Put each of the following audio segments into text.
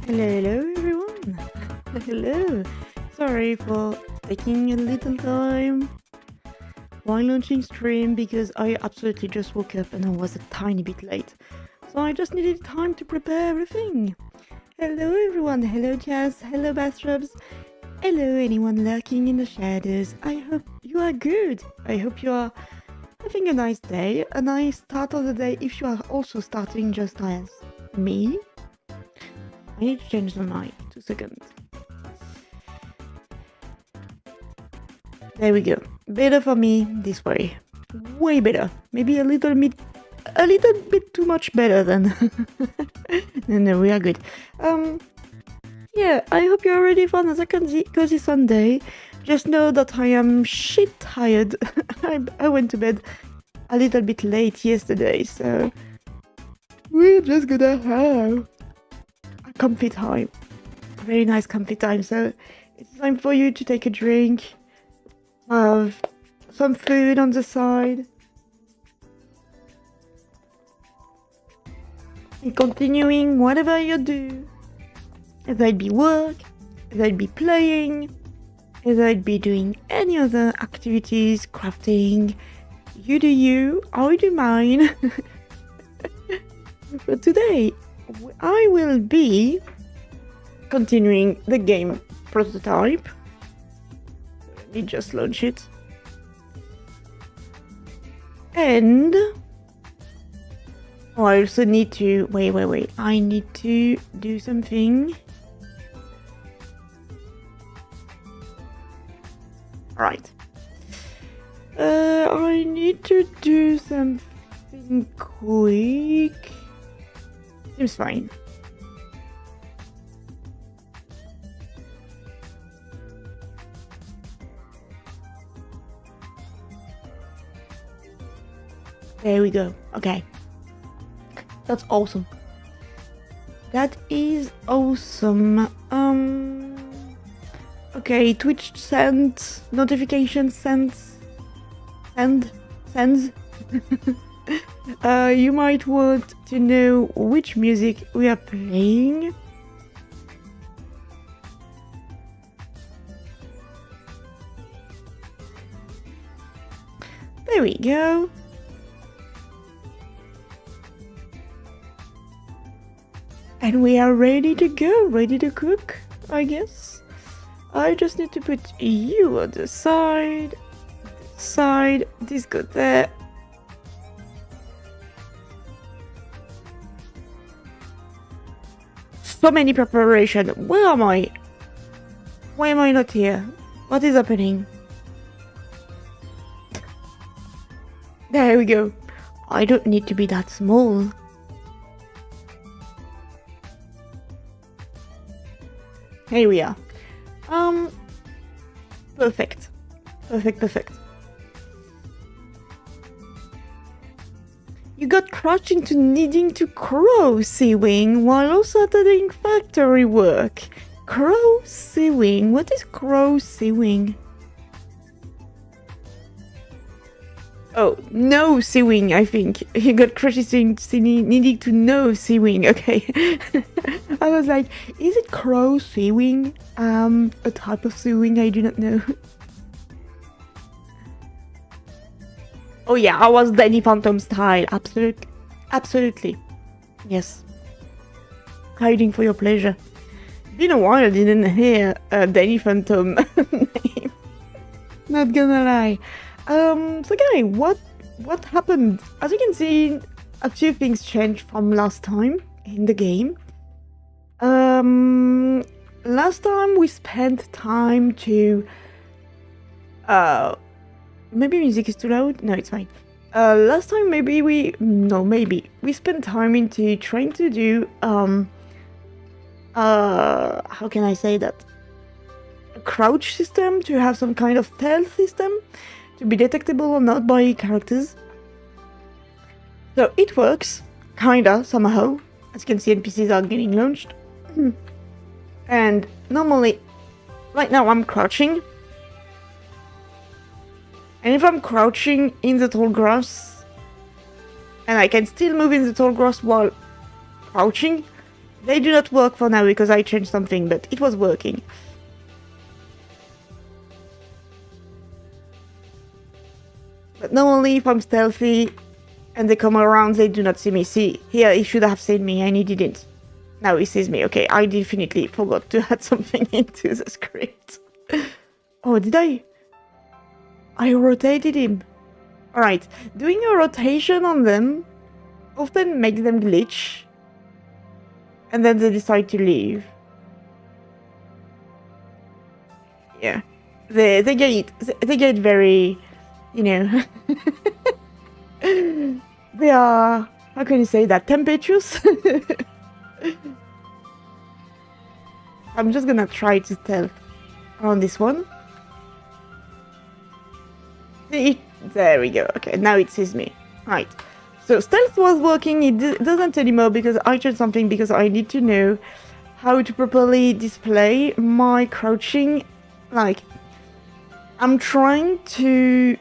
Hello everyone. Hello. Sorry for taking a little time while launching stream because I absolutely just woke up and I was a tiny bit late. So I just needed time to prepare everything. Hello everyone. Hello Jazz. Hello Bathrobes. Hello anyone lurking in the shadows. I hope you are good. I hope you are having a nice day, a nice start of the day if you are also starting just as me. I need to change the mic. 2 seconds. There we go. Better for me this way. Way better. Maybe a little bit too much better than. No, we are good. Yeah, I hope you're ready for another cozy Sunday. Just know that I am shit tired. I went to bed a little bit late yesterday, so we're just gonna have a comfy time. A very nice comfy time. So it's time for you to take a drink, have some food on the side, and continuing whatever you do. Either it be work, either it be playing, either it be doing any other activities, crafting. You do you, I do mine. But today, I will be continuing the game prototype. Let me just launch it. And I also need to... Wait. I need to do something. Right. I need to do something quick. Seems fine. There we go. Okay. That's awesome. That is awesome. Okay, Twitch sends notification sends. You might want to know which music we are playing. There we go. And we are ready to go, ready to cook, I guess. I just need to put you on the side, this go there. So many preparation. Where am I? Why am I not here? What is happening? There we go. I don't need to be that small. Here we are. Perfect. You got crushed into needing to crow sewing while also doing factory work. Crow sewing? What is crow sewing? Oh, no sewing, I think. You got crushed into needing to know sewing. Okay. I was like, is it crow sewing? A type of sewing I do not know. Oh yeah, I was Danny Phantom style. Absolutely. Yes. Hiding for your pleasure. Been a while I didn't hear Danny Phantom name. Not gonna lie. So guys, what happened? As you can see, a few things changed from last time in the game. Last time we spent time to maybe music is too loud? No, it's fine. Last time maybe we spent time into trying to do how can I say that? A crouch system, to have some kind of stealth system to be detectable or not by characters. So it works, kinda, somehow. As you can see, NPCs are getting launched. And normally, right now I'm crouching. And if I'm crouching in the tall grass, and I can still move in the tall grass while crouching, They do not work for now because I changed something, but it was working. But normally if I'm stealthy and they come around, they do not see me. See, here he should have seen me and he didn't. Now he sees me. Okay, I definitely forgot to add something into the script. Oh, did I? I rotated him. Alright, doing a rotation on them often makes them glitch. And then they decide to leave. Yeah. They get very, you know... they are... How can you say that? Tempestuous? I'm just gonna try to stealth on this one. There we go. Okay, now it sees me. Right. So stealth was working. It doesn't anymore because I changed something because I need to know how to properly display my crouching. Like, I'm trying to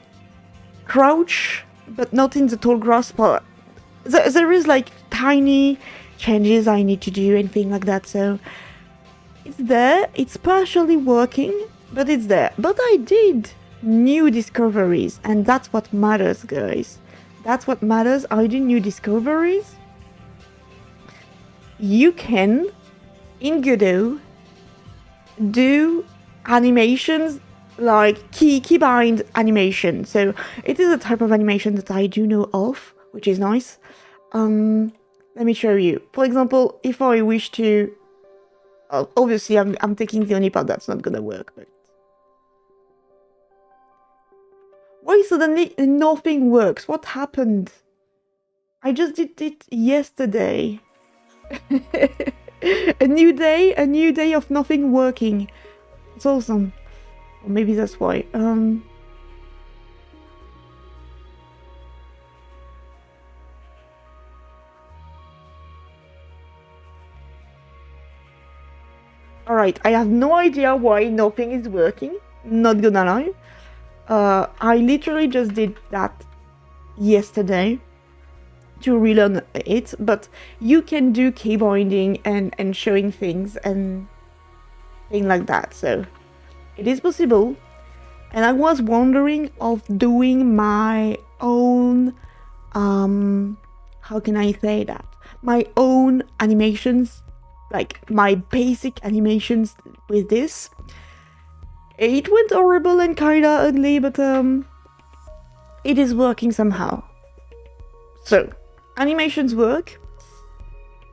crouch, but not in the tall grass part. There is like tiny changes I need to do, anything like that. So it's there. It's partially working, but it's there. But I did new discoveries, and that's what matters, guys. That's what matters. I do new discoveries. You can, in Godot, do animations like keybind animation. So it is a type of animation that I do know of, which is nice. Let me show you. For example, if I wish to... obviously, I'm taking the only part that's not gonna work, but... Why suddenly nothing works? What happened? I just did it yesterday. a new day of nothing working. It's awesome. Or maybe that's why. Alright, I have no idea why nothing is working. Not gonna lie. I literally just did that yesterday to relearn it, but you can do key binding and showing things and things like that, so it is possible. And I was wondering of doing my own, how can I say that? My own animations, like my basic animations with this. It went horrible and kinda ugly, but it is working somehow. So, animations work.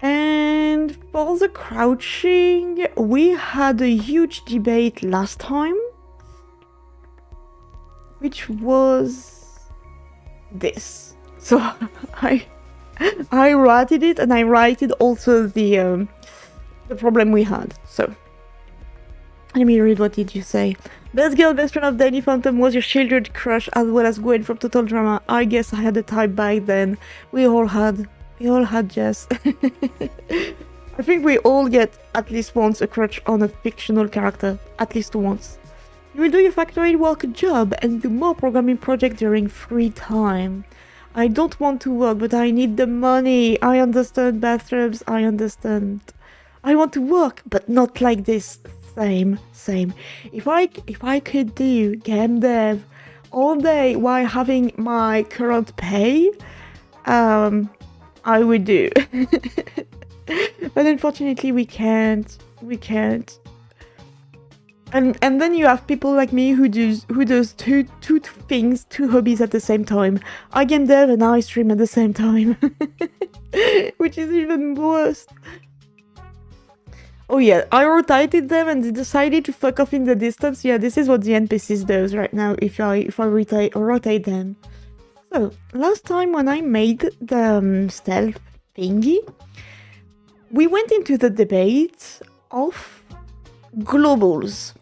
And for the crouching, we had a huge debate last time, which was this. So I rated it, and I rated also the problem we had. So let me read, what did you say? Best girl, best friend of Danny Phantom was your childhood crush as well as Gwen from Total Drama. I guess I had a type back then. We all had Jess. I think we all get at least once a crush on a fictional character. At least once. You will do your factory work job and do more programming projects during free time. I don't want to work, but I need the money. I understand, bathrobes, I understand. I want to work, but not like this. Same. If I could do game dev all day while having my current pay, I would do. But unfortunately we can't. And then you have people like me who does two things, two hobbies at the same time. I game dev and I stream at the same time. Which is even worse. Oh yeah, I rotated them and they decided to fuck off in the distance. Yeah, this is what the NPCs does right now if I rotate them. So, last time when I made the stealth thingy, we went into the debate of globals.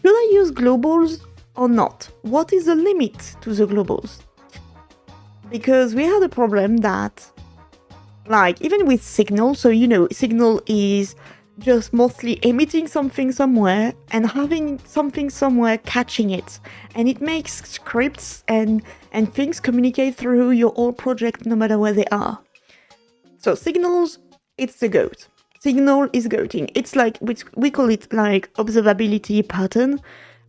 Should I use globals or not? What is the limit to the globals? Because we had a problem that, like, even with signal, so you know, signal is just mostly emitting something somewhere and having something somewhere catching it, and it makes scripts and things communicate through your whole project no matter where they are. So signals, it's the GOAT. signal is getting. It's like, we call it like observability pattern.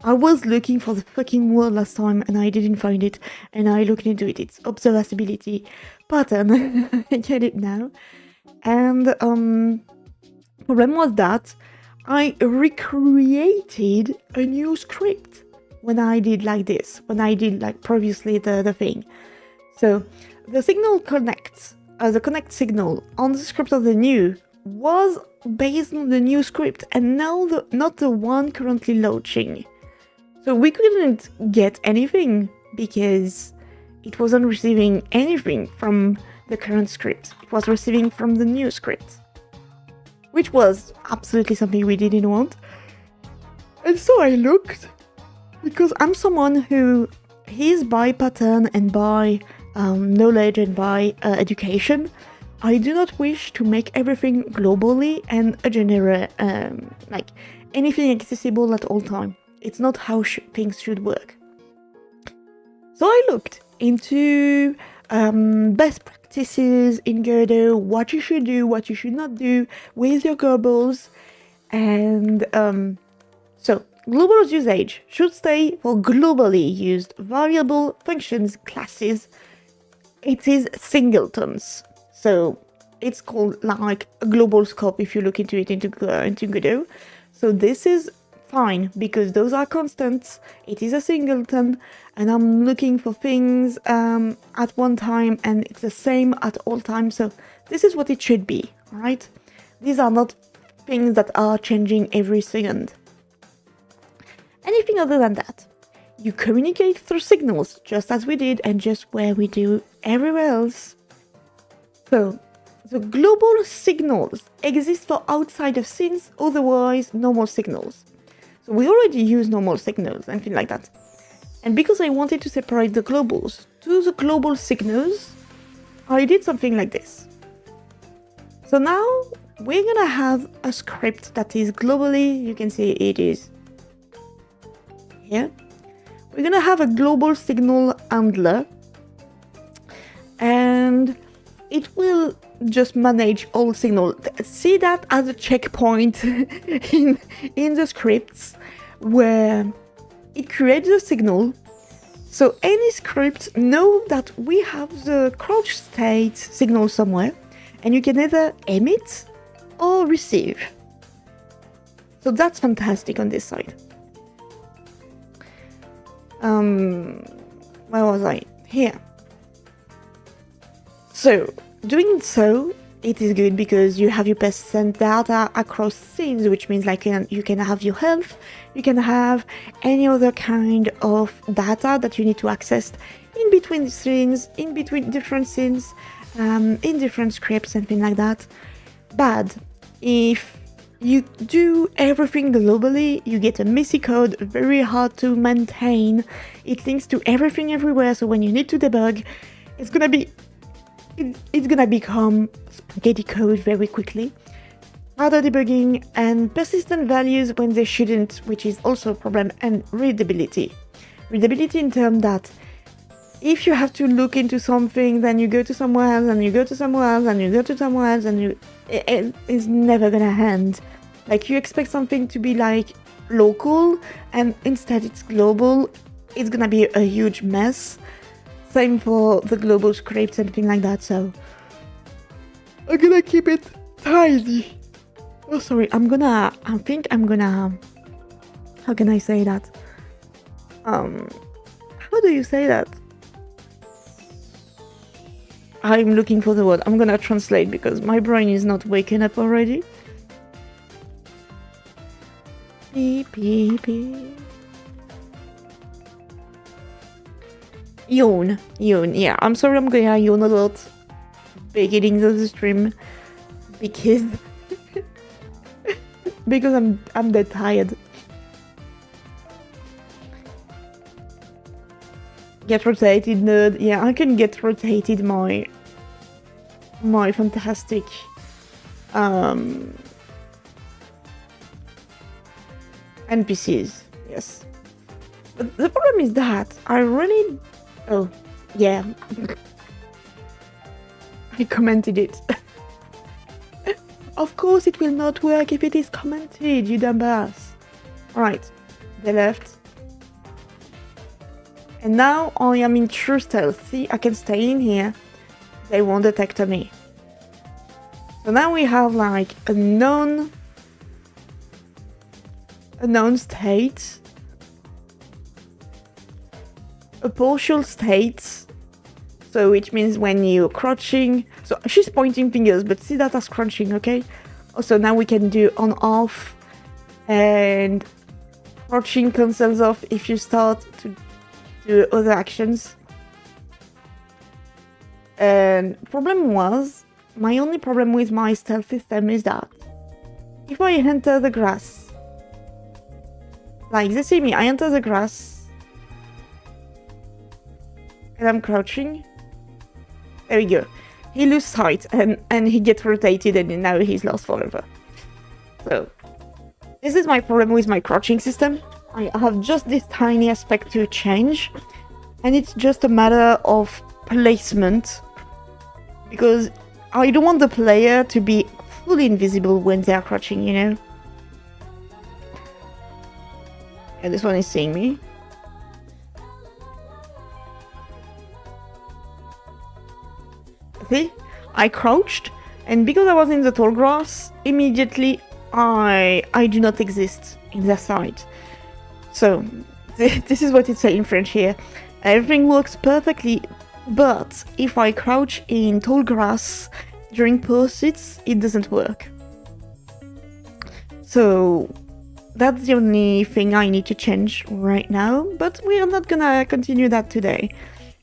I was looking for the fucking word last time and I didn't find it, and I looked into it. It's observability pattern. I get it now. And problem was that I recreated a new script when I did like this, when I did like previously the thing. So the signal connects, the connect signal on the script of the new was based on the new script and now not the one currently launching. So we couldn't get anything because it wasn't receiving anything from the current script. It was receiving from the new script, which was absolutely something we didn't want. And so I looked, because I'm someone who is by pattern and by knowledge and by education. I do not wish to make everything globally and generate like anything accessible at all time. It's not how things should work. So I looked into best practices in Godot, what you should do, what you should not do with your globals. And so globals usage should stay for globally used variable functions classes. It is singletons. So it's called like a global scope if you look into it into Godot. So this is fine because those are constants. It is a singleton and I'm looking for things at one time and it's the same at all times. So this is what it should be, right? These are not things that are changing every second. Anything other than that, you communicate through signals just as we did and just where we do everywhere else. So the global signals exist for outside of scenes, otherwise normal signals. So we already use normal signals and things like that. And because I wanted to separate the globals to the global signals, I did something like this. So now we're gonna have a script that is globally, you can see it is here. We're gonna have a global signal handler and it will just manage all signal. See that as a checkpoint in the scripts where it creates a signal. So any script know that we have the crouch state signal somewhere and you can either emit or receive. So that's fantastic on this side. Where was I? Here. So doing so, it is good because you have your persistent data across scenes, which means like you can have your health, you can have any other kind of data that you need to access in between scenes, in between different scenes, in different scripts and things like that. But if you do everything globally, you get a messy code, very hard to maintain. It links to everything everywhere, so when you need to debug, it's gonna become spaghetti code very quickly. Harder debugging and persistent values when they shouldn't, which is also a problem, and readability. Readability in terms that if you have to look into something, then you go to somewhere else, and you go to somewhere else, and you go to somewhere else, and it is never gonna end. Like you expect something to be like local, and instead it's global. It's gonna be a huge mess. Same for the global scripts and things like that, so I'm gonna keep it tidy. Oh, sorry, I think I'm gonna, how can I say that? How do you say that? I'm looking for the word. I'm gonna translate because my brain is not waking up already. Beep, beep, beep. Yawn, yeah, I'm sorry I'm gonna yawn a lot beginning of the stream because I'm dead tired. Get rotated, nerd. Yeah, I can get rotated my fantastic NPCs, yes. But the problem is that I really... Oh, yeah. I commented it. Of course it will not work if it is commented, you dumbass. Alright, they left. And now I am in true stealth. See, I can stay in here. They won't detect me. So now we have like a known state, a partial state, so which means when you're crouching, so she's pointing fingers, but see that as crunching, okay? Also now we can do on off, and crouching cancels off if you start to do other actions. And my only problem with my stealth system is that if I enter the grass, like they see me, I enter the grass and I'm crouching. There we go. He loses sight and he gets rotated and now he's lost forever. So this is my problem with my crouching system. I have just this tiny aspect to change, and it's just a matter of placement, because I don't want the player to be fully invisible when they are crouching, you know? Yeah, this one is seeing me. See? I crouched, and because I was in the tall grass, immediately I do not exist in their sight. So, this is what it says in French here. Everything works perfectly, but if I crouch in tall grass during pursuits, it doesn't work. So, that's the only thing I need to change right now, but we are not gonna continue that today,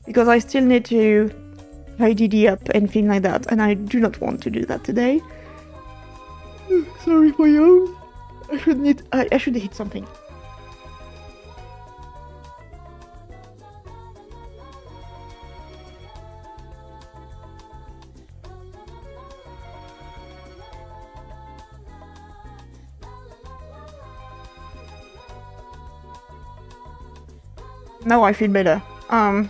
because I still need to tidy up and things like that, and I do not want to do that today. Sorry for you. I should hit something. Now I feel better. I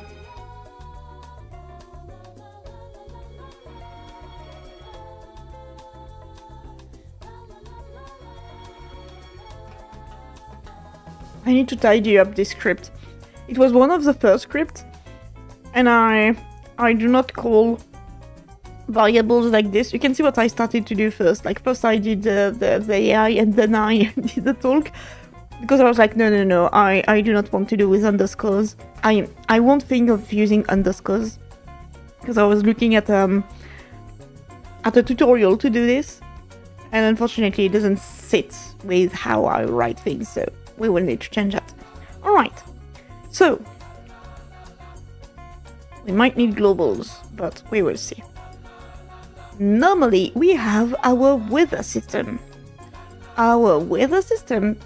need to tidy up this script. It was one of the first scripts, and I do not call variables like this. You can see what I started to do first. Like first I did the AI, and then I did the talk. Because I was like, no, I do not want to do with underscores. I won't think of using underscores. Because I was looking at a tutorial to do this. And unfortunately it doesn't sit with how I write things, so we will need to change that. Alright, so we might need globals, but we will see. Normally we have our weather system. Our weather system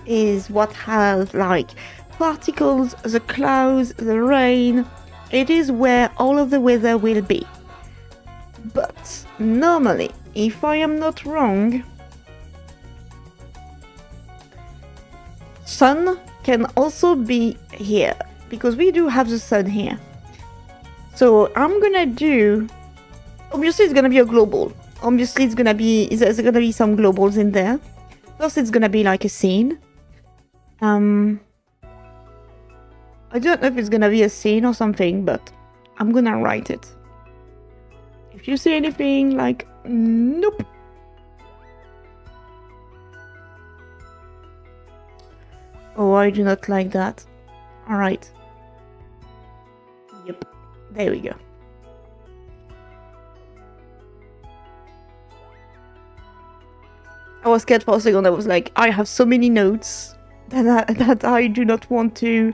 is what has like particles, the clouds, the rain. It is where all of the weather will be. But normally, if I am not wrong, sun can also be here, because we do have the sun here. So I'm gonna do, obviously it's gonna be a global. Obviously there's gonna be some globals in there. First it's gonna be like a scene. I don't know if it's gonna be a scene or something, but I'm gonna write it. If you see anything like, nope. Oh, I do not like that. Alright. Yep, there we go. I was scared for a second. I was like, I have so many notes that I do not want to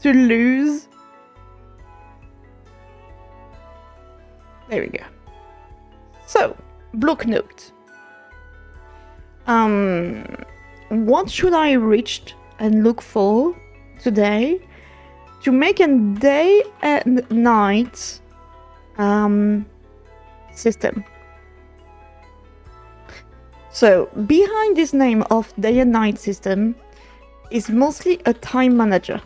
lose. There we go. So, block note. What should I reach and look for today to make a day and night system? So, behind this name of day and night system is mostly a time manager.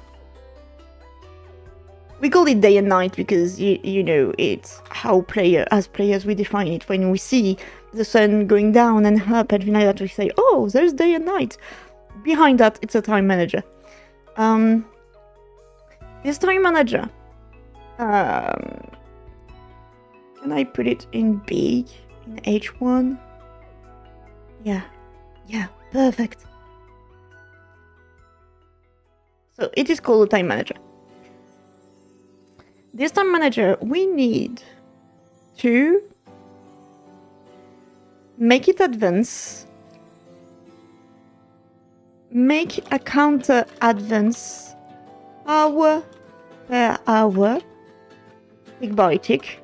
We call it day and night because, you know, it's how as players we define it. When we see the sun going down and up and things like that. We say, oh, there's day and night. Behind that, it's a time manager. This time manager, can I put it in big, in H1? Yeah, perfect. So it is called a time manager. This time manager, we need to make it advance, make a counter advance hour per hour, tick by tick.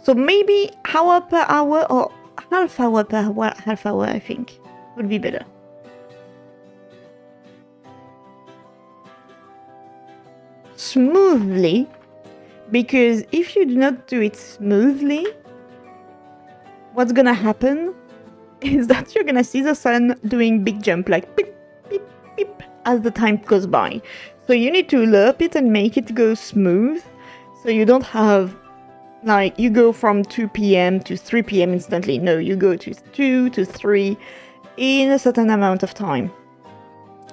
So maybe hour per hour or half hour per hour, I think would be better. Smoothly, because if you do not do it smoothly, what's gonna happen is that you're gonna see the sun doing big jump, like beep, beep, beep, as the time goes by. So you need to lerp it and make it go smooth, so you don't have, like, you go from 2 p.m. to 3 p.m. instantly. No, you go to 2 to 3 in a certain amount of time.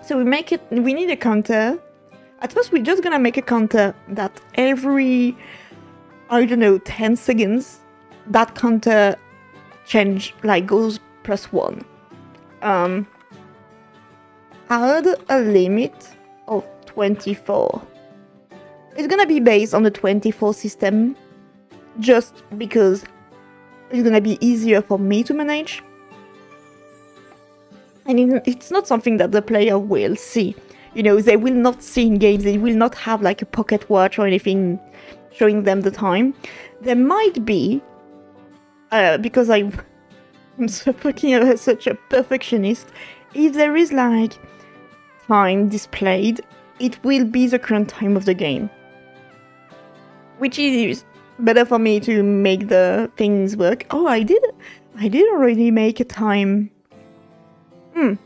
So we need a counter. At first, we're just gonna make a counter that every, I don't know, 10 seconds, that counter change, like, goes +1. Add a limit of 24. It's gonna be based on the 24 system, just because it's gonna be easier for me to manage. And it's not something that the player will see. You know, they will not see in games, they will not have like a pocket watch or anything showing them the time. There might be, because I'm such a perfectionist, if there is like time displayed, it will be the current time of the game. Which is better for me to make the things work. Oh, I did already make a time.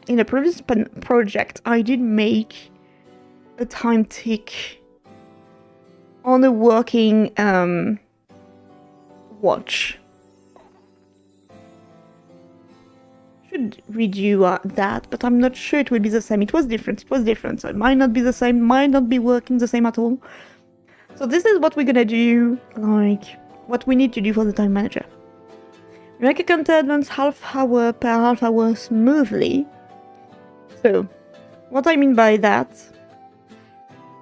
In a previous project, I did make a time tick on a working watch. Should redo that, but I'm not sure it will be the same. It was different, so it might not be the same, might not be working the same at all. So this is what we're gonna do, like, what we need to do for the time manager. Make a counter advance half hour per half hour smoothly. So, what I mean by that...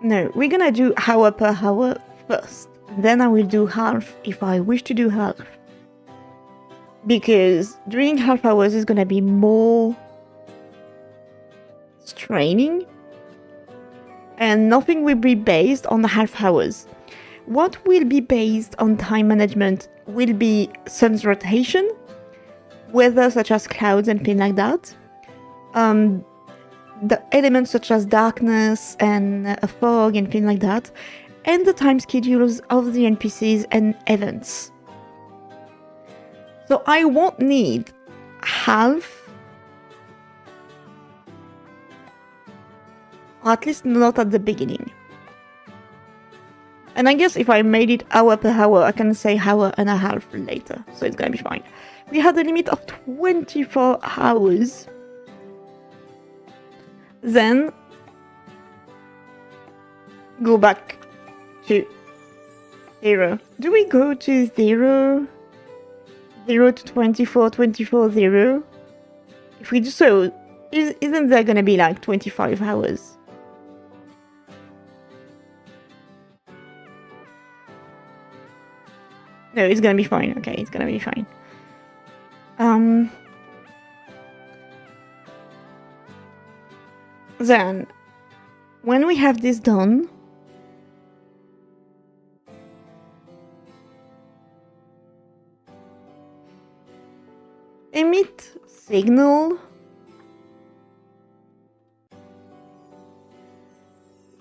No, we're gonna do hour per hour first. Then I will do half if I wish to do half. Because doing half hours is gonna be more straining. And nothing will be based on the half hours. What will be based on time management will be sun's rotation, weather such as clouds and things like that, the elements such as darkness and a fog and things like that, and the time schedules of the NPCs and events. So I won't need half, or at least not at the beginning. And I guess if I made it hour per hour, I can say hour and a half later, so it's gonna be fine. We had a limit of 24 hours. Then go back to 0. Do we go to 0? 0 to 24, 24, 0? If we do so, isn't there gonna be like 25 hours? No, it's gonna be fine. Okay, it's gonna be fine. Then, when we have this done, emit signal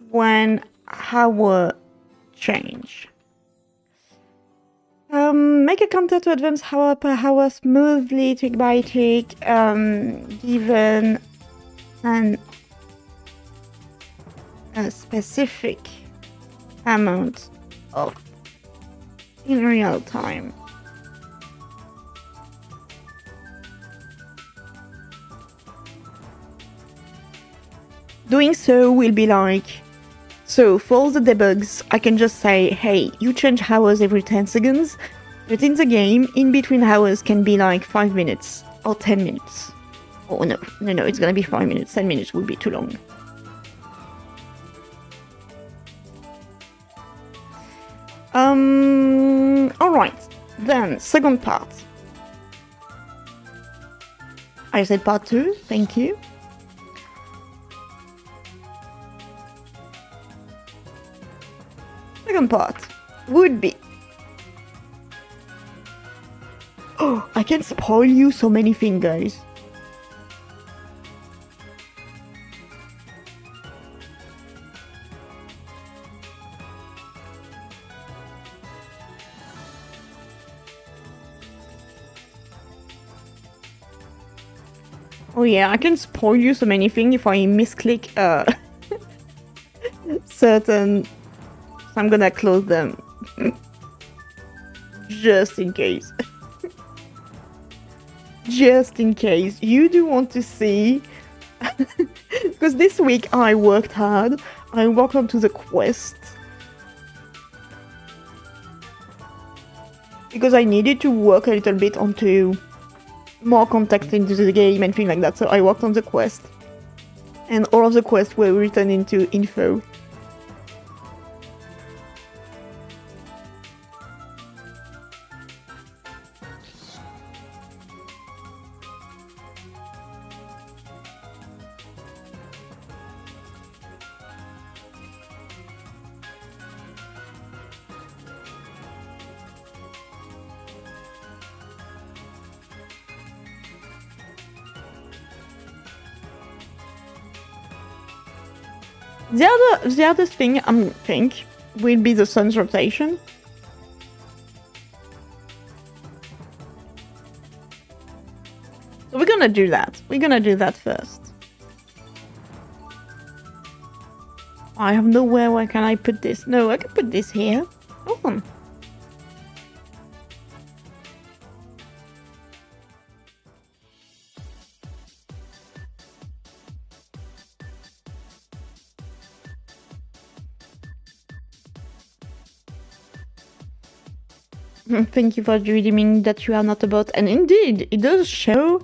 when hour change. Make a counter to advance hour per hour smoothly, tick by tick, given a specific amount of in real time. Doing so will be like, so for the debugs, I can just say, hey, you change hours every 10 seconds, but in the game, in between hours can be like 5 minutes or 10 minutes. Oh no, it's gonna be 5 minutes, 10 minutes would be too long. Alright, then, second part. I said part 2, thank you. Second part would be... Oh, I can spoil you so many things, guys. Oh yeah, I can spoil you so many things if I misclick certain... So I'm gonna close them. Just in case. Just in case. You do want to see... Because this week I worked hard. I worked onto the quest. Because I needed to work a little bit onto more context into the game and things like that. So I worked on the quest. And all of the quests were written into info. The other thing I think will be the sun's rotation. So we're gonna do that. We're gonna do that first. I have nowhere where can I put this. No, I can put this here. Awesome. Thank you for redeeming that you are not a bot. And indeed, it does show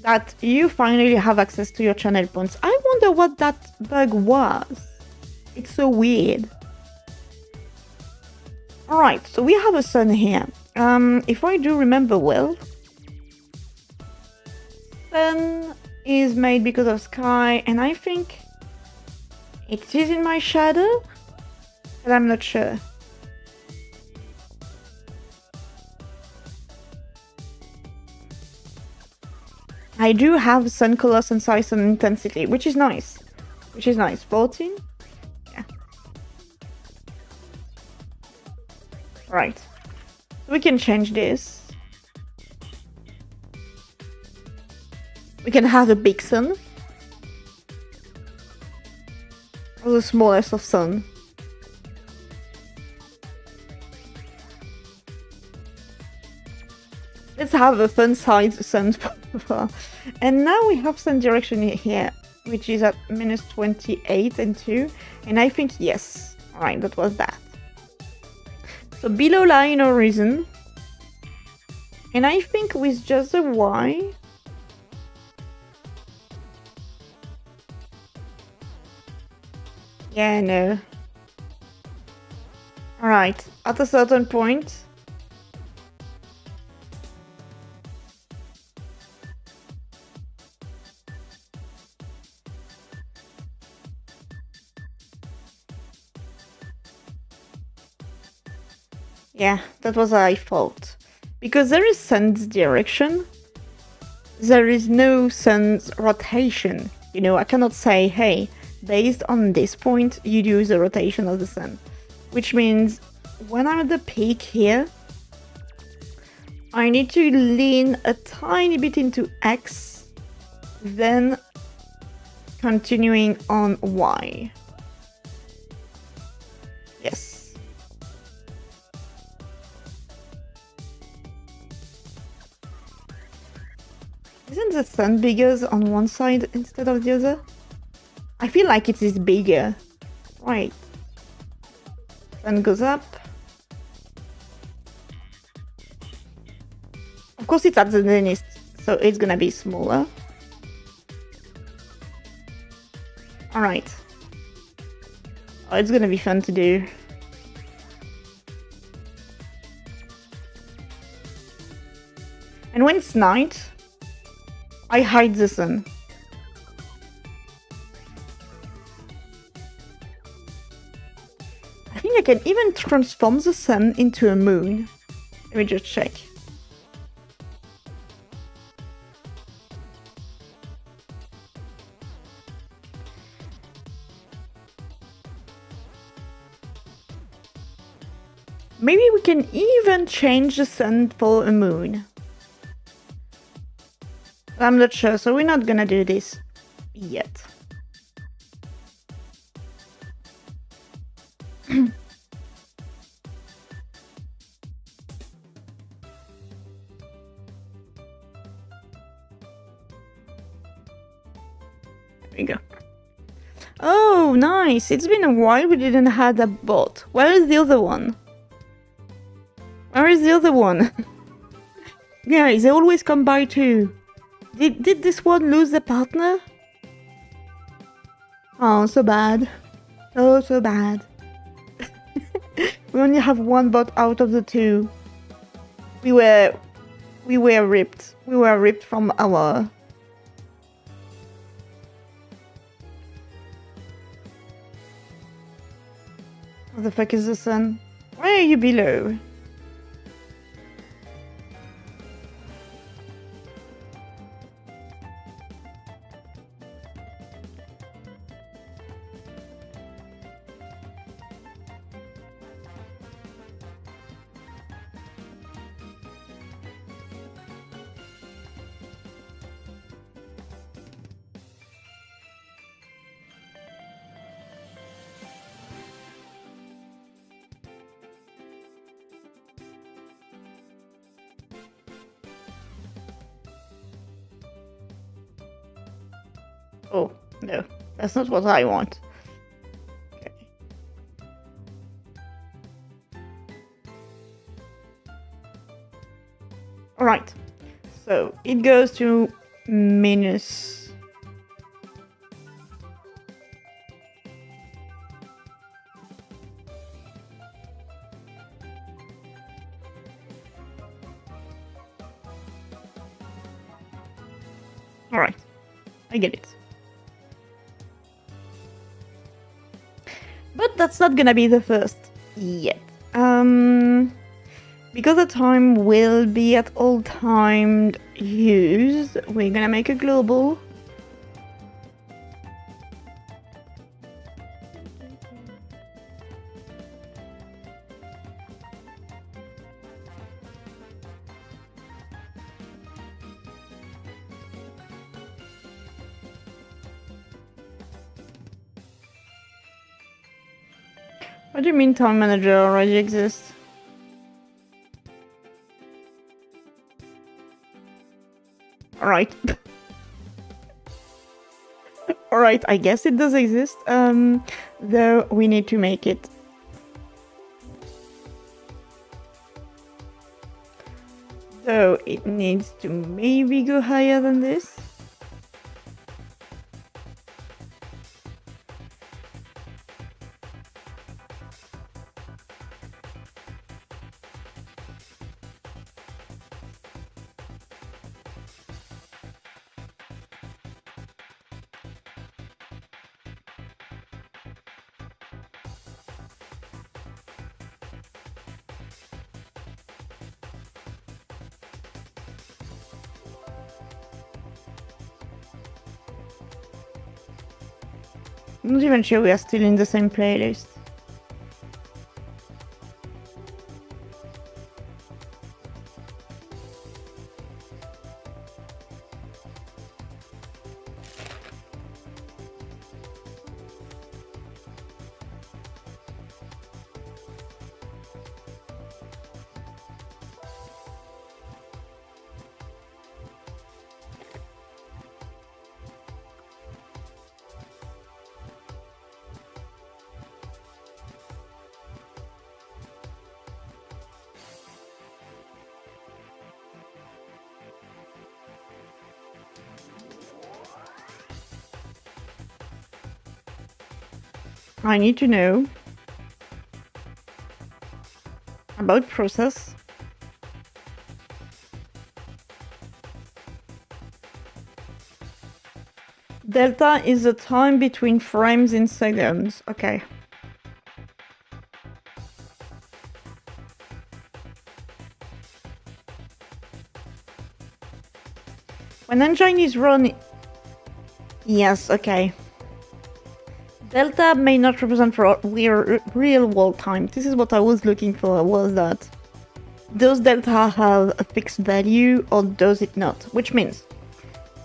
that you finally have access to your channel points. I wonder what that bug was. It's so weird. Alright, so we have a sun here. If I do remember well, sun is made because of sky, and I think it is in my shadow, but I'm not sure. I do have sun color, sun size, sun intensity, which is nice. 14? Yeah. Right. We can change this. We can have a big sun. Or the smallest of sun. Let's have a fun size sun. And now we have sun direction here, which is at -28 and 2. And I think yes. Alright, that was that. So below line horizon. And I think with just the Y. Yeah, no. Alright, at a certain point. Yeah, that was my fault. Because there is sun's direction, there is no sun's rotation. You know, I cannot say, hey, based on this point, you do the rotation of the sun. Which means, when I'm at the peak here, I need to lean a tiny bit into X, then continuing on Y. Yes. the sun bigger on one side instead of the other? I feel like it is bigger. Right. Sun goes up. Of course it's at the zenith, so it's gonna be smaller. Alright. Oh, it's gonna be fun to do. And when it's night, I hide the sun. I think I can even transform the sun into a moon. Let me just check. Maybe we can even change the sun for a moon. I'm not sure, so we're not gonna do this yet. There we go. Oh, nice! It's been a while we didn't have a bot. Where is the other one? Where is the other one? Guys, they always come by too. Did this one lose the partner? Oh, so bad. Oh, so bad. We only have one bot out of the two. We were ripped. We were ripped from our... What the fuck is the sun? Why are you below? Oh, no. That's not what I want. Okay. Alright. So, it goes to minus... Alright. I get it. But that's not gonna be the first yet. Because the time will be at all time used, we're gonna make a global. What do you mean time manager already exists? Alright. Alright, I guess it does exist. Though we need to make it. So it needs to maybe go higher than this. I'm not even sure we are still in the same playlist. I need to know about process. Delta is the time between frames in seconds. Okay. When engine is running... Yes, okay. Delta may not represent real world time. This is what I was looking for, was that does delta have a fixed value or does it not? Which means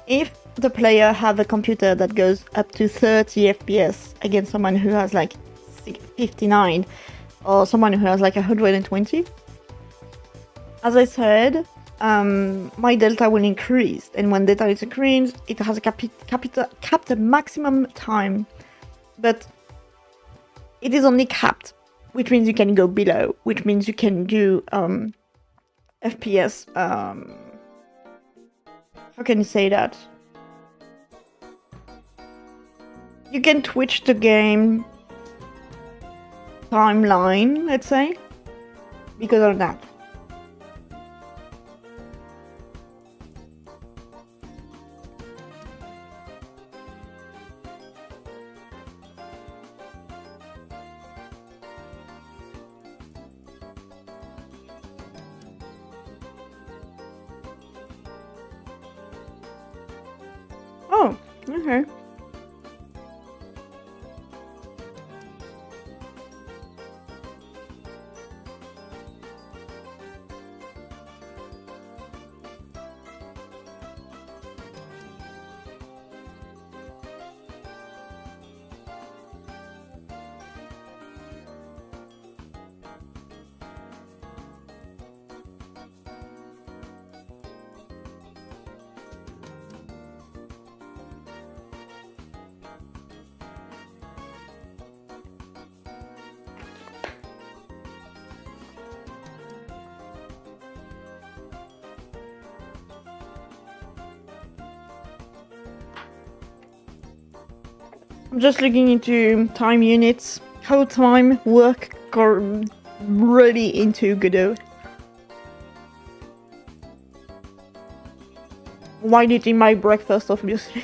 if the player have a computer that goes up to 30 FPS against someone who has like 59 or someone who has like 120, as I said, my delta will increase, and when delta is increased, it has a capped maximum time, but it is only capped, which means you can go below, which means you can do FPS. How can you say that? You can twitch the game timeline, let's say, because of that. Oh, okay. I'm just looking into time units, how time work really into Godot. While eating my breakfast, obviously.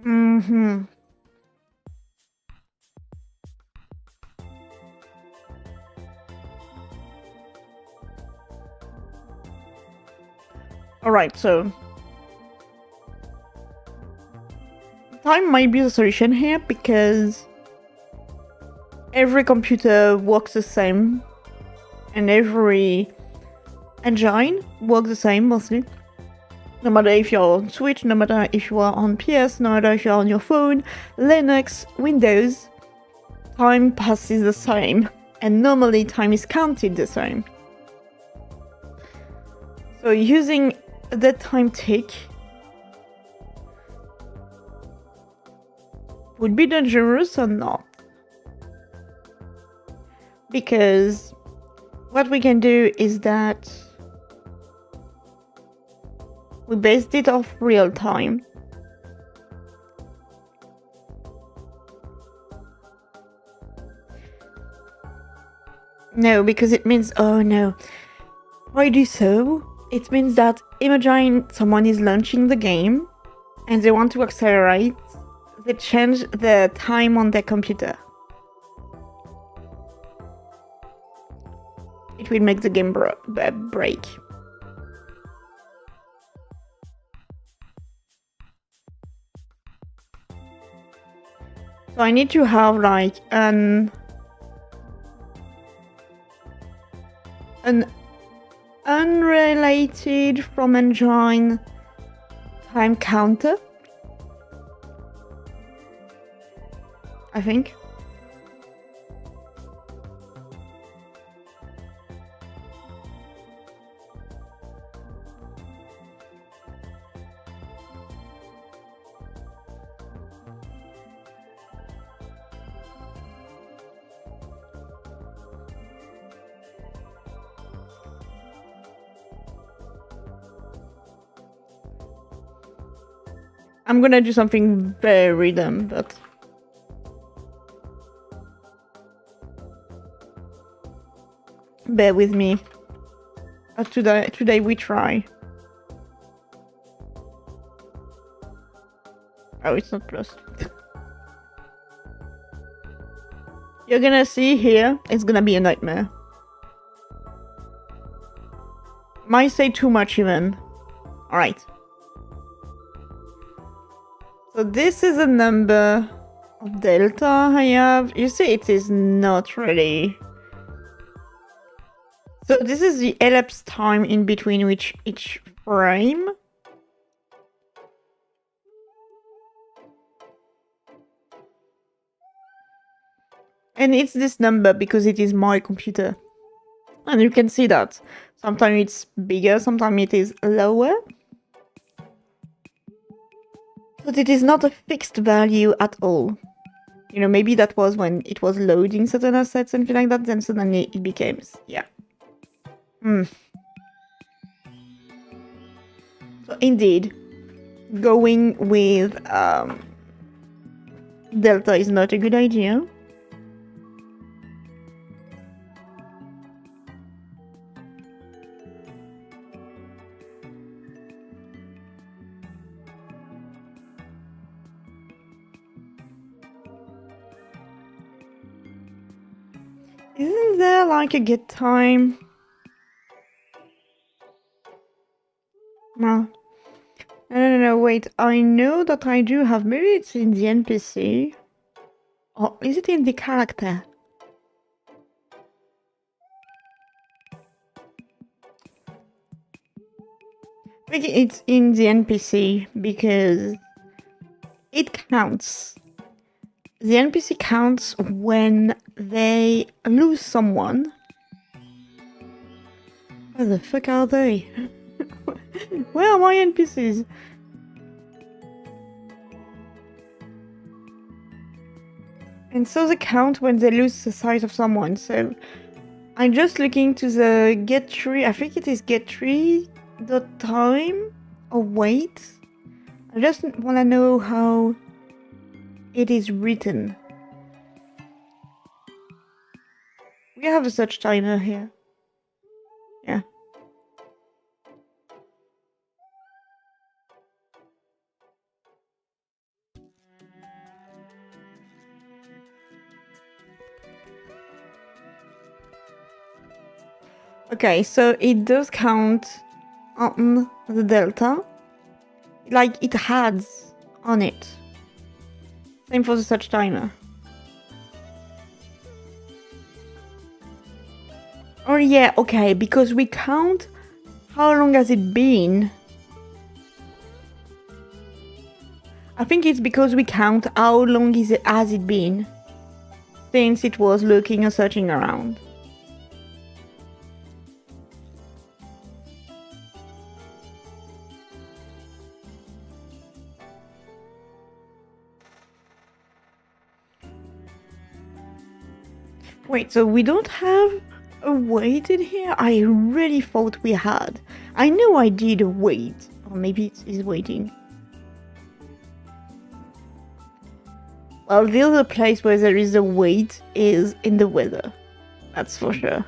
Mm-hmm. Alright, so time might be the solution here because every computer works the same and every engine works the same mostly. No matter if you're on Switch, no matter if you are on PS, no matter if you're on your phone, Linux, Windows, time passes the same, and normally time is counted the same. So using the time tick would be dangerous or not? Because what we can do is that we based it off real time. No, because it means, oh no. Why do so? It means that imagine someone is launching the game and they want to accelerate, they change the time on their computer. It will make the game break. So I need to have like an unrelated from engine time counter, I think. I'm gonna do something very dumb, but bear with me. Today we try. Oh, it's not plus. You're gonna see here, it's gonna be a nightmare. Might say too much even. Alright. So this is a number of delta I have. You see, it is not really. So this is the elapsed time in between each frame. And it's this number because it is my computer. And you can see that. Sometimes it's bigger, sometimes it is lower. But it is not a fixed value at all. You know, maybe that was when it was loading certain assets and things like that, then suddenly it became, yeah. So indeed, going with delta is not a good idea. Isn't there like a get time? No. No, wait. I know that I do have. Maybe it's in the NPC. Or is it in the character? I think it's in the NPC because it counts. The NPC counts when they lose someone. Where the fuck are they? Where are my NPCs? And so they count when they lose the sight of someone. So I'm just looking to the get tree. I think it is get tree the time or wait. I just want to know how it is written. We have a search timer here. Yeah. Okay, so it does count on the delta. Like it adds on it. Same for the search timer. Oh yeah, okay, because we count how long has it been. I think it's because we count how long has it been since it was looking and searching around. Wait, so we don't have a wait in here? I really thought we had. I know I did a wait. Or maybe it is waiting. Well, the other place where there is a wait is in the weather. That's for sure.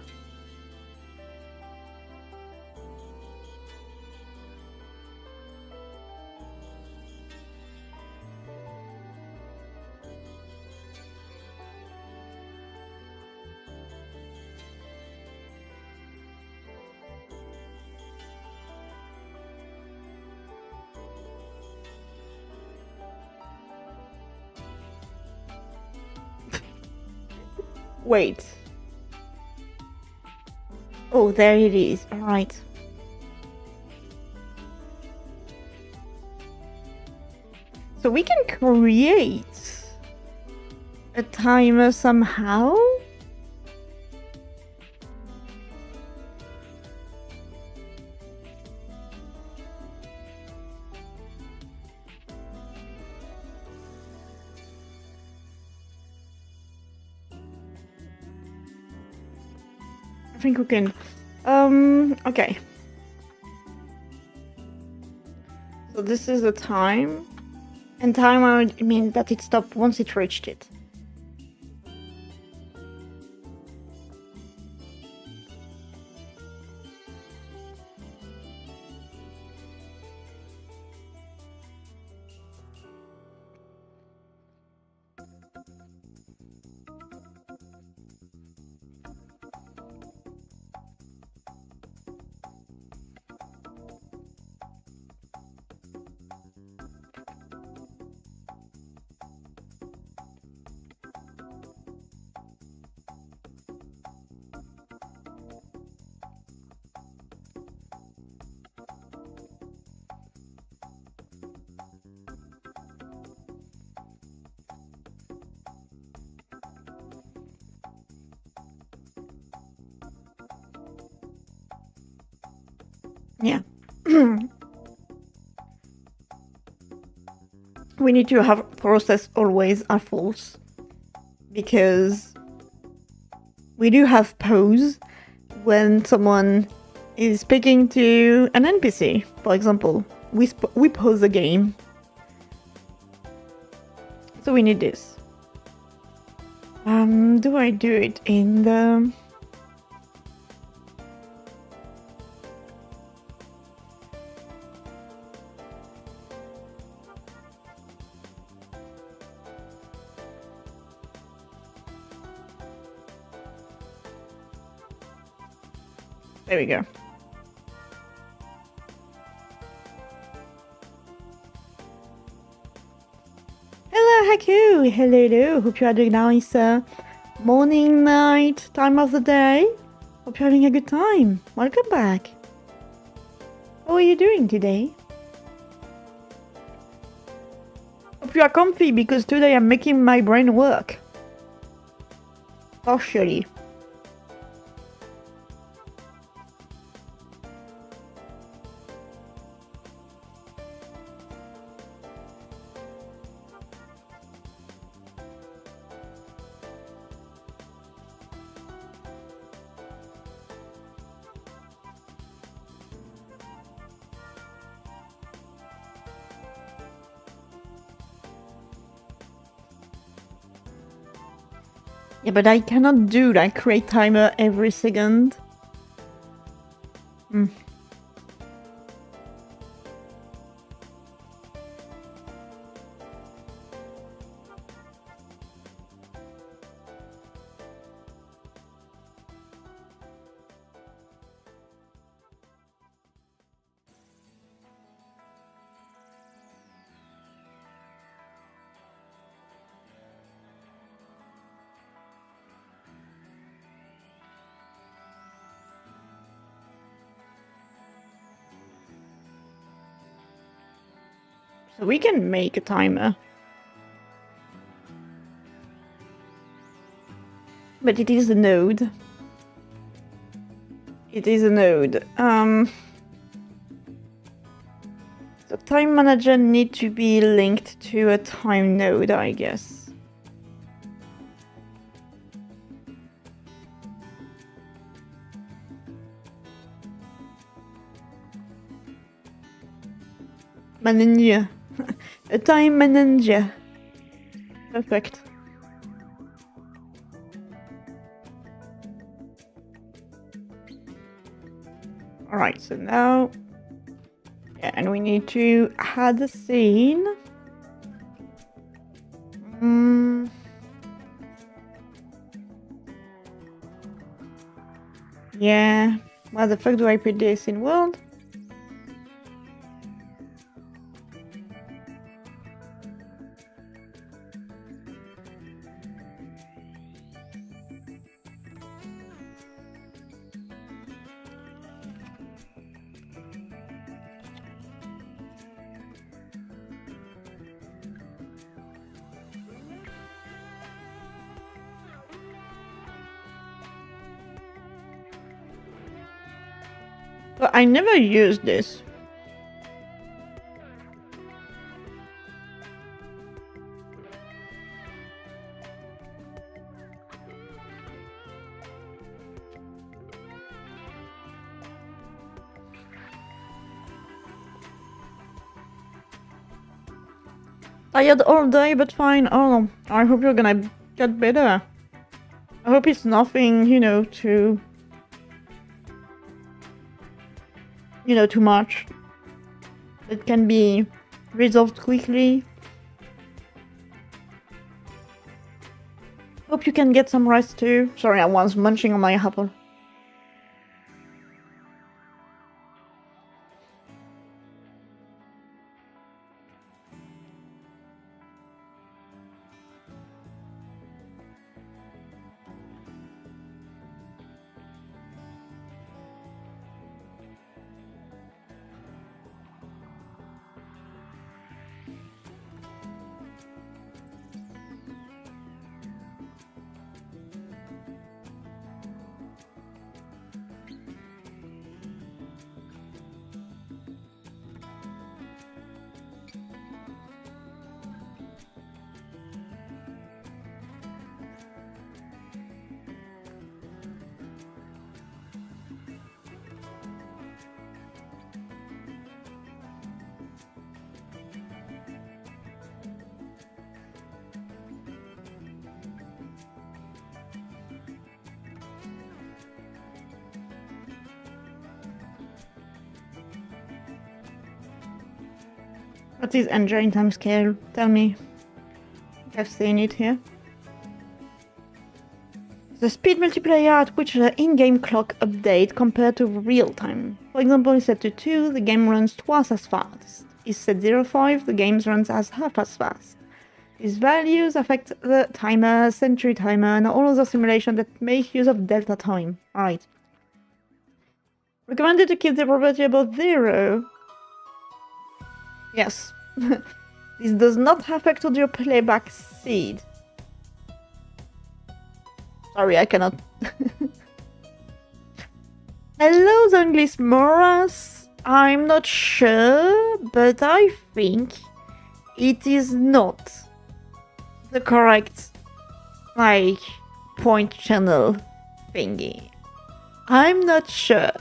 Wait. Oh, there it is. All right. So we can create a timer somehow? I think we can. Okay. So this is the time. And timer means that it stopped once it reached it. Yeah. We need to have process always are false because we do have pause when someone is speaking to an NPC. For example, we pause the game. So we need this. Do I do it in the... There we go. Hello, Haku! Hello. Hope you had a nice morning, night, time of the day. Hope you're having a good time. Welcome back. How are you doing today? Hope you are comfy because today I'm making my brain work. Partially. Yeah, but I cannot do like create timer every second. So we can make a timer. But it is a node. It is a node. The time manager need to be linked to a time node, I guess. Manager. A time manager. Perfect. Alright, so now... Yeah, and we need to add the scene. Yeah. Where the fuck do I put this in world? But I never used this. Tired all day, but fine. Oh, I hope you're gonna get better. I hope it's nothing, you know, too much. It can be resolved quickly. Hope you can get some rest too. Sorry, I was munching on my apple. What is engine time scale? Tell me. I've seen it here. The speed multiplier at which the in-game clock update compared to real time. For example, is set to 2, the game runs twice as fast. Is set 0.5, the game runs as half as fast. These values affect the timer, century timer, and all other simulations that make use of delta time. Alright. Recommended to keep the property above 0. Yes. This does not affect audio playback speed. Sorry, I cannot. Hello, Zanglis Moras. I'm not sure, but I think it is not the correct, like, point channel thingy. I'm not sure.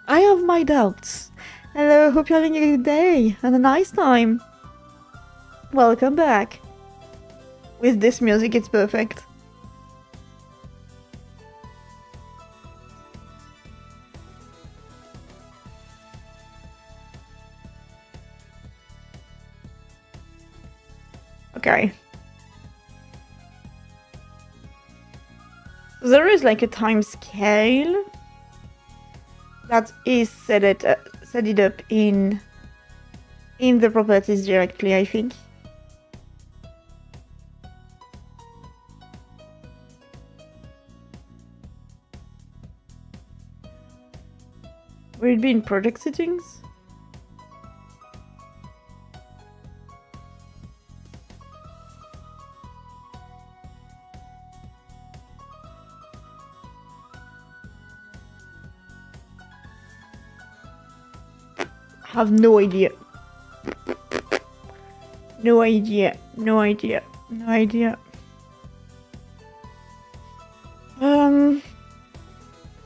I have my doubts. Hello, hope you're having a good day and a nice time. Welcome back. With this music, it's perfect. Okay. There is like a time scale that is set it up in the properties directly, I think. Will it be in project settings? Have no idea. No idea. No idea. No idea.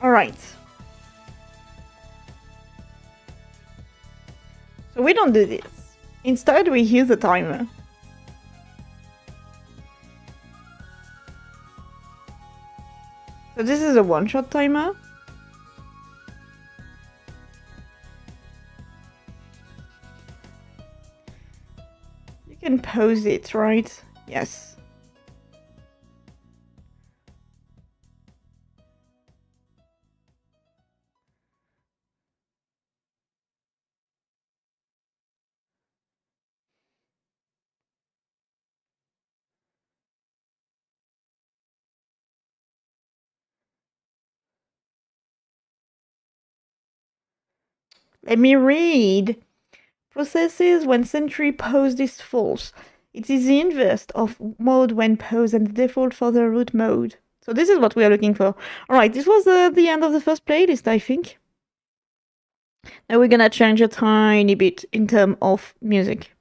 Alright. So we don't do this. Instead, we use a timer. So this is a one-shot timer. You can pause it, right? Yes. Let me read. Processes when century pose is false. It is the inverse of mode when pose and the default for the root mode. So this is what we are looking for. Alright, this was the end of the first playlist, I think. Now we're gonna change a tiny bit in terms of music.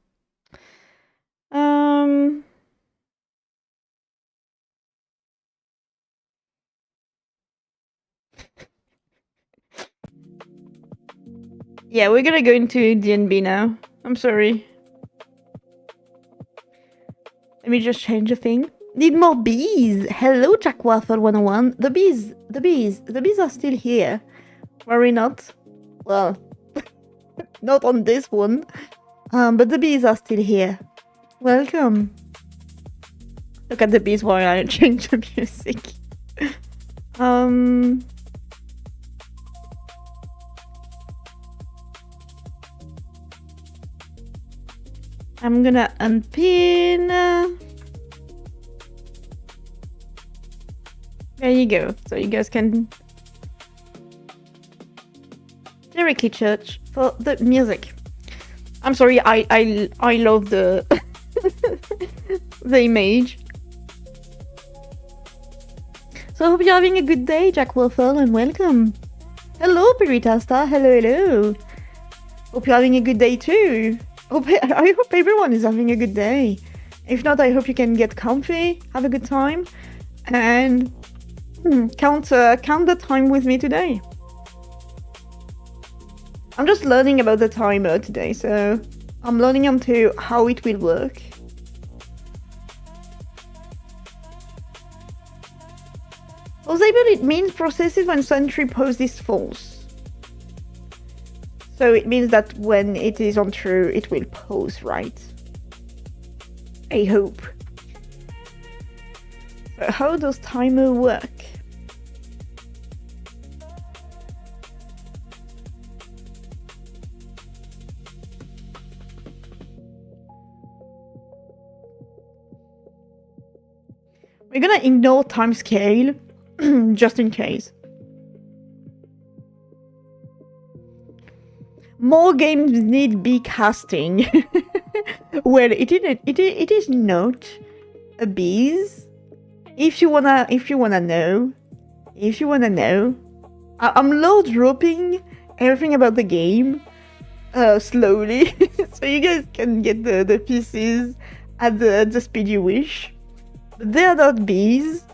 Yeah, we're gonna go into DNB now. I'm sorry. Let me just change a thing. Need more bees! Hello, Jack Waffle 101. The bees are still here. Worry not. Well, not on this one. But the bees are still here. Welcome. Look at the bees while I change the music. I'm gonna unpin. There you go. So you guys can directly search for the music. I'm sorry, I love the the image. So I hope you're having a good day, Jack Waffle, and welcome. Hello, Piritasta. Hello. Hope you're having a good day too. I hope everyone is having a good day. If not, I hope you can get comfy, have a good time, and count the time with me today. I'm just learning about the timer today, so I'm learning onto how it will work. Posable, it means processes when sentry pose is false. So it means that when it is on true, it will pose right. I hope. So how does timer work? We're gonna ignore time scale, just in case. More games need be casting. Well, it is not a bees. If you wanna know, I'm low dropping everything about the game slowly, so you guys can get the pieces at the speed you wish. But they are not bees.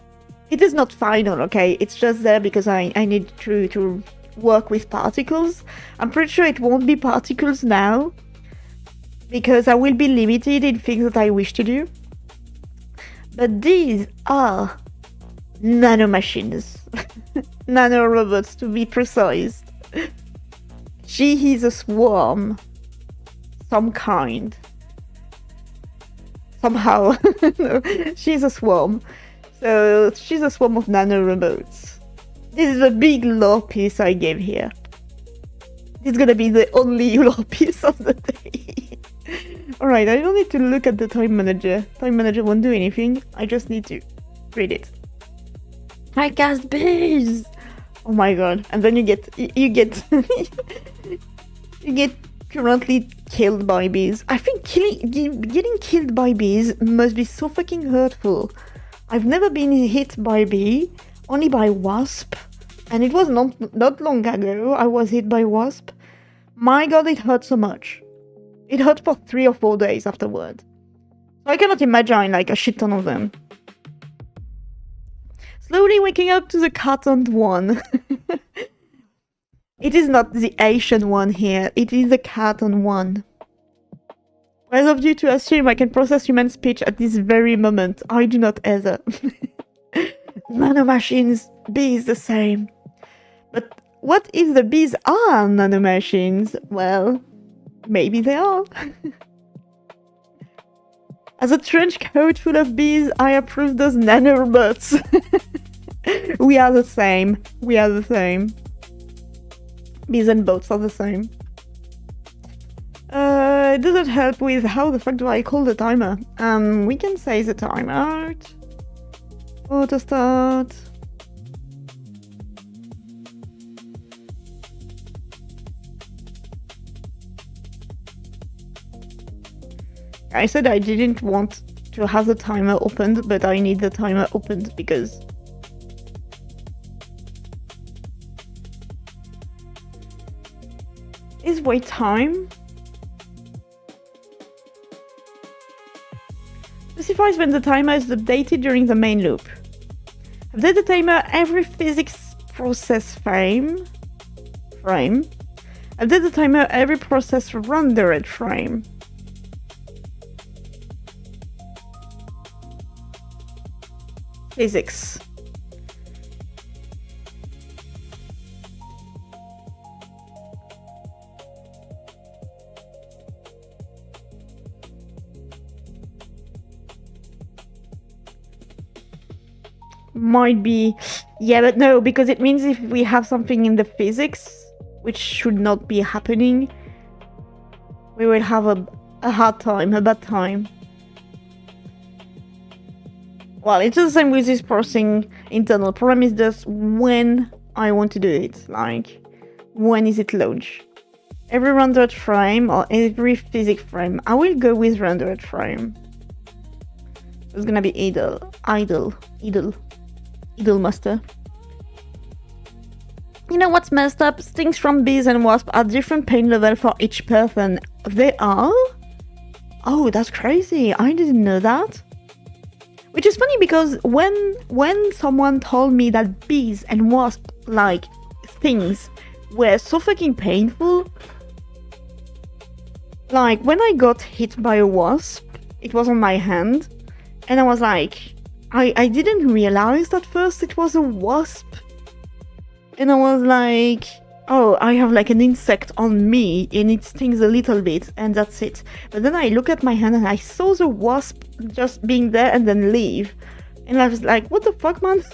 It is not final, okay? It's just there because I need to work with particles. I'm pretty sure it won't be particles now because I will be limited in things that I wish to do. But these are nanomachines. Nanorobots, to be precise. She is a swarm. Some kind. Somehow. No, she's a swarm. So she's a swarm of nanorobots. This is a big lore piece I gave here. This is gonna be the only lore piece of the day. Alright, I don't need to look at the time manager. Time manager won't do anything. I just need to read it. I cast bees! Oh my god. And then you get you get currently killed by bees. I think getting killed by bees must be so fucking hurtful. I've never been hit by a bee, only by wasp. And it was not long ago I was hit by wasp. My god, it hurt so much. It hurt for 3 or 4 days afterward. So I cannot imagine like a shit ton of them. Slowly waking up to the carton one. It is not the Asian one here, it is the carton one. Wise of you to assume I can process human speech at this very moment. I do not either. Nanomachines, bees the same. But what if the bees are nanomachines? Well, maybe they are. As a trench coat full of bees, I approve those nanorobots. We are the same. We are the same. Bees and boats are the same. It doesn't help with how the fuck do I call the timer. We can say the timeout. Auto start. I said I didn't want to have the timer opened, but I need the timer opened because wait time. Specifies when the timer is updated during the main loop. Update the timer every physics process frame. Update the timer every process rendered frame. Physics. Might be, yeah, but no, because it means if we have something in the physics which should not be happening, we will have a hard time, a bad time. Well, it's the same with this processing internal. Problem is just when I want to do it, like when is it launched? Every rendered frame or every physics frame? I will go with rendered frame. It's gonna be idle master. You know what's messed up? Stings from bees and wasps are different pain level for each person. They are? Oh, that's crazy. I didn't know that. Which is funny because when someone told me that bees and wasps like things were so fucking painful, like when I got hit by a wasp, it was on my hand, and I was like, I didn't realize at first it was a wasp. And I was like, oh, I have like an insect on me and it stings a little bit and that's it. But then I look at my hand and I saw the wasp just being there and then leave. And I was like, what the fuck, man?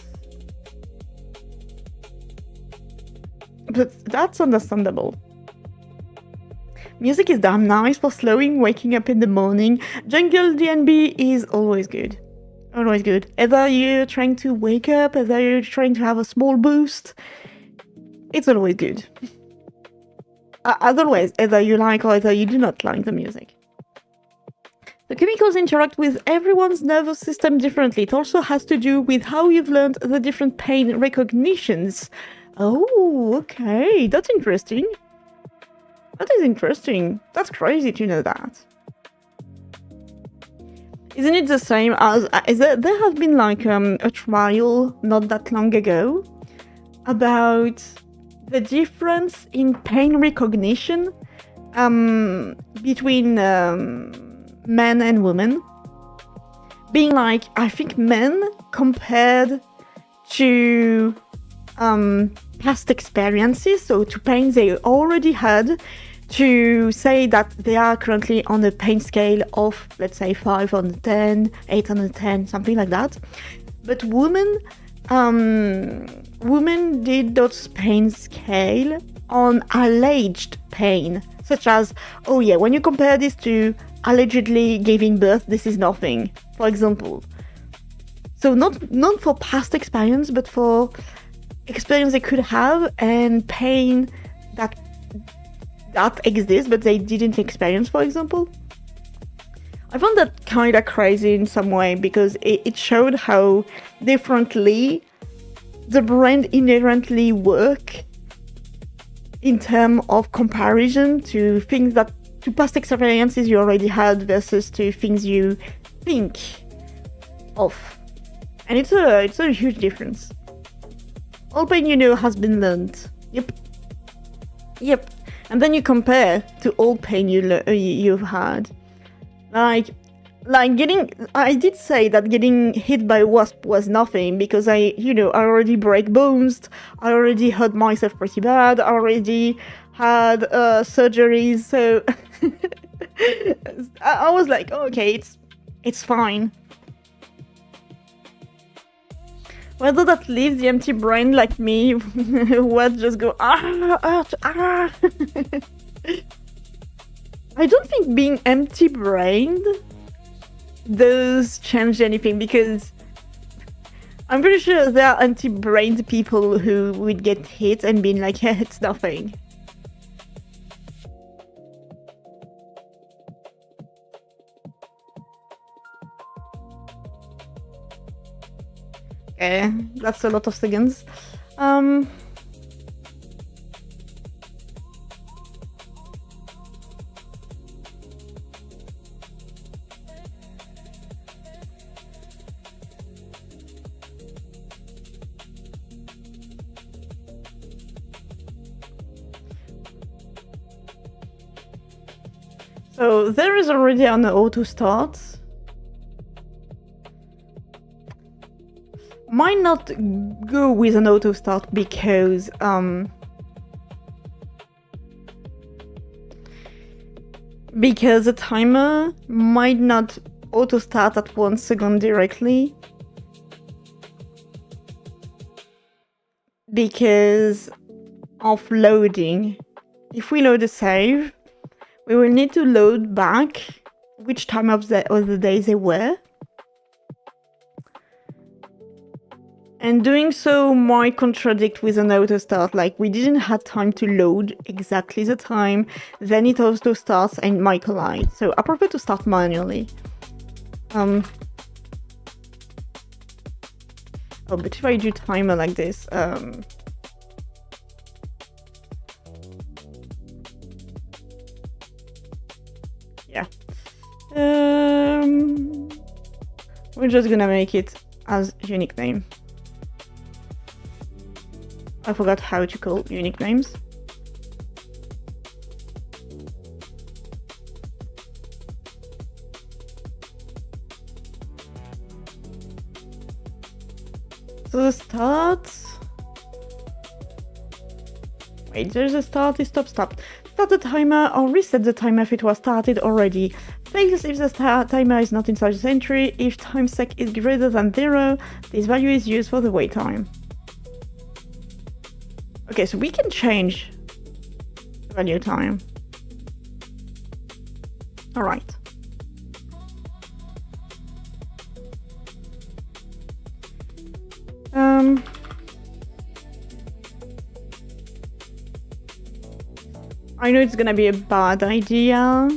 But that's understandable. Music is damn nice for slowing, waking up in the morning. Jungle DNB is always good. Always good. Either you're trying to wake up, either you're trying to have a small boost. It's always good. As always, either you like or either you do not like the music. The chemicals interact with everyone's nervous system differently. It also has to do with how you've learned the different pain recognitions. Oh, okay. That's interesting. That is interesting. That's crazy to know that. Isn't it the same as... there have been like a trial not that long ago about the difference in pain recognition between men and women. Being like, I think men compared to past experiences, so to pain they already had, to say that they are currently on a pain scale of, let's say, 5 on 10, 8 on 10, something like that. But women did those pain scale on alleged pain, such as, oh yeah, when you compare this to allegedly giving birth, this is nothing, for example. So not for past experience, but for experience they could have and pain that exists, but they didn't experience, for example. I found that kind of crazy in some way because it showed how differently the brain inherently work in terms of comparison to things that, to past experiences you already had versus to things you think of. And it's a huge difference. All pain you know has been learned. Yep. And then you compare to all pain you've had. Like I did say that getting hit by a wasp was nothing because I already break bones, I already hurt myself pretty bad, I already had surgeries, so I was like, oh, okay, it's fine. Whether that leaves the empty brain like me, who would just go, ah. I don't think being empty-brained does change anything because I'm pretty sure there are empty-brained people who would get hit and being like, yeah, it's nothing. Okay, that's a lot of seconds. So there is already an auto start. Might not go with an auto start because the timer might not auto start at 1 second directly because of loading. If we load a save, we will need to load back which time of the day they were. And doing so might contradict with an auto start, like we didn't have time to load exactly the time, then it auto starts and might collide. So I prefer to start manually. Oh, but if I do timer like this, yeah. We're just gonna make it as unique name. I forgot how to call unique names. So the start... Wait, there's a start, is stop. Start the timer or reset the timer if it was started already. Fails if the timer is not inside the entry. If time sec is greater than 0, this value is used for the wait time. Okay, so we can change the value time. All right. I know it's gonna be a bad idea.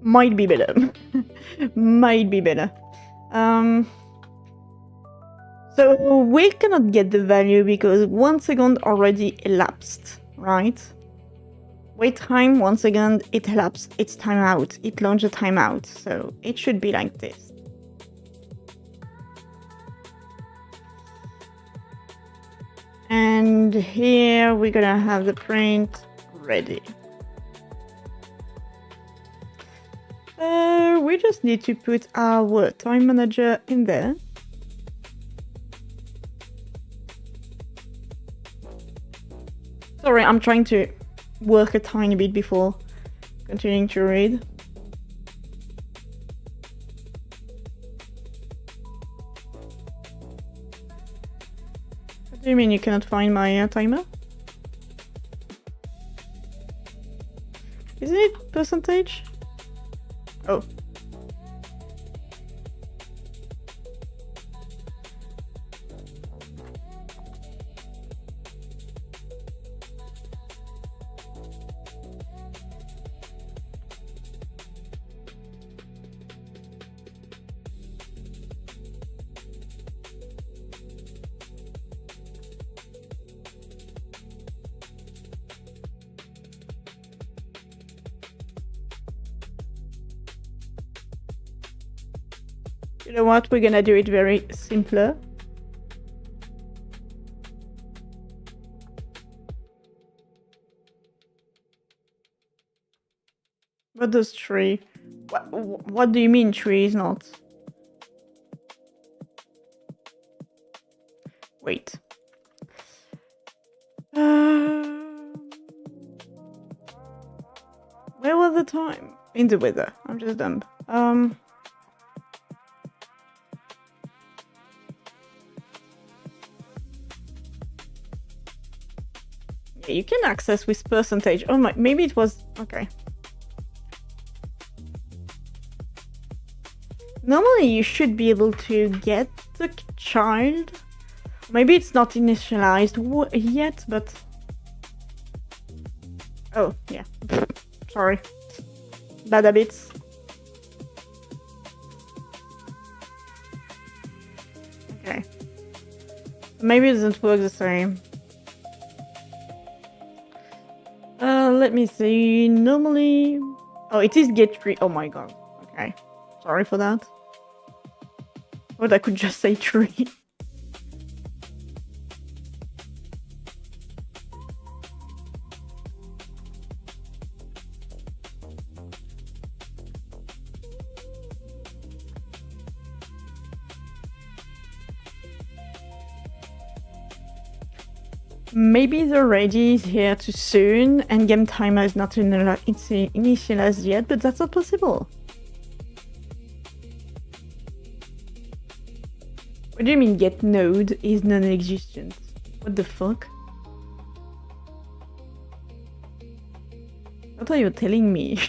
Might be better. Might be better. So we cannot get the value because 1 second already elapsed, right? Wait time, 1 second, it elapsed, it's timeout. It launched a timeout, so it should be like this. And here we're gonna have the print ready. We just need to put our time manager in there. Sorry, I'm trying to work a tiny bit before continuing to read. What do you mean you cannot find my timer? Isn't it percentage? Oh. You know what? We're gonna do it very simpler. What does tree? What do you mean tree is not? Wait. Where was the time? In the weather. I'm just dumb. Yeah, you can access with percentage. Oh my, maybe it was okay. Normally you should be able to get the child. Maybe it's not initialized yet, but oh yeah. Sorry. Bad habits. Okay. Maybe it doesn't work the same. Let me see. Normally... Oh, it is get tree. Oh my god. Okay. Sorry for that. But I could just say tree. Maybe the ready is here too soon and game timer is not initialized yet, but that's not possible. What do you mean get node is non-existent? What the fuck? What are you telling me?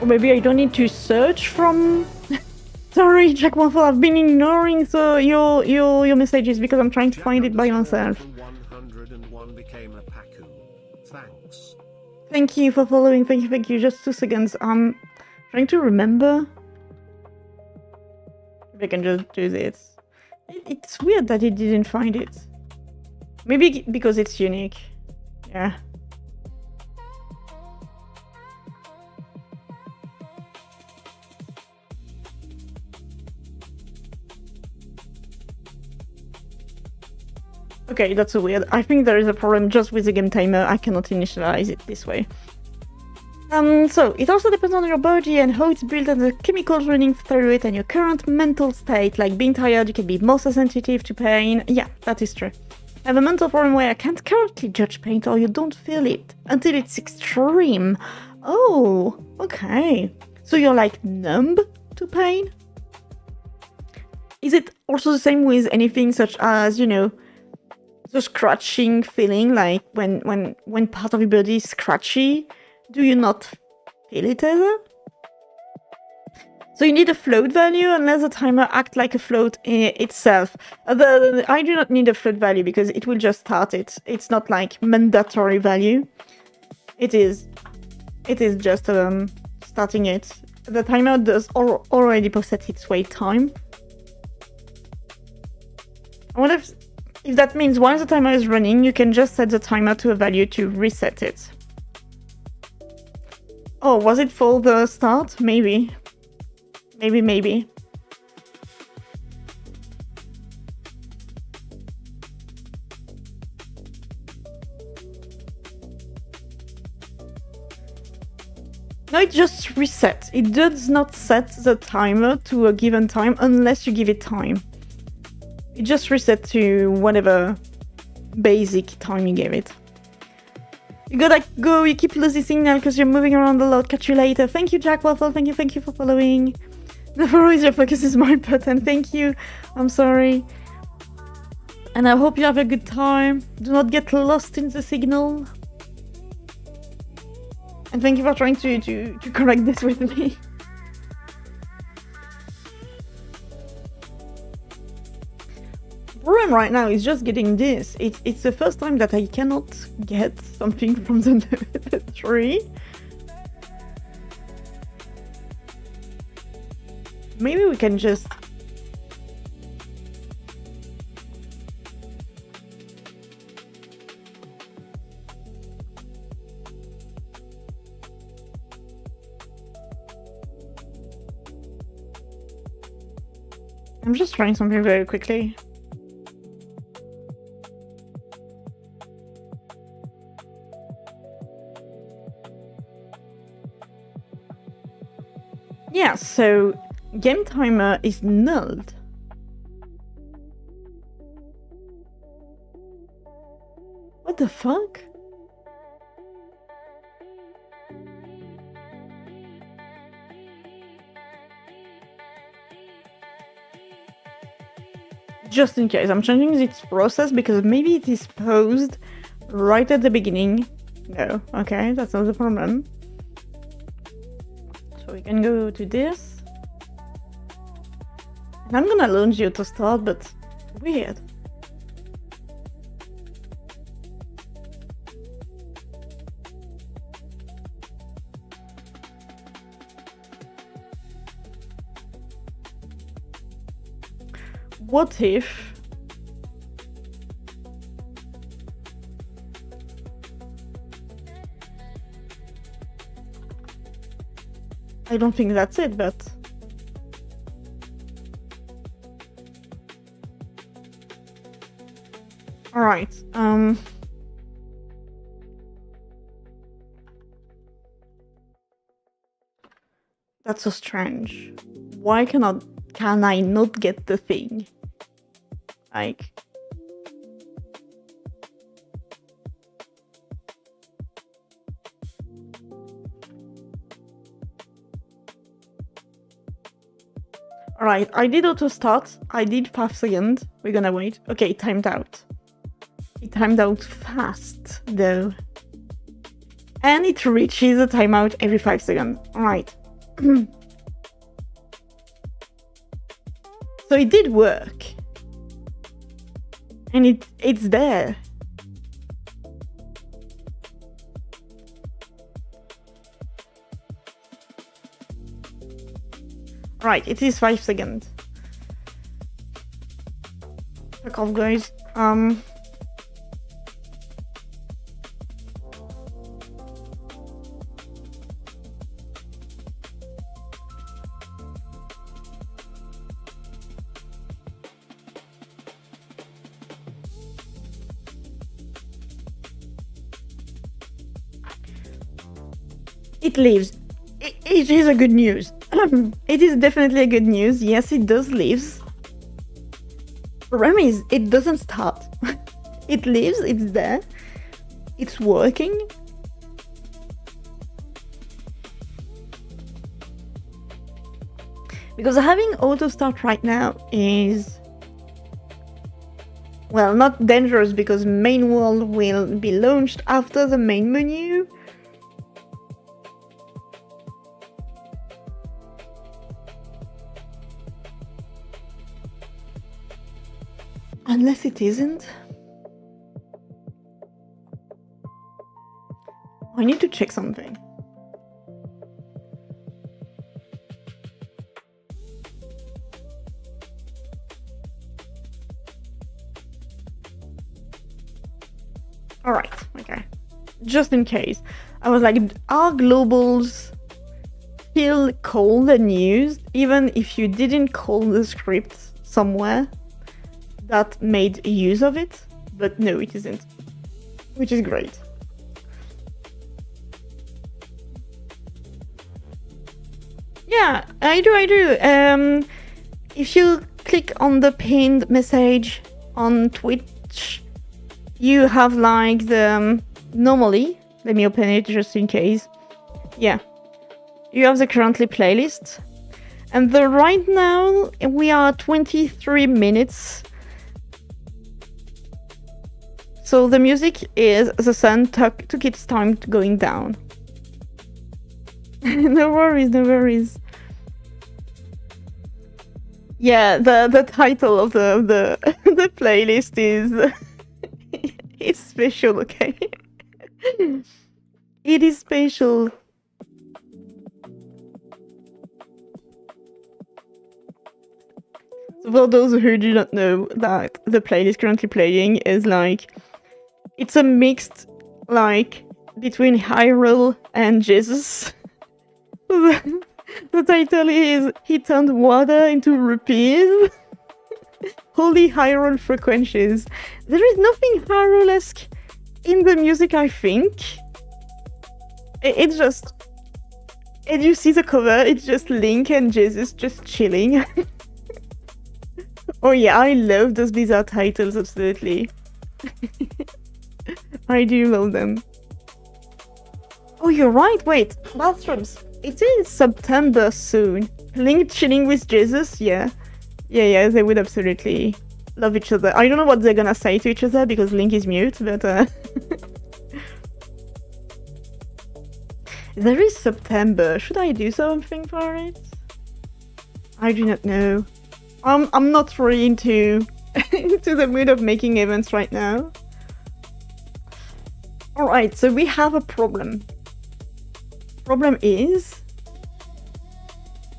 Or maybe I don't need to search from... Sorry, Jack Waffle, I've been ignoring your messages because I'm trying to find it by myself. 101 became a Paku. Thanks. Thank you for following, thank you. Just 2 seconds. I'm trying to remember. If I can just do this. It's weird that it didn't find it. Maybe because it's unique. Yeah. Okay, that's so weird. I think there is a problem just with the game timer. I cannot initialize it this way. So, it also depends on your body and how it's built and the chemicals running through it and your current mental state. Like being tired, you can be more sensitive to pain. Yeah, that is true. I have a mental problem where I can't currently judge pain or you don't feel it until it's extreme. Oh, okay. So you're like numb to pain? Is it also the same with anything such as, you know, the scratching feeling, like when part of your body is scratchy? Do you not feel it either? So you need a float value unless the timer acts like a float itself. I do not need a float value because it will just start it. It's not like mandatory value. It is just starting it. The timer does already preset its wait time. I wonder if that means while the timer is running, you can just set the timer to a value to reset it. Oh, was it for the start? Maybe. Maybe. No, it just resets. It does not set the timer to a given time unless you give it time. It just resets to whatever basic time you gave it. You gotta go, you keep losing signal because you're moving around a lot. Catch you later. Thank you, Jack Waffle. Thank you for following. Never always your focus is my button. Thank you. I'm sorry. And I hope you have a good time. Do not get lost in the signal. And thank you for trying to correct this with me. Problem right now is just getting this. It's the first time that I cannot get something from the tree. Maybe we can just... I'm just trying something very quickly. Yeah, so game timer is nulled. What the fuck? Just in case, I'm changing this process because maybe it is paused right at the beginning. No, okay, that's not the problem. So we can go to this. And I'm gonna launch you to start, but Weird. What if I don't think that's it, but all right. That's so strange. Why can I not get the thing? Like, alright, I did auto start. I did 5 seconds. We're gonna wait. Okay, it timed out. It timed out fast though. And it reaches a timeout every 5 seconds. Alright. So it did work. And it's there. Right, it is 5 seconds. Fuck off, guys. It leaves. It is a good news. It is definitely a good news. Yes, it does leaves. Problem is, it doesn't start. It leaves, it's there. It's working. Because having auto start right now is, well, not dangerous because main world will be launched after the main menu. Unless it isn't. I need to check something. Alright, okay. Just in case. I was like, are globals still called and used even if you didn't call the script somewhere that made use of it? But no, it isn't. Which is great. Yeah, I do. If you click on the pinned message on Twitch, you have like the normally, let me open it just in case. Yeah, you have the currently playlist, and right now we are 23 minutes. So the music is the sun took its time going down. No worries, no worries. Yeah, the title of the the playlist is it's special, okay? It is special. So for those who do not know, that the playlist currently playing is like, it's a mixed like between Hyrule and Jesus. The title is He Turned Water into Rupees. Holy Hyrule frequencies. There is nothing Hyrule-esque in the music, I think. It's just... And you see the cover, it's just Link and Jesus just chilling. Oh yeah, I love those bizarre titles, absolutely. I do love them. Oh, you're right, wait, bathrooms. It is September soon. Link chilling with Jesus, yeah. Yeah, they would absolutely love each other. I don't know what they're gonna say to each other because Link is mute, but there is September. Should I do something for it? I do not know. I'm not really into into the mood of making events right now. Alright, so we have a problem. Problem is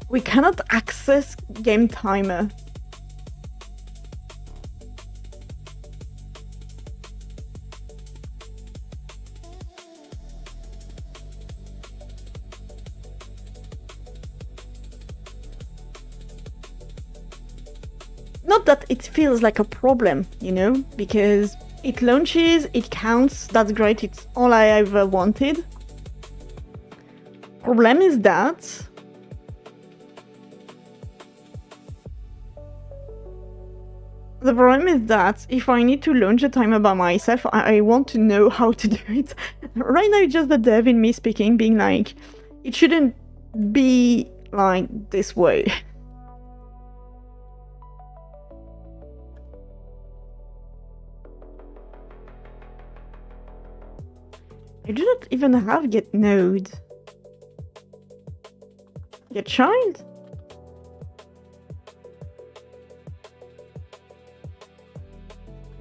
we cannot access game timer. Not that it feels like a problem, you know, because it launches, it counts, that's great, it's all I ever wanted. Problem is that if I need to launch a timer by myself, I want to know how to do it. Right now it's just the dev in me speaking, being like, it shouldn't be like this way. I do not even have get node. Get child?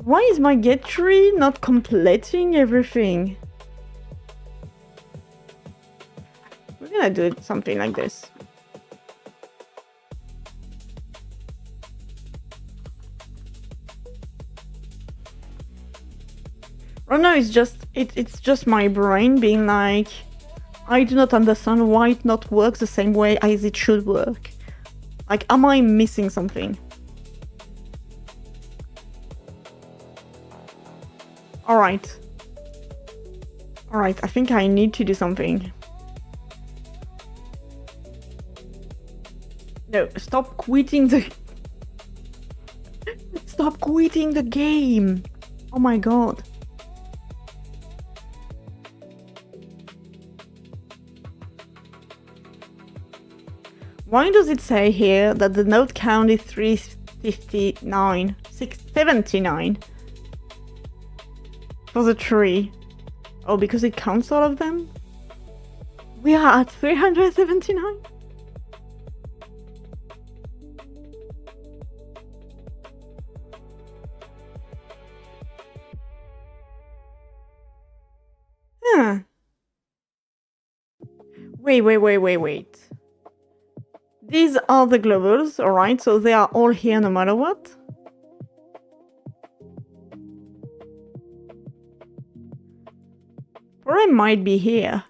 Why is my get tree not completing everything? We're gonna do something like this. Right now it's just my brain being like, I do not understand why it not works the same way as it should work. Like, am I missing something? Alright, I think I need to do something. No, stop quitting the... Stop quitting the game! Oh my god. Why does it say here that the node count is 359, 679 for the tree? Oh, because it counts all of them? We are at 379? Huh. Wait. These are the globals, alright, so they are all here no matter what. Or I might be here.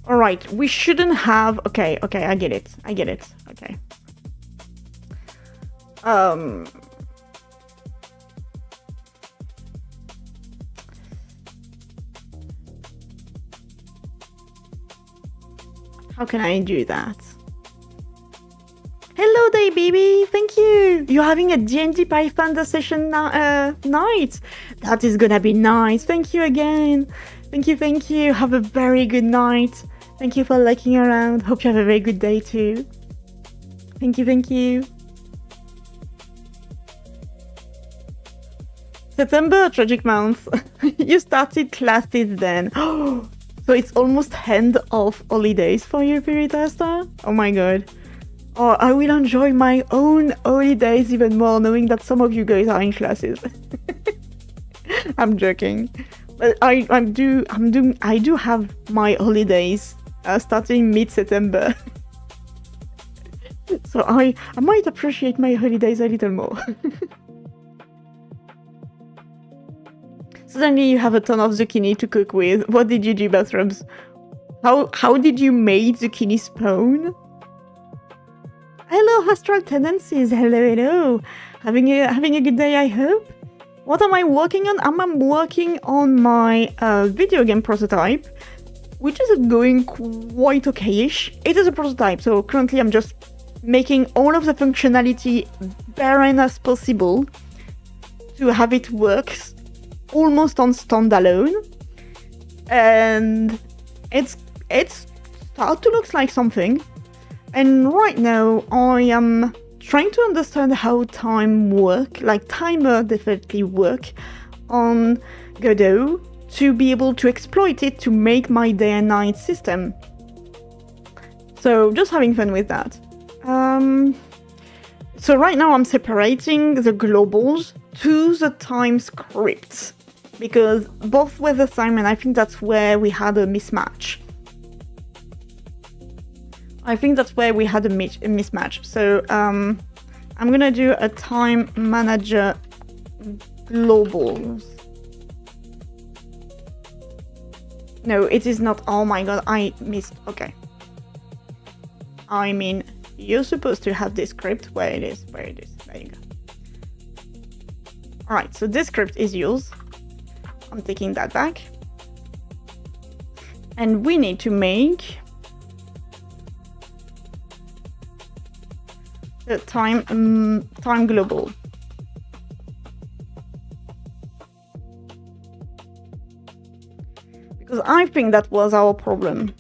Alright, we shouldn't have... Okay, I get it, okay. How can I do that? Hello there, baby! Thank you! You're having a D&D Pathfinder session night! That is gonna be nice! Thank you again! Thank you! Have a very good night! Thank you for lurking around. Hope you have a very good day too. Thank you! September, tragic month. You started classes then. So it's almost end of holidays for you, Piritasta? Oh my god. Oh, I will enjoy my own holidays even more knowing that some of you guys are in classes. I'm joking. But I do have my holidays starting mid-September. So I might appreciate my holidays a little more. Suddenly you have a ton of zucchini to cook with. What did you do, Bathrobes? How did you make zucchini spawn? Hello, Astral Tendencies. Hello. Having a good day, I hope. What am I working on? I'm working on my video game prototype, which is going quite okay-ish. It is a prototype, so currently I'm just making all of the functionality barren as possible to have it work almost on standalone, and it's start to look like something. And right now I am trying to understand how time work, like timer definitely work on Godot, to be able to exploit it to make my day and night system. So just having fun with that. So right now I'm separating the globals to the time scripts, because both were the same, and I think that's where we had a mismatch. So I'm gonna do a time manager globals. No, it is not. Oh my god, I missed. Okay. I mean, you're supposed to have this script. Where it is. There you go. Alright, so this script is yours. I'm taking that back. And we need to make the time global. Because I think that was our problem.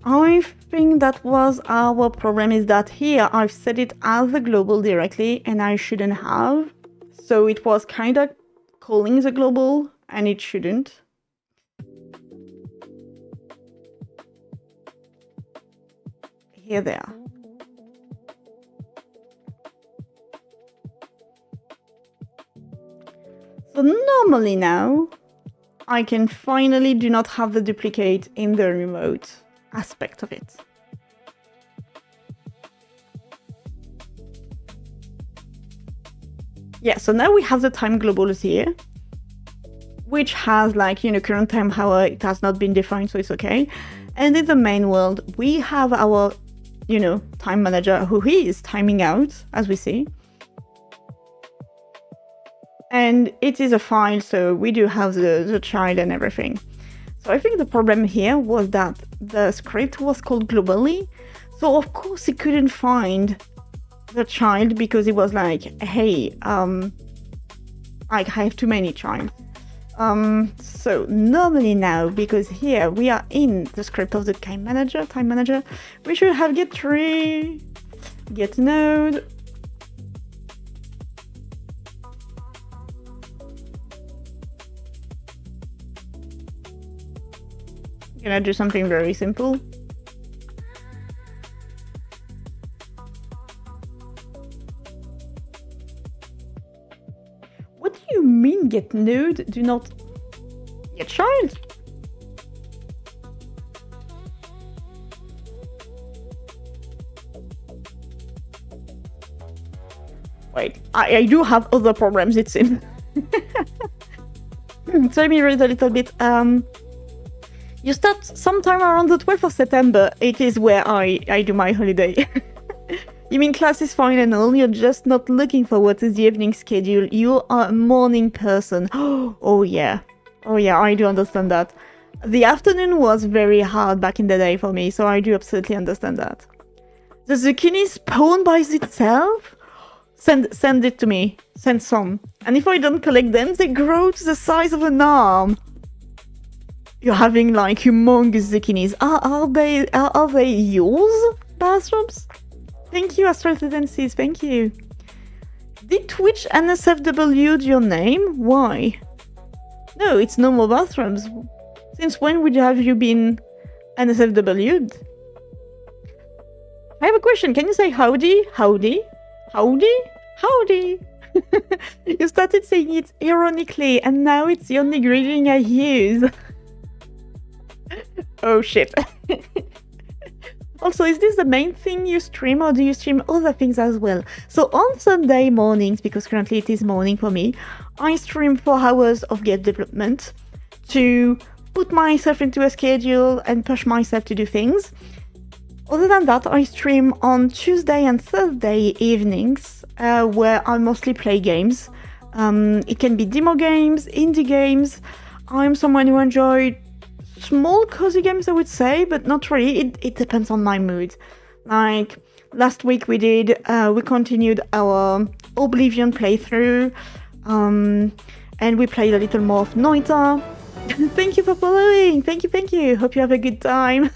I think that was our problem, is that here I've set it as a global directly and I shouldn't have. So it was kind of calling the global and it shouldn't. Here they are. So normally now I can finally do not have the duplicate in the remote aspect of it. Yeah, so now we have the time globals here, which has like, you know, current time hour. It has not been defined, so it's okay. And in the main world, we have our, you know, time manager who is timing out, as we see. And it is a file, so we do have the child and everything. So I think the problem here was that the script was called globally. So of course it couldn't find the child because it was like, hey, I have too many child. So normally now, because here we are in the script of the time manager, we should have get tree, get node. Gonna do something very simple. What do you mean get node? Do not get child? Wait, I do have other programs, it seems. So let me read a little bit. You start sometime around the 12th of September. It is where I do my holiday. You mean class is fine and all, you're just not looking forward to the evening schedule. You are a morning person. Oh yeah, I do understand that. The afternoon was very hard back in the day for me, so I do absolutely understand that. The zucchini spawn by itself? Send it to me. Send some. And if I don't collect them, they grow to the size of an arm. You're having like humongous zucchinis. Are they yours, bathrooms? Thank you, Astral Tendencies, thank you. Did Twitch NSFW'd your name? Why? No, it's no more bathrooms. Since when would you been NSFW'd? I have a question. Can you say howdy? Howdy? Howdy? Howdy? You started saying it ironically, and now it's the only greeting I use. Oh shit. Also, is this the main thing you stream, or do you stream other things as well? So on Sunday mornings, because currently it is morning for me, I stream 4 hours of game development to put myself into a schedule and push myself to do things. Other than that, I stream on Tuesday and Thursday evenings, where I mostly play games. It can be demo games, indie games. I'm someone who enjoys small cozy games, I would say, but not really. It depends on my mood. Like last week we continued our Oblivion playthrough, and we played a little more of Noita. Thank you for following. Thank you. Hope you have a good time.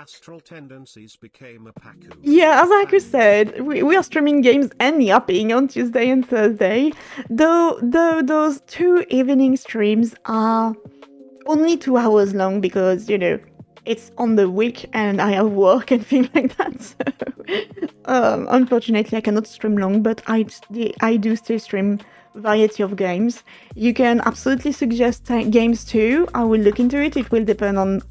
Astral tendencies became a Paku. Yeah, as Haku said, we are streaming games and yapping on Tuesday and Thursday. Though those 2 evening streams are only 2 hours long because, you know, it's on the week and I have work and things like that. So, unfortunately, I cannot stream long, but I do still stream variety of games. You can absolutely suggest games too. I will look into it. It will depend on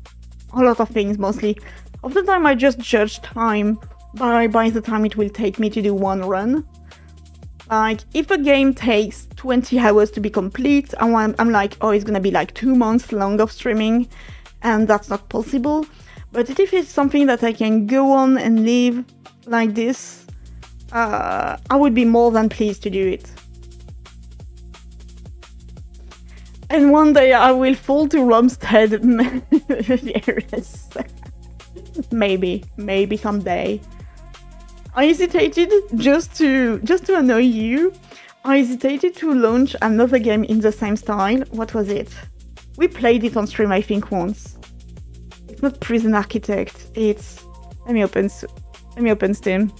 a lot of things, mostly. Of the time, I just judge time by the time it will take me to do one run. Like, if a game takes 20 hours to be complete, I'm like, oh, it's gonna be like 2 months long of streaming, and that's not possible. But if it's something that I can go on and live like this, I would be more than pleased to do it. And one day I will fall to Romstead. Yes. Maybe someday. I hesitated just to annoy you. I hesitated to launch another game in the same style. What was it? We played it on stream, I think, once. It's not Prison Architect. It's let me open Steam.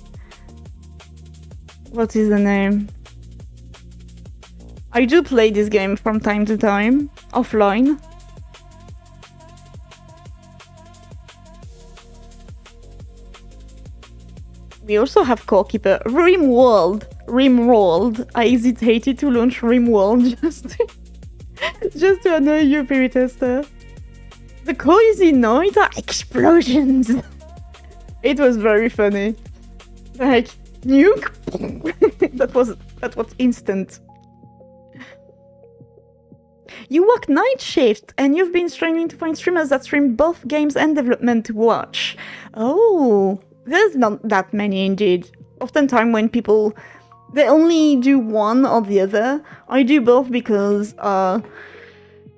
What is the name? I do play this game from time to time offline. We also have Core Keeper. Rimworld. I hesitated to launch Rimworld just to annoy you, Piri Tester. The cozy noise are explosions. It was very funny. Like, nuke. that was instant. You work night shift and you've been struggling to find streamers that stream both games and development to watch. Oh, there's not that many indeed. Oftentimes when people, they only do one or the other. I do both because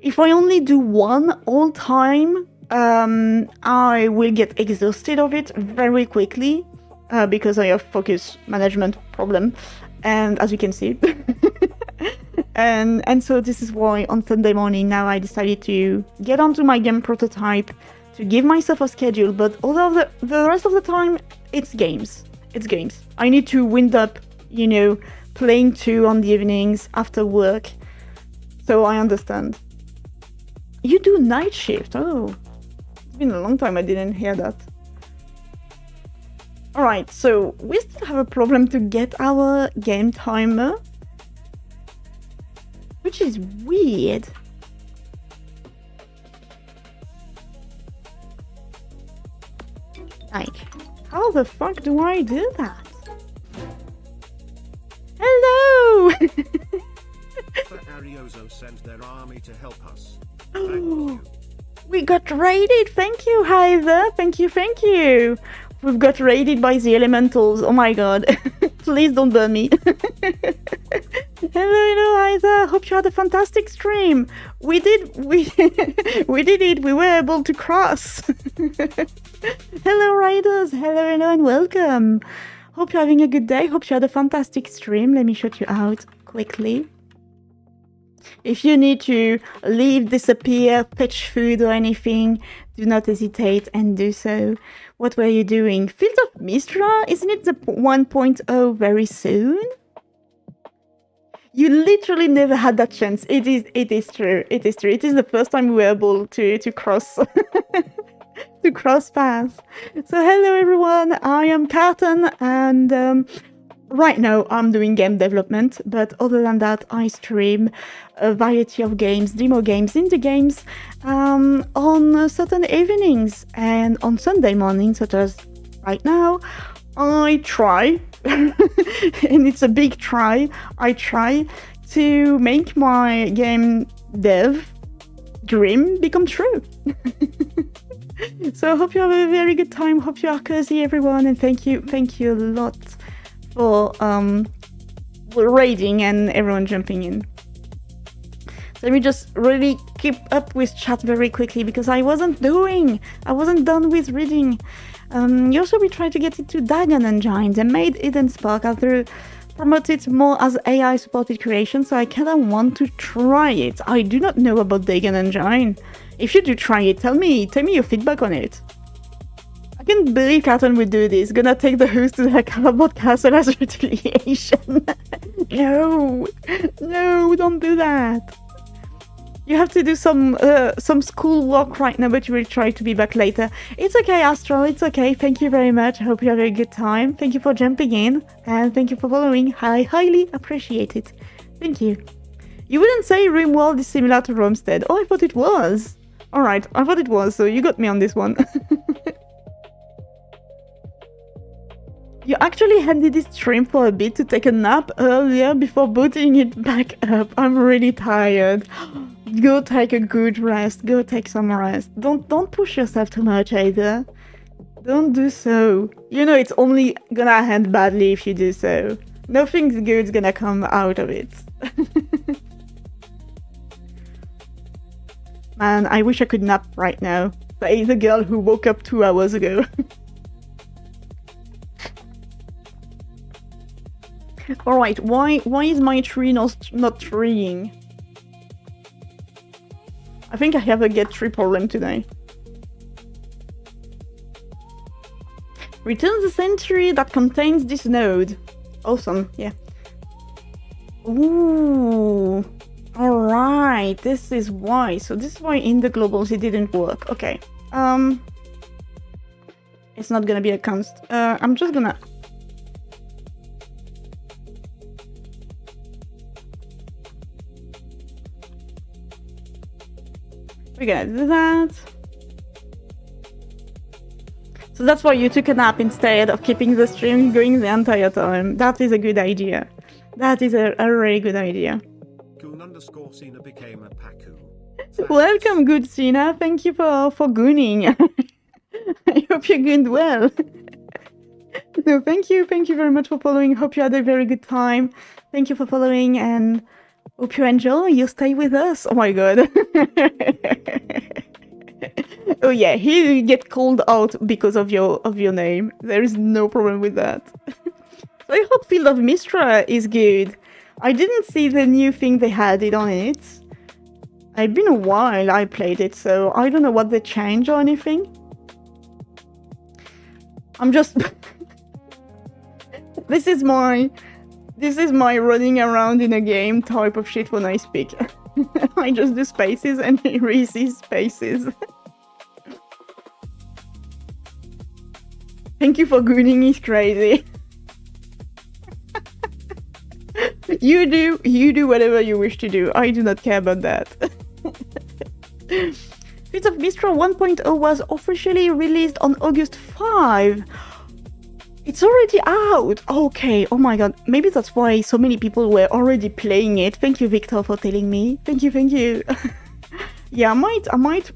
if I only do one all time, I will get exhausted of it very quickly because I have focus management problem, and as you can see. And so this is why on Sunday morning now I decided to get onto my game prototype, to give myself a schedule, but all of the rest of the time it's games. I need to wind up, you know, playing 2 on the evenings after work. So I understand. You do night shift. Oh, it's been a long time I didn't hear that. Alright, so we still have a problem to get our game timer, which is weird. Like, how the fuck do I do that? Hello! The Arioso sent their army to help us. Thank you. We got raided! Thank you, Hyther! Thank you! We've got raided by the elementals. Oh my god. Please don't burn me. Hello, Hyther! Hope you had a fantastic stream. We did it! We were able to cross! Hello, riders! Hello, and welcome! Hope you're having a good day. Hope you had a fantastic stream. Let me shout you out quickly. If you need to leave, disappear, fetch food or anything, do not hesitate and do so. What were you doing? Field of Mistra? Isn't it the 1.0 very soon? You literally never had that chance. It is true. It is the first time we were able to cross to cross paths. So hello everyone, I am Carton, and right now I'm doing game development, but other than that I stream a variety of games, demo games, indie games, on certain evenings, and on Sunday mornings, such as right now, I try, and it's a big try, I try to make my game dev dream become true. So I hope you have a very good time, hope you are cozy everyone, and thank you a lot for raiding and everyone jumping in. So let me just really keep up with chat very quickly because I wasn't done with reading. Also we tried to get it to Dagon Engine. They made Eden Spark after promoted more as AI supported creation, so I kinda want to try it. I do not know about Dagon Engine. If you do try it, tell me your feedback on it. I can't believe Carton would do this. Gonna take the host to the cardboard castle as retaliation. No, no, don't do that. You have to do some school work right now, but you will try to be back later. It's okay, Astro. It's okay. Thank you very much. I hope you have a good time. Thank you for jumping in, and thank you for following. I highly appreciate it. Thank you. You wouldn't say RimWorld is similar to Romstead. Oh, I thought it was. All right, I thought it was. So you got me on this one. You actually ended this stream for a bit to take a nap earlier before booting it back up. I'm really tired. Go take a good rest. Go take some rest. Don't push yourself too much either. Don't do so. You know it's only gonna end badly if you do so. Nothing good's gonna come out of it. Man, I wish I could nap right now. Say the girl who woke up 2 hours ago. Alright, why is my tree not treeing? I think I have a get tree problem today. Return the century that contains this node. Awesome, yeah. Ooh. Alright, this is why. So this is why in the globals it didn't work. Okay. It's not gonna be a const. I'm just gonna... We're gonna do that. So that's why you took a nap instead of keeping the stream going the entire time. That is a good idea. That is a really good idea. Goon_Cena became a Paku. Welcome, good Cena. Thank you for gooning. I hope you gooned well. No, thank you very much for following. Hope you had a very good time. Thank you for following and hope you enjoy. You stay with us. Oh my god. Oh yeah, here you get called out because of your name. There is no problem with that. So I hope Field of Mistra is good. I didn't see the new thing they added on it. It's been a while I played it, so I don't know what they changed or anything. I'm just... This is my running around in a game type of shit when I speak. I just do spaces and he sees spaces. Thank you for gooning, he's crazy. You do whatever you wish to do. I do not care about that. Fields of Mistra 1.0 was officially released on August 5. It's already out! Okay, oh my god. Maybe that's why so many people were already playing it. Thank you, Victor, for telling me. Thank you. Yeah, I might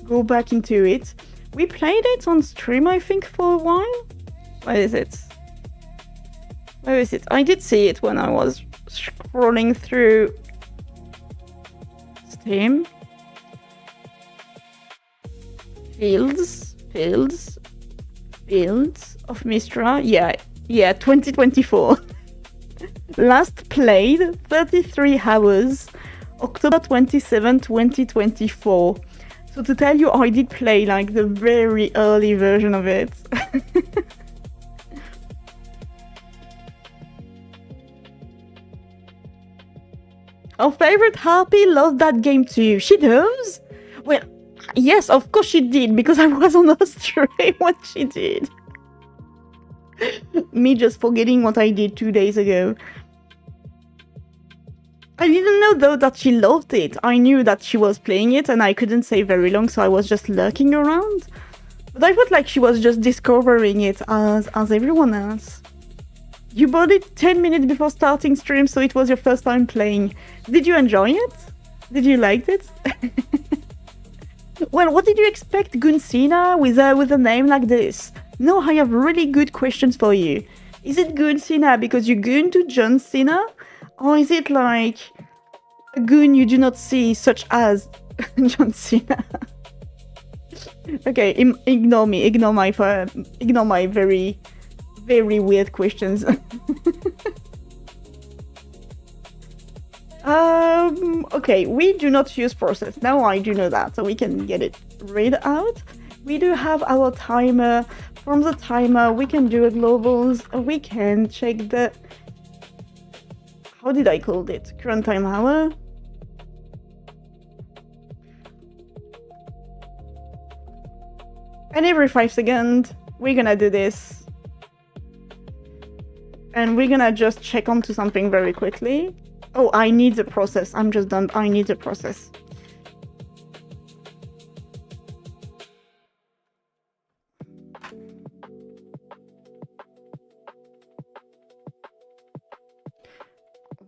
go back into it. We played it on stream, I think, for a while. Where is it? Where is it? I did see it when I was scrolling through Steam. Fields of Mistra. Yeah, 2024. Last played 33 hours, October 27, 2024. So to tell you, I did play like the very early version of it. Our favorite Harpy loved that game too. She does? Well, yes, of course she did, because I was on her stream when she did. Me just forgetting what I did 2 days ago. I didn't know though that she loved it. I knew that she was playing it and I couldn't stay very long, so I was just lurking around. But I felt like she was just discovering it as everyone else. You bought it 10 minutes before starting stream, so it was your first time playing. Did you enjoy it? Did you like it? Well, what did you expect, Gunsina, with a name like this? No, I have really good questions for you. Is it Gunsina because you goon to John Cena? Or is it like a goon you do not see, such as John Cena? Okay, ignore me. Ignore my very, very weird questions. Okay, we do not use process. Now I do know that, so we can get it read out. we do have our timer. From the timer, we can do a globals. We can check the, how did I call it? Current time hour. And every 5 seconds, we're gonna do this. And we're gonna just check onto something very quickly. Oh, I need the process. I'm just done. I need the process.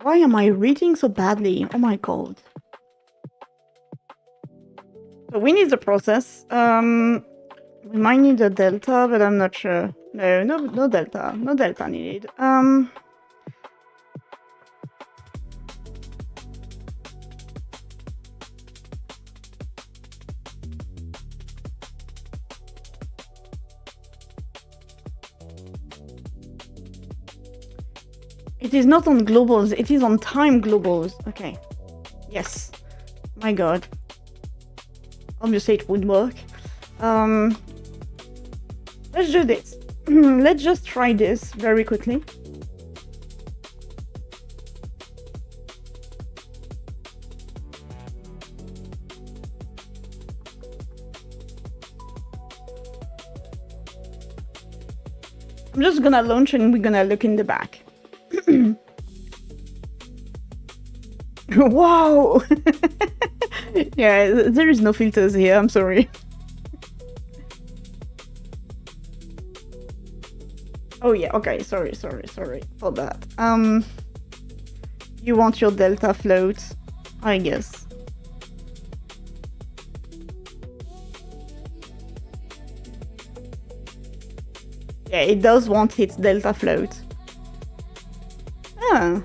Why am I reading so badly? Oh my god. So we need the process. We might need a delta, but I'm not sure. No delta. No delta needed. It is not on globals, it is on time globals. Okay. Yes. My god. Obviously it would work. Let's do this. Let's just try this very quickly. I'm just gonna launch and we're gonna look in the back. Wow! Yeah, there is no filters here, I'm sorry. Oh yeah, okay, sorry for that. You want your delta float, I guess. Yeah, it does want its delta float. Ah.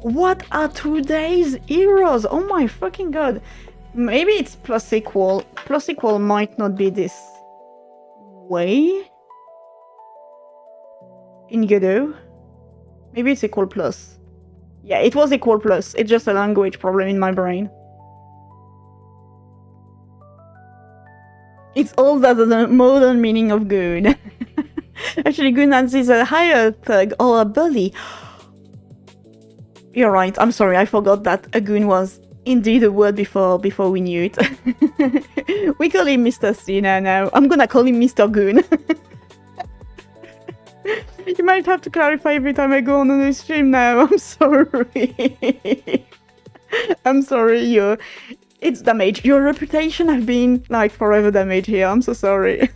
What are today's errors? Oh my fucking god. Maybe it's plus equal. Plus equal might not be this way in Godot. Maybe it's equal plus. Yeah, it was equal plus. It's just a language problem in my brain. It's all that the modern meaning of goon. Actually, goon is a higher thug or a bully. You're right, I'm sorry, I forgot that a goon was indeed a word before we knew it. We call him Mr. Cena now. I'm gonna call him Mr. Goon. You might have to clarify every time I go on a stream now. I'm sorry. I'm sorry, it's damaged. Your reputation has been like forever damaged here. I'm so sorry.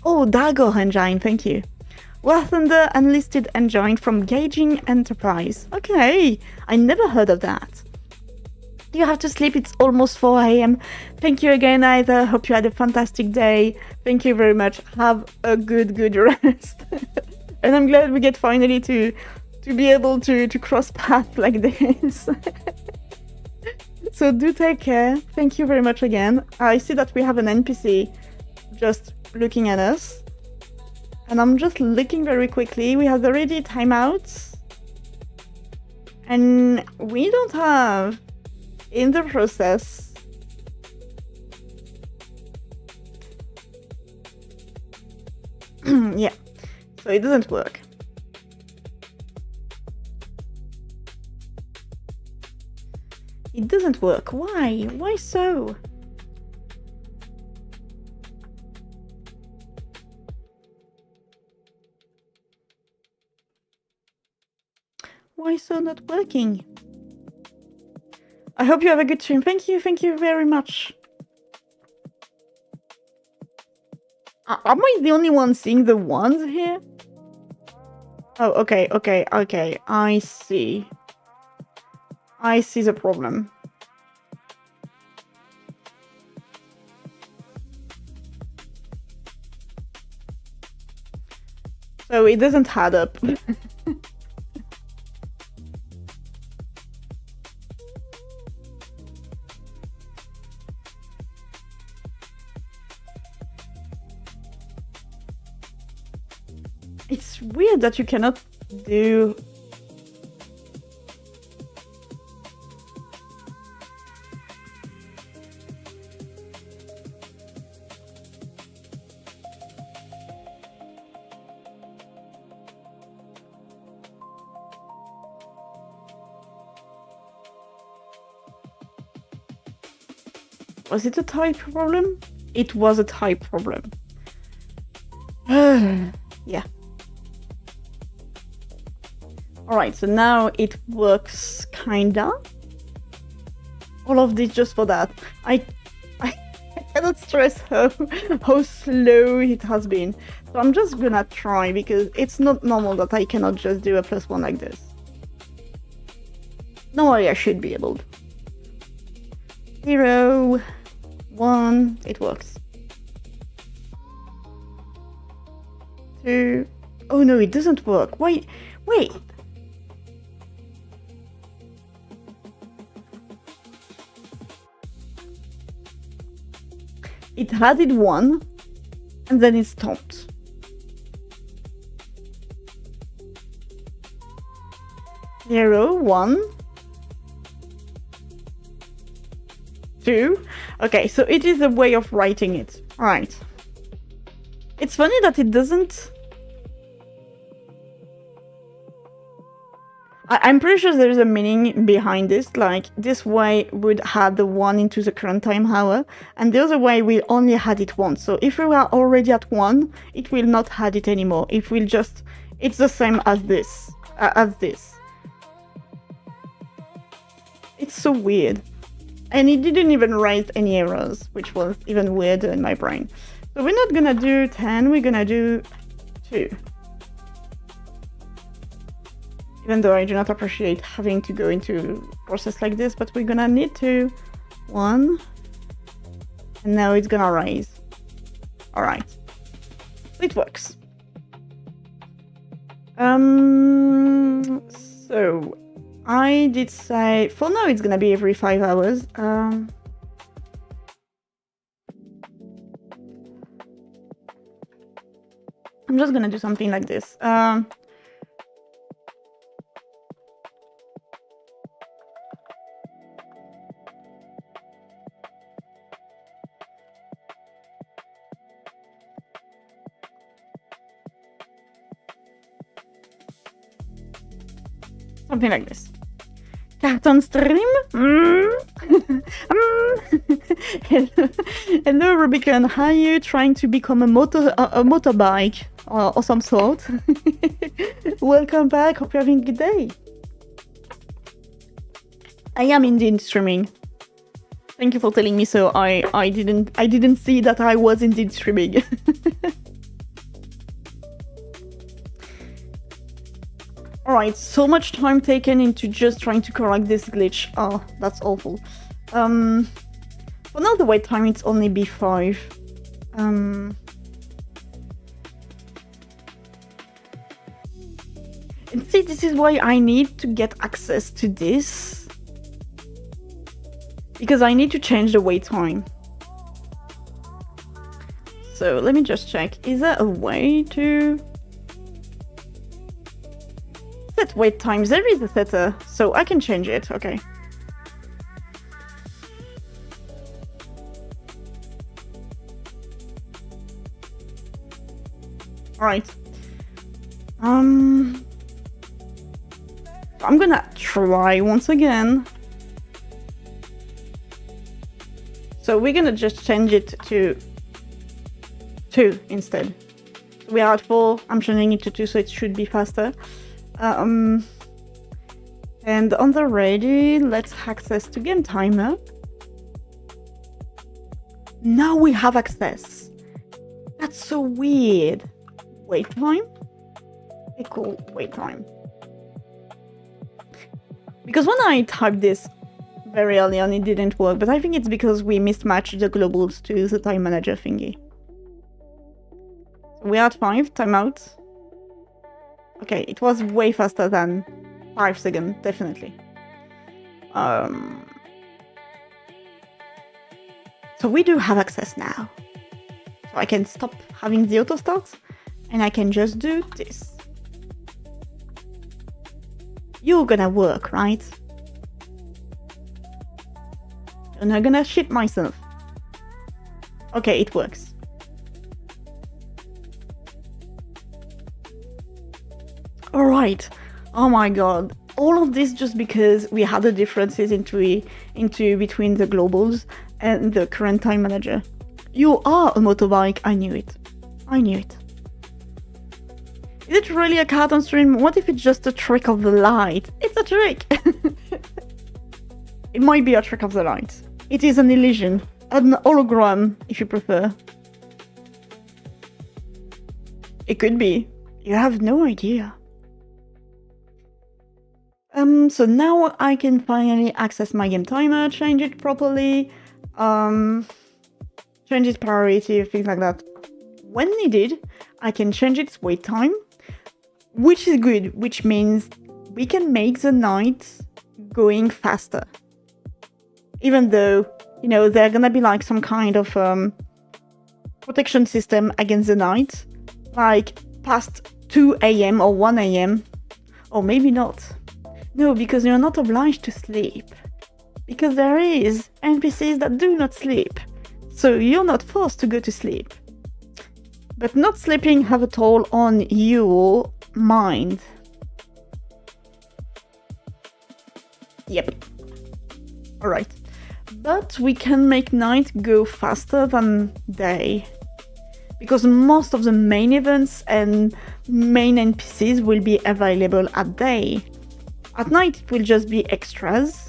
Oh, Dago Engine, thank you. War Thunder Unlisted Engine from Gauging Enterprise. Okay, I never heard of that. You have to sleep, it's almost 4 AM. Thank you again, Either. Hope you had a fantastic day. Thank you very much. Have a good rest. And I'm glad we get finally to be able to cross paths like this. So do take care. Thank you very much again. I see that we have an NPC just looking at us. And I'm just looking very quickly. We have already timeouts. And we don't have in the process yeah, so it doesn't work. It doesn't work. Why? Why so? Why so not working? I hope you have a good stream. Thank you very much. Am I the only one seeing the ones here? Oh, okay. I see the problem. So it doesn't add up. It's weird that you cannot do Was it a type problem? It was a type problem. Yeah. Alright, so now it works kinda. All of this just for that. I cannot stress how slow it has been. So I'm just gonna try, because it's not normal that I cannot just do a +1 like this. Normally I should be able. 0, 1, it works. 2, oh no, it doesn't work. Wait. It added 1, and then it stopped. Zero, 1, 2. Okay, so it is a way of writing it. Alright. It's funny that it doesn't... I'm pretty sure there's a meaning behind this, like this way would add the 1 into the current time hour, and the other way will only add it once. So if we are already at 1, it will not add it anymore. It will just... It's the same as this. It's so weird. And it didn't even raise any errors, which was even weirder in my brain. So we're not gonna do 10, we're gonna do 2. Even though I do not appreciate having to go into a process like this, but we're gonna need to. 1. And now it's gonna raise. Alright. It works. So I did say, for now it's gonna be every 5 hours. I'm just gonna do something like this. Something like this. Carton stream? Hello, Rubicon. How are you trying to become a motorbike or some sort? Welcome back. Hope you're having a good day. I am indeed streaming. Thank you for telling me so. I didn't see that I was indeed streaming. Alright, so much time taken into just trying to correct this glitch. Oh, that's awful. For now the wait time it's only B5. And see, this is why I need to get access to this. Because I need to change the wait time. So let me just check. Is there a way to... set wait times? There is a setter, so I can change it. Okay. Alright. I'm gonna try once again. So we're gonna just change it to 2 instead. We are at 4, I'm changing it to 2, so it should be faster. And on the ready, let's access to game timer. Now we have access. That's so weird. Wait time? Equal wait time. Because when I typed this very early on, it didn't work, but I think it's because we mismatched the globals to the time manager thingy. So we are at 5, timeout. Okay, it was way faster than 5 seconds, definitely. So we do have access now. So I can stop having the auto start, and I can just do this. You're gonna work, right? You're not gonna shit myself. Okay, it works. Alright, oh my god, all of this just because we had the differences between the globals, and the current time manager. You are a motorbike. I knew it. I knew it. Is it really a carton stream? What if it's just a trick of the light? It's a trick! It might be a trick of the light. It is an illusion. An hologram, if you prefer. It could be. You have no idea. So now I can finally access my game timer, change it properly, change its priority, things like that. When needed, I can change its wait time, which is good, which means we can make the night going faster. Even though, you know, there's gonna be like some kind of protection system against the night, like past 2 AM or 1 AM, or maybe not. No, because you're not obliged to sleep. Because there is NPCs that do not sleep. So you're not forced to go to sleep. But not sleeping have a toll on your mind. Yep. Alright. But we can make night go faster than day. Because most of the main events and main NPCs will be available at day. At night it will just be extras.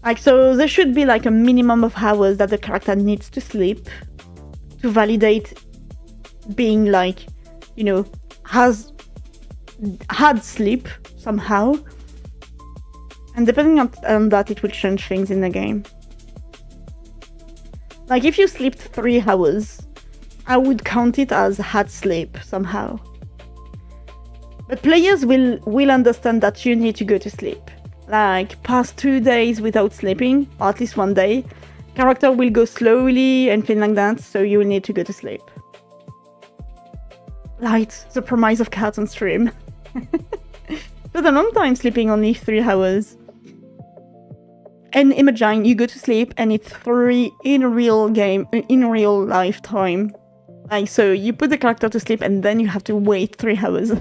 Like, so there should be like a minimum of hours that the character needs to sleep to validate being like, you know, had sleep somehow. And depending on that, it will change things in the game. Like, if you slept 3 hours, I would count it as had sleep somehow. But players will understand that you need to go to sleep. Like, past 2 days without sleeping, or at least 1 day, character will go slowly and things like that, so you will need to go to sleep. Right, the premise of Carton stream. For a long time sleeping only 3 hours. And imagine you go to sleep and it's 3 in real life time. Like, so you put the character to sleep and then you have to wait 3 hours.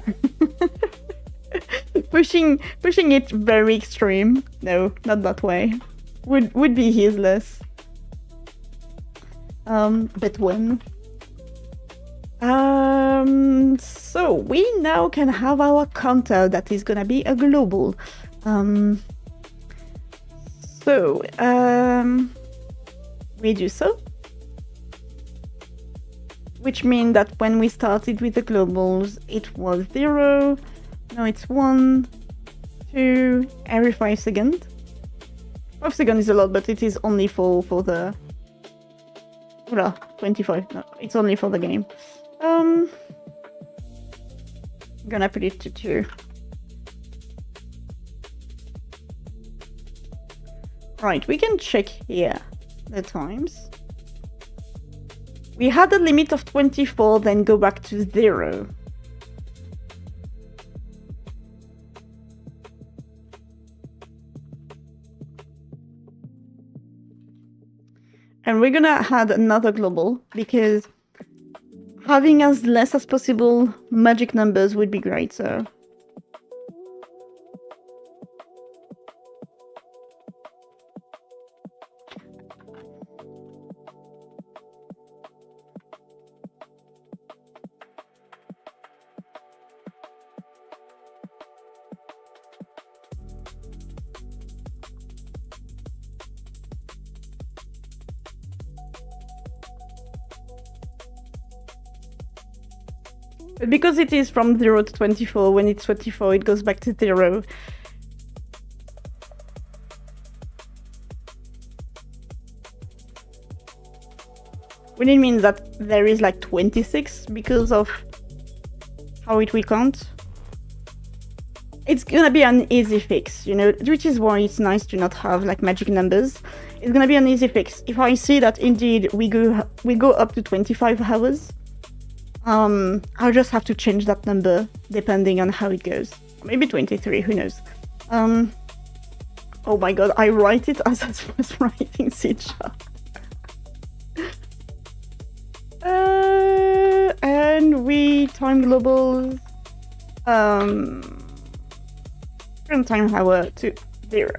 pushing it very extreme. No, not that way. Would be useless. But when? So we now can have our counter that is gonna be a global. We do so. Which means that when we started with the globals, it was 0. Now it's 1, 2, every 5 seconds. 5 seconds is a lot, but it is only for the... 25. No, it's only for the game. I'm gonna put it to 2. Right, we can check here the times. We had a limit of 24, then go back to 0. And we're gonna add another global, because having as less as possible magic numbers would be great, so... But because it is from 0 to 24, when it's 24 it goes back to 0. Which means that there is like 26 because of how it will count. It's gonna be an easy fix, you know, which is why it's nice to not have like magic numbers. It's gonna be an easy fix. If I see that indeed we go up to 25 hours, I'll just have to change that number depending on how it goes. Maybe 23, who knows. Oh my god, I write it as I was writing Sitcha. And we time global. current time hour to 0.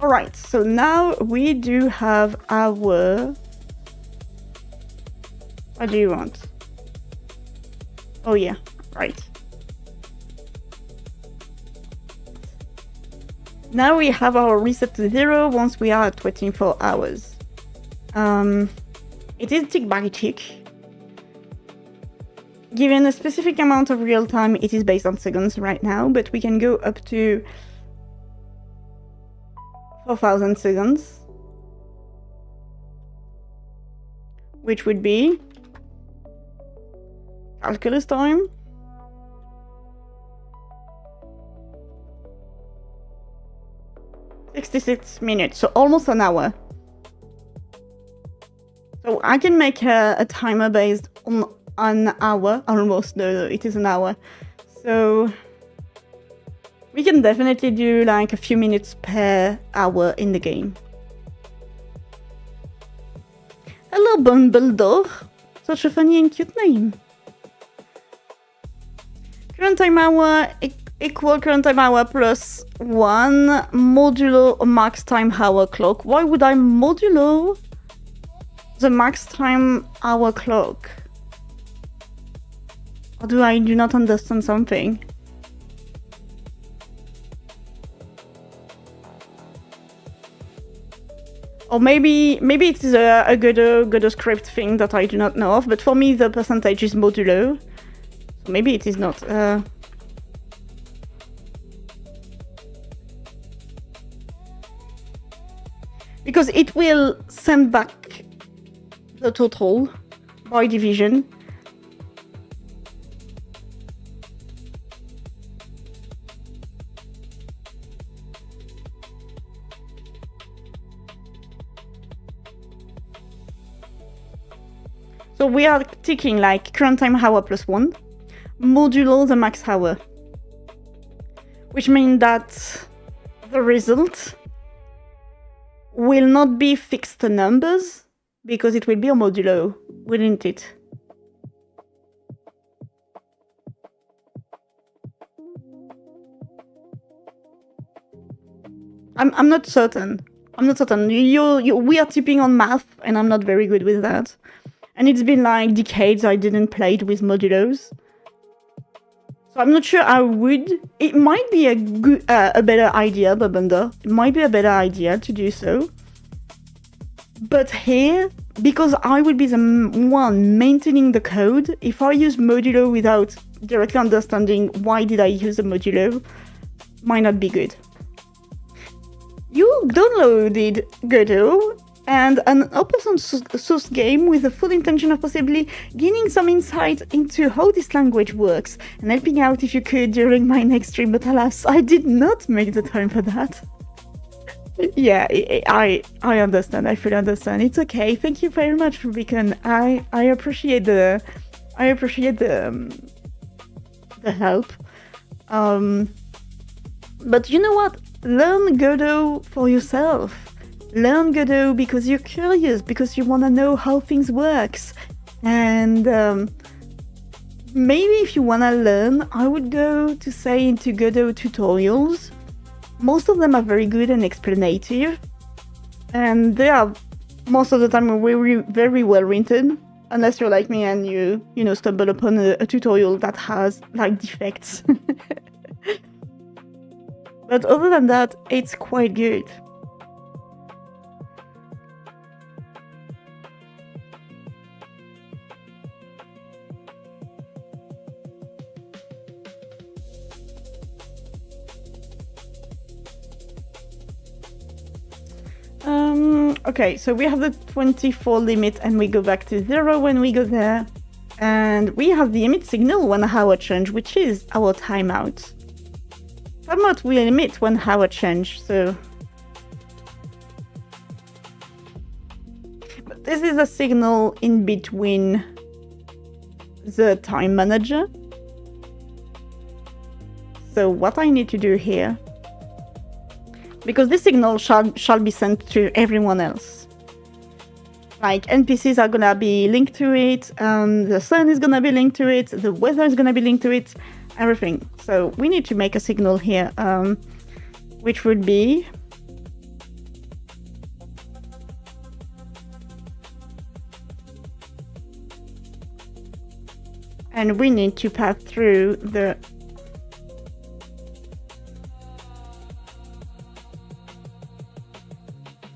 Alright, so now we do have our... What do you want? Oh yeah, right. Now we have our reset to 0 once we are at 24 hours. It is tick by tick. Given a specific amount of real time, it is based on seconds right now, but we can go up to 4,000 seconds, which would be calculus time. $66 minutes, so almost an hour. So I can make a timer based on an hour, almost, no, it is an hour. So we can definitely do like a few minutes per hour in the game. Hello, Bumbledore. Such a funny and cute name. Current time hour equal current time hour plus 1 modulo max time hour clock. Why would I modulo the max time hour clock? Or do I do not understand something? Or maybe it is a good script thing that I do not know of, but for me the percentage is modulo. So maybe it is not. Because it will send back the total by division. So we are ticking like current time hour plus 1, modulo the max hour. Which means that the result will not be fixed numbers, because it will be a modulo, wouldn't it? I'm not certain. We are tipping on math, and I'm not very good with that. And it's been like decades I didn't play it with modulos. So I'm not sure I would. It might be a better idea, Babunda. It might be a better idea to do so. But here, because I will be the one maintaining the code, if I use modulo without directly understanding why did I use the modulo, might not be good. You downloaded Godot and an open source game with the full intention of possibly gaining some insight into how this language works and helping out if you could during my next stream, but alas, I did not make the time for that. Yeah, I understand. I fully understand. It's okay. Thank you very much, Rubicon. I appreciate the help. But you know what? Learn Godot for yourself. Learn Godot because you're curious, because you want to know how things works. And maybe if you want to learn, I would go to say into Godot tutorials. Most of them are very good and explanative. And they are most of the time very well written. Unless you're like me and you stumble upon a tutorial that has like defects. But other than that, it's quite good. Okay, so we have the 24 limit and we go back to 0 when we go there. And we have the emit signal 1 hour change, which is our timeout. Timeout will emit 1 hour change, so... But this is a signal in between the time manager. So what I need to do here, because this signal shall be sent to everyone else. Like NPCs are gonna be linked to it, the sun is gonna be linked to it, the weather is gonna be linked to it, everything. So we need to make a signal here, which would be and we need to pass through the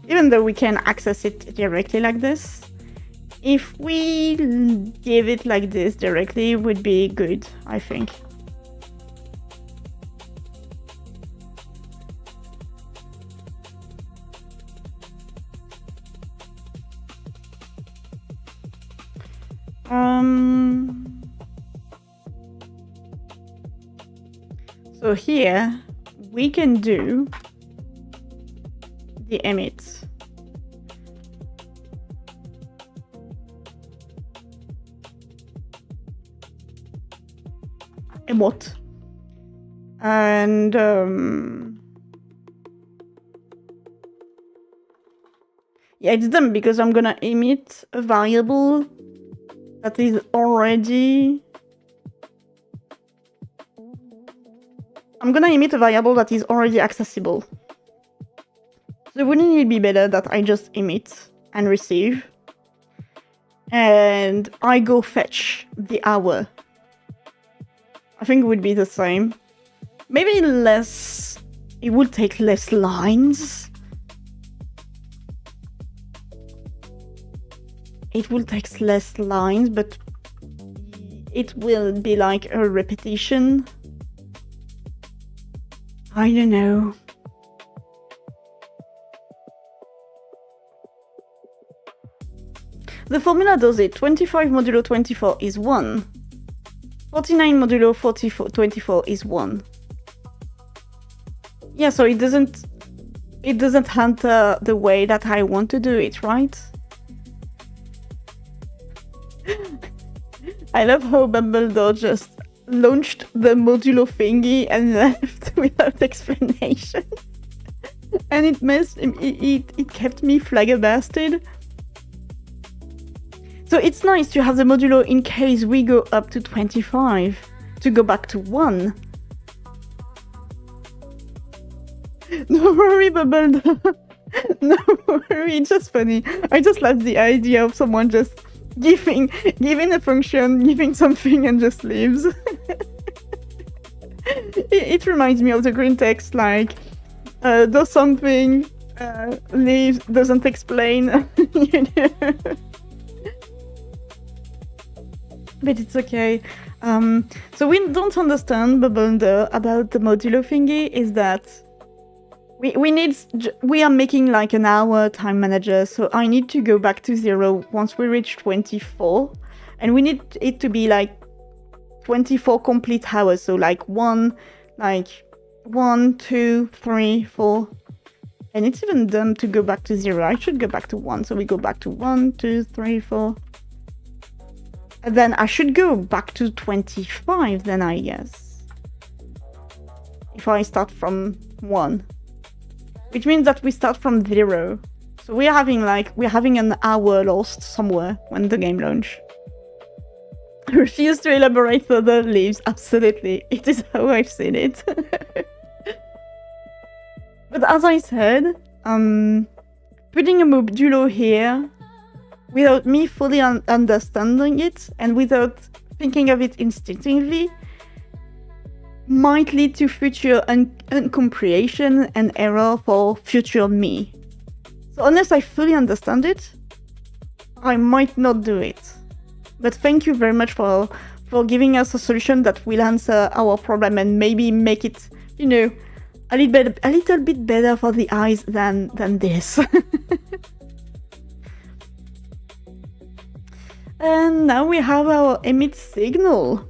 even though we can access it directly like this, if we give it like this directly would be good, I think. So here we can do the emit. Emot. And yeah, it's dumb because I'm gonna emit a variable that is already accessible. So wouldn't it be better that I just emit and receive and I go fetch the hour? I think it would be the same. Maybe less, it would take less lines. It will take less lines, but it will be like a repetition. I don't know. The formula does it. 25 modulo 24 is 1. 49 modulo 24 is 1. Yeah, so it doesn't enter the way that I want to do it, right? I love how Dumbledore just launched the modulo thingy and left without explanation. And it kept me flabbergasted. So it's nice to have the modulo in case we go up to 25 to go back to 1. No worry, Dumbledore. No worry, it's just funny. I just love the idea of someone just giving a function, giving something and just leaves. It reminds me of the green text, like does something, leaves, doesn't explain. You know? But it's okay. So we don't understand Bubble about the modulo thingy is that we are making like an hour time manager, so I need to go back to 0 once we reach 24, and we need it to be like 24 complete hours, so like 1, 2, 3, 4, and it's even dumb to go back to 0. I should go back to 1, so we go back to 1, 2, 3, 4, and then I should go back to 25 then, I guess, if I start from 1. Which means that we start from 0. So we're having an hour lost somewhere when the game launch. I refuse to elaborate further, leaves. Absolutely. It is how I've seen it. But as I said, putting a modulo here without me fully understanding it and without thinking of it instinctively might lead to future uncomprehension and error for future me. So unless I fully understand it, I might not do it. But thank you very much for giving us a solution that will answer our problem and maybe make it, you know, a little bit better for the eyes than this. And now we have our emit signal.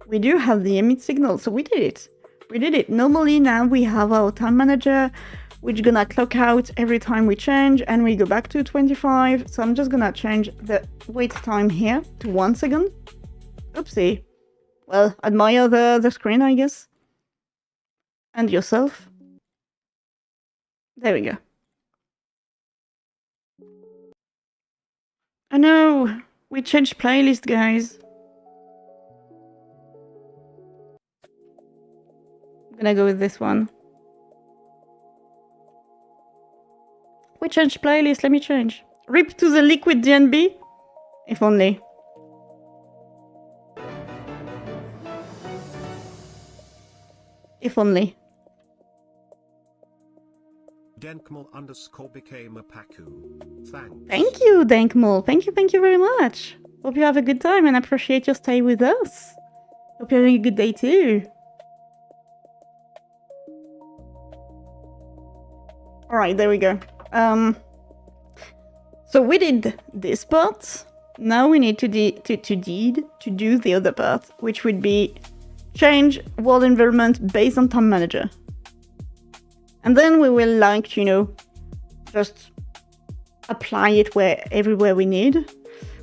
We do have the emit signal, so we did it. We did it. Normally now we have our time manager, which gonna clock out every time we change, and we go back to 25. So I'm just gonna change the wait time here to 1 second. Oopsie. Well, admire the screen, I guess. And yourself. There we go. Oh no, we changed playlist, guys. I'm gonna go with this one. We change playlist, let me change. RIP to the liquid DNB? If only. If only. Denkmal _ became a Paku. Thanks. Thank you, Denkmal. Thank you very much. Hope you have a good time and appreciate your stay with us. Hope you're having a good day too. Alright, there we go. So we did this part. Now we need to do the other part, which would be change world environment based on time manager. And then we will like, you know, just apply it everywhere we need.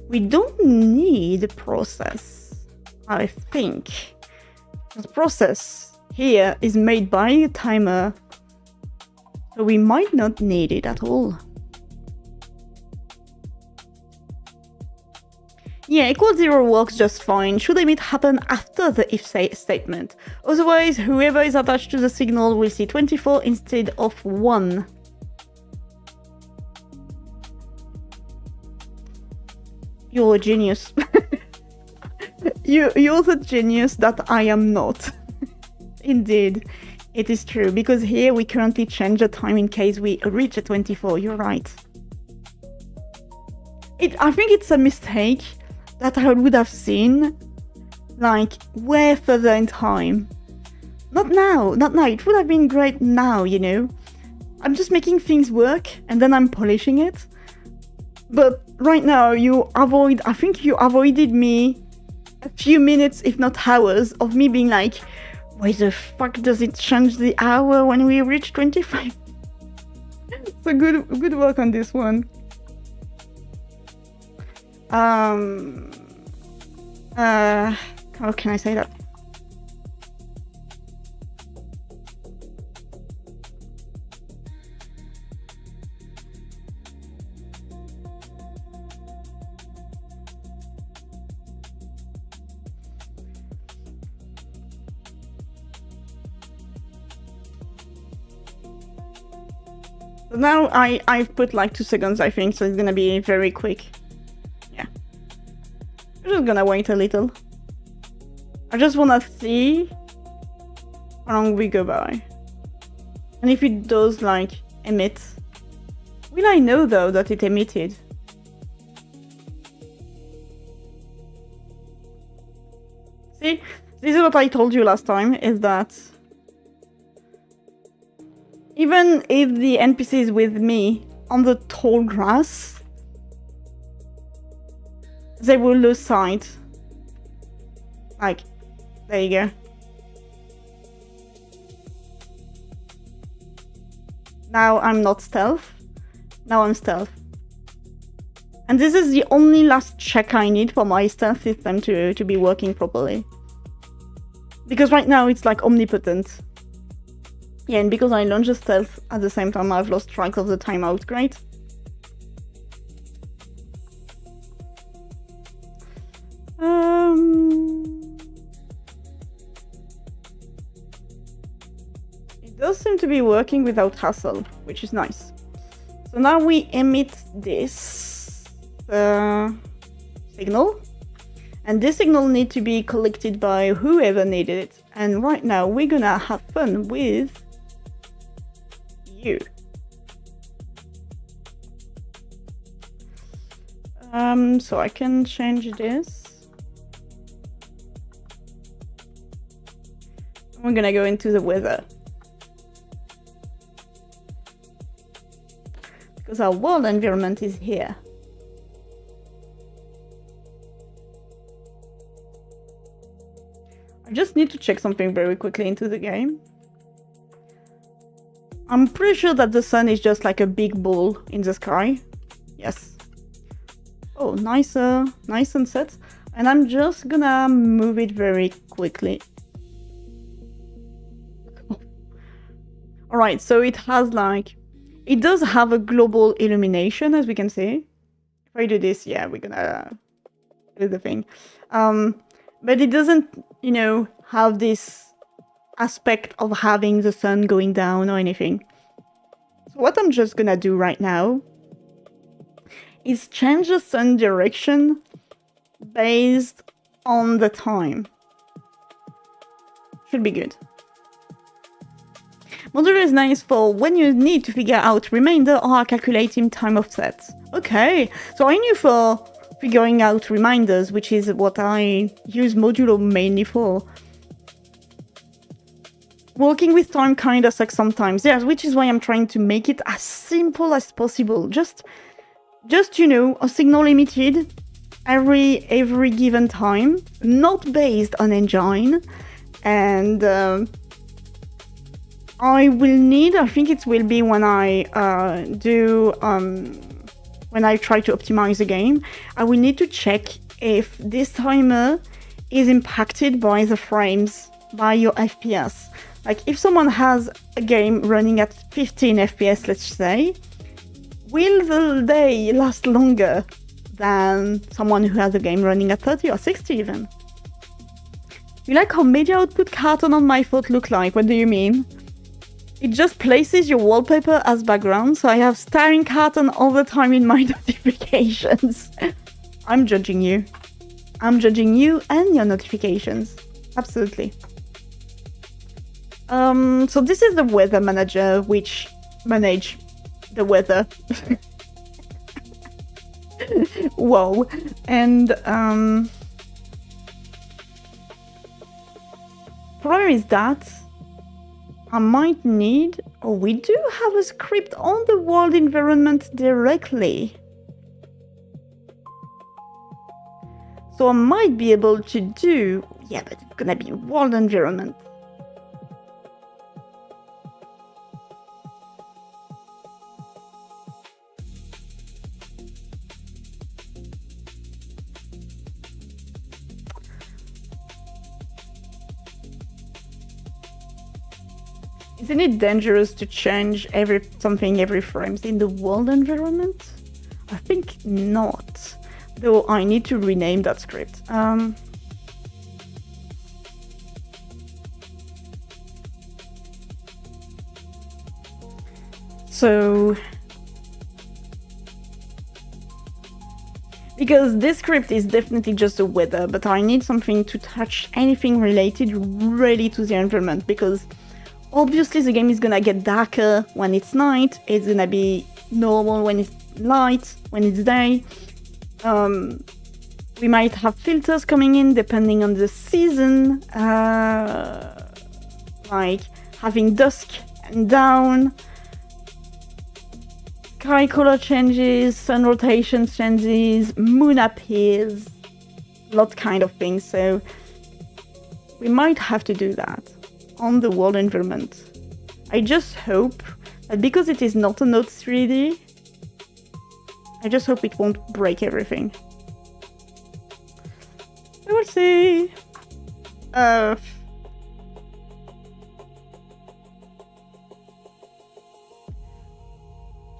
We don't need a process, I think. The process here is made by a timer, so we might not need it at all. Yeah, equal 0 works just fine. Should emit happen after the if statement. Otherwise, whoever is attached to the signal will see 24 instead of 1. You're a genius. You're the genius that I am not. Indeed, it is true, because here we currently change the time in case we reach a 24. You're right. I think it's a mistake that I would have seen, like, way further in time. Not now. It would have been great now, you know. I'm just making things work, and then I'm polishing it. But right now, I think you avoided me a few minutes, if not hours, of me being like, why the fuck does it change the hour when we reach 25? So good work on this one. How can I say that? So now I've put like 2 seconds, I think, so it's gonna be very quick. Yeah. I'm just gonna wait a little. I just wanna see how long we go by. And if it does, like, emit. Will I know, though, that it emitted? See? This is what I told you last time, is that even if the NPC is with me on the tall grass, they will lose sight. Like, there you go. Now I'm not stealth. Now I'm stealth. And this is the only last check I need for my stealth system to be working properly. Because right now it's like omnipotent. Yeah, and because I launched the stealth at the same time, I've lost track of the timeout. Great. It does seem to be working without hassle, which is nice. So now we emit this signal, and this signal needs to be collected by whoever needed it. And right now we're gonna have fun with you. So I can change this. We're gonna go into the weather. Because our world environment is here. I just need to check something very quickly into the game. I'm pretty sure that the sun is just like a big ball in the sky. Yes. Oh, nice sunset. And I'm just gonna move it very quickly. Alright, so it has like... It does have a global illumination, as we can see. If I do this, yeah, we're gonna do the thing. But it doesn't, you know, have this aspect of having the sun going down or anything. So what I'm just gonna do right now is change the sun direction based on the time. Should be good. Modular is nice for when you need to figure out remainder or calculating time offsets. Okay, so I knew for figuring out reminders, which is what I use Modulo mainly for. Working with time kinda sucks sometimes, yes, which is why I'm trying to make it as simple as possible. Just you know, a signal emitted every given time, not based on engine, and I will need, I think it will be when I when I try to optimize the game, I will need to check if this timer is impacted by the frames, by your FPS. Like if someone has a game running at 15 FPS, let's say, will the day last longer than someone who has a game running at 30 or 60 even? You like how media output Carton on my phone look like? What do you mean? It just places your wallpaper as background, so I have staring Carton all the time in my notifications. I'm judging you. I'm judging you and your notifications. Absolutely. So this is the weather manager, which manage the weather. Whoa. And problem is that I might need, or we do have a script on the world environment directly. So I might be able to do, yeah, but it's gonna be world environment. Isn't it dangerous to change something every frames in the world environment? I think not. Though I need to rename that script. So... because this script is definitely just the weather, but I need something to touch anything related really to the environment, because obviously the game is gonna get darker when it's night, it's gonna be normal when it's light, when it's day. We might have filters coming in depending on the season, like having dusk and dawn, sky color changes, sun rotation changes, moon appears, lot kind of things, so we might have to do that on the world environment. I just hope that because it is not a Node 3D, I just hope it won't break everything. We will see.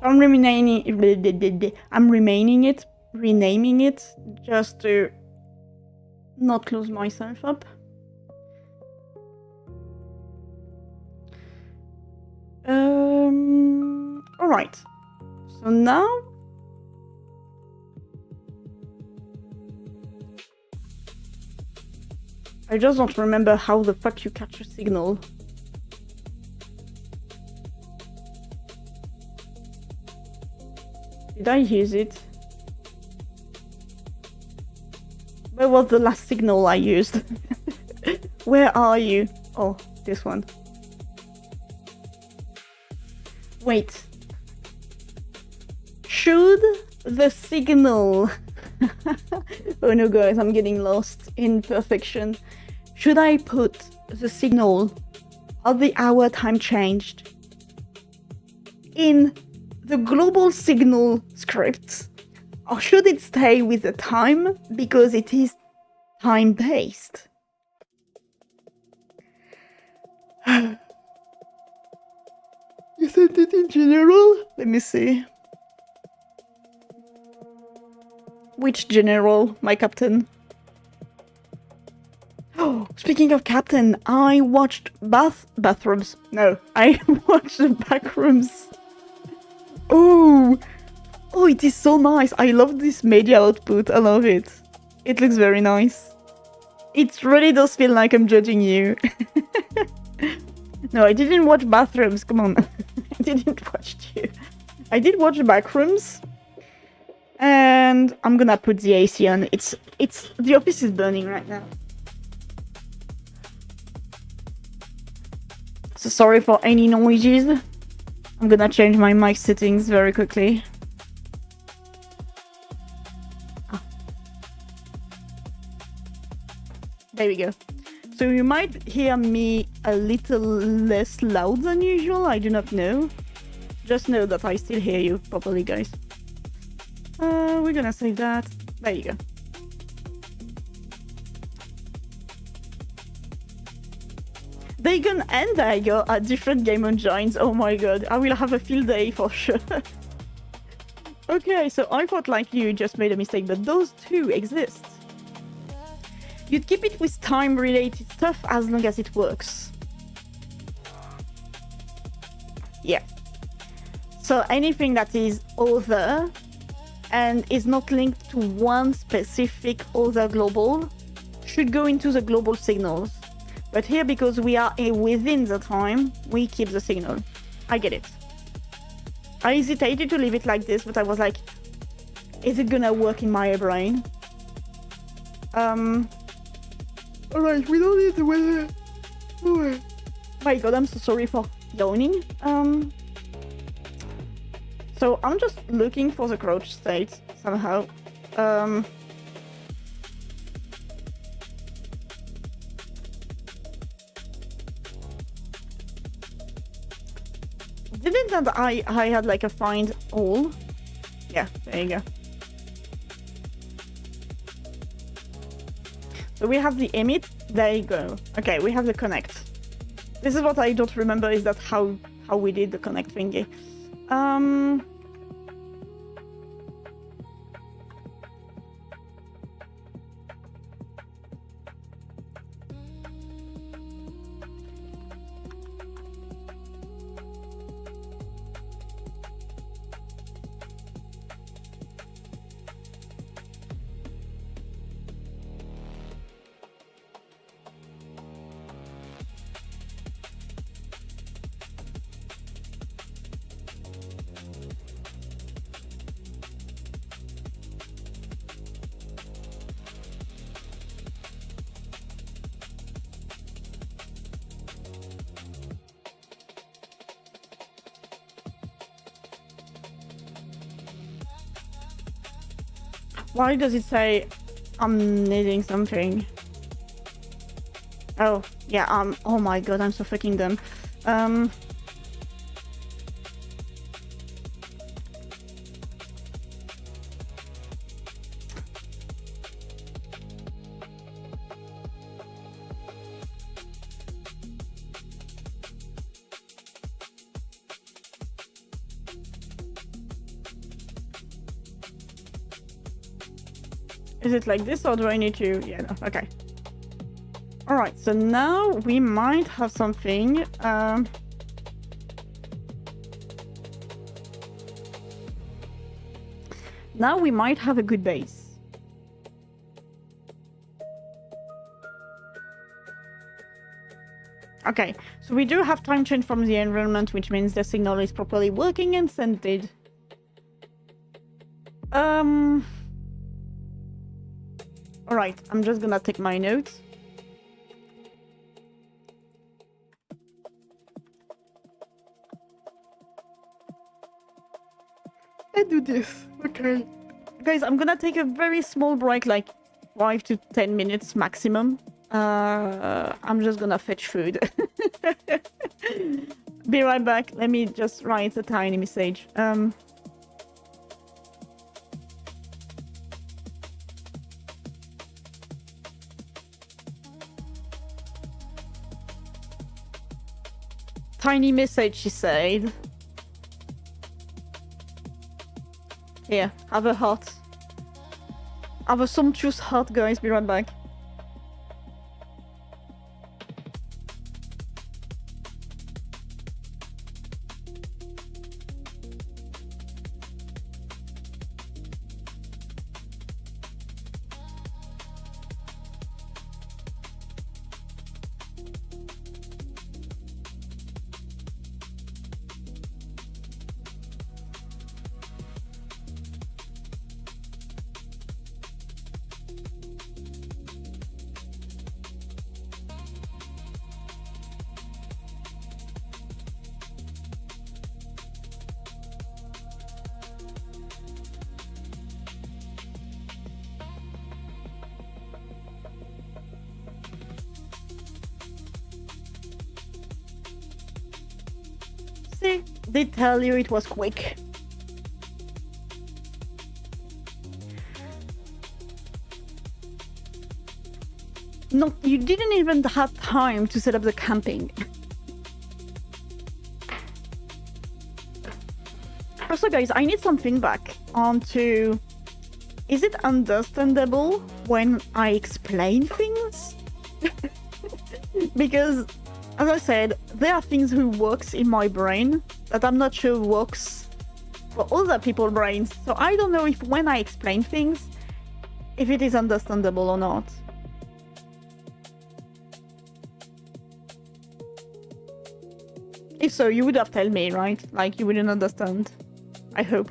I'm renaming it just to not lose myself up. Alright, so now I just don't remember how the fuck you catch a signal. Did I use it? Where was the last signal I used? Where are you? Oh, this one. Wait. Should the signal... oh no guys, I'm getting lost in perfection. Should I put the signal of the hour time changed in the global signal script? Or should it stay with the time because it is time-based? Isn't it in general? Let me see. Which general, my captain? Oh, Speaking of Captain, I watched bathrooms. No, I watched the backrooms. Oh, oh, it is so nice. I love this media output. I love it. It looks very nice. It really does feel like I'm judging you. No, I didn't watch bathrooms. Come on, I didn't watch you. I did watch the backrooms, and I'm gonna put the AC on. It's the office is burning right now. So sorry for any noises. I'm gonna change my mic settings very quickly. Ah. There we go. So you might hear me a little less loud than usual, I do not know. Just know that I still hear you properly, guys. We're gonna save that. There you go. Dagon and Dagger are different game engines. Oh my god, I will have a field day for sure. Okay, so I thought like you just made a mistake, but those two exist. You'd keep it with time-related stuff as long as it works. Yeah. So anything that is other and is not linked to one specific other global should go into the global signals. But here, because we are within the time, we keep the signal. I get it. I hesitated to leave it like this, but I was like, is it gonna work in my brain? Alright, we don't need the weather. Oh my god, I'm so sorry for yawning. So I'm just looking for the crouch state somehow. Didn't that I had like a find all? Yeah, there you go. So we have the emit, there you go. Okay, we have the connect. This is what I don't remember, is that how we did the connect thingy. Why does it say I'm needing something? Oh, yeah, oh my god, I'm so fucking dumb. Is it like this, or do I need to... Yeah, no, okay. Alright, so now we might have something. Now we might have a good base. Okay, so we do have time change from the environment, which means the signal is properly working and scented. Alright, I'm just gonna take my notes. I do this, okay. Guys, I'm gonna take a very small break, like 5 to 10 minutes maximum. I'm just gonna fetch food. Be right back. Let me just write a tiny message. Tiny message, she said. Here, have a heart. Have a sumptuous heart, guys. Be right back. did tell you it was quick. No, you didn't even have time to set up the camping. Also, guys, I need some feedback onto... Is it understandable when I explain things? Because, as I said, there are things who works in my brain that I'm not sure works for other people's brains. So I don't know if when I explain things, if it is understandable or not. If so, you would have told me, right? Like, you wouldn't understand. I hope.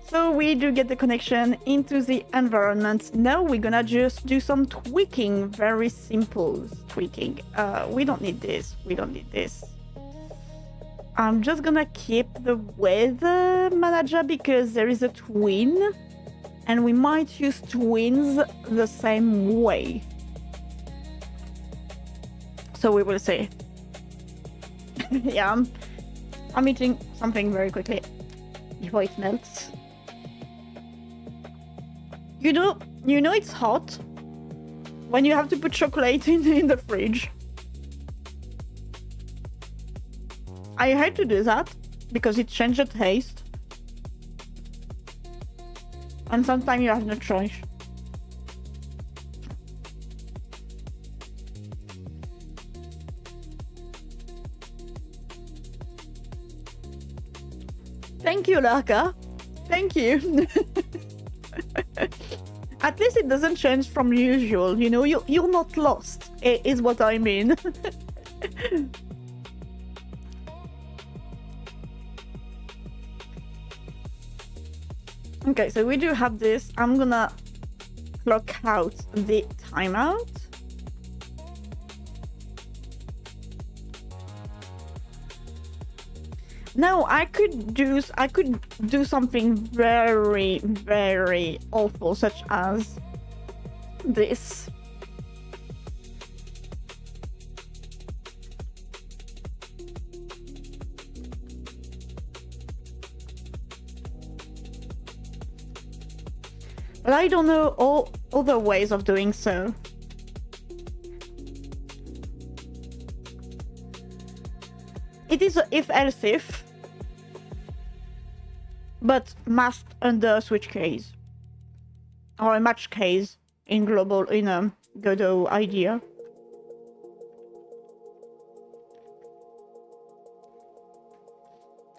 So we do get the connection into the environment. Now we're gonna just do some tweaking, very simple tweaking. We don't need this. We don't need this. I'm just gonna keep the weather manager because there is a twin and we might use twins the same way. So we will see. Yeah, I'm eating something very quickly before it melts. You know it's hot when you have to put chocolate in the fridge. I hate to do that because it changes the taste. And sometimes you have no choice. Thank you, Larka. Thank you. At least it doesn't change from usual, you know, you're not lost, is what I mean. Okay, so we do have this. I'm gonna clock out the timeout. Now I could do something very, very awful, such as this. But I don't know all other ways of doing so. It is a if-else if, but masked under switch case. Or a match case in global, in a Godot idea.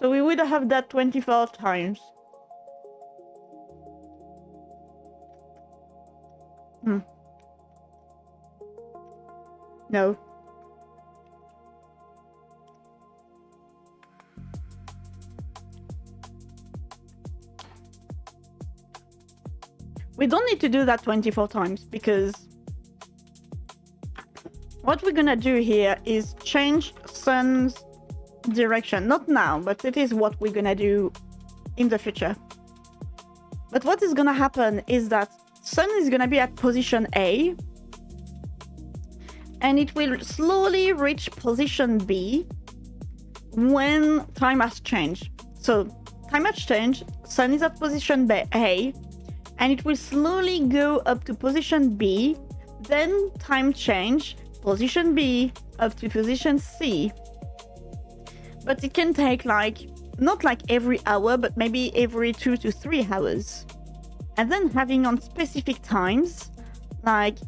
So we would have that 24 times. No. We don't need to do that 24 times because what we're gonna do here is change sun's direction. Not now, but it is what we're gonna do in the future. But what is gonna happen is that sun is gonna be at position A and it will slowly reach position B when time has changed. So time has changed, sun is at position A, and it will slowly go up to position B, then time change, position B, up to position C. But it can take not like every hour, but maybe every 2 to 3 hours. And then having on specific times, like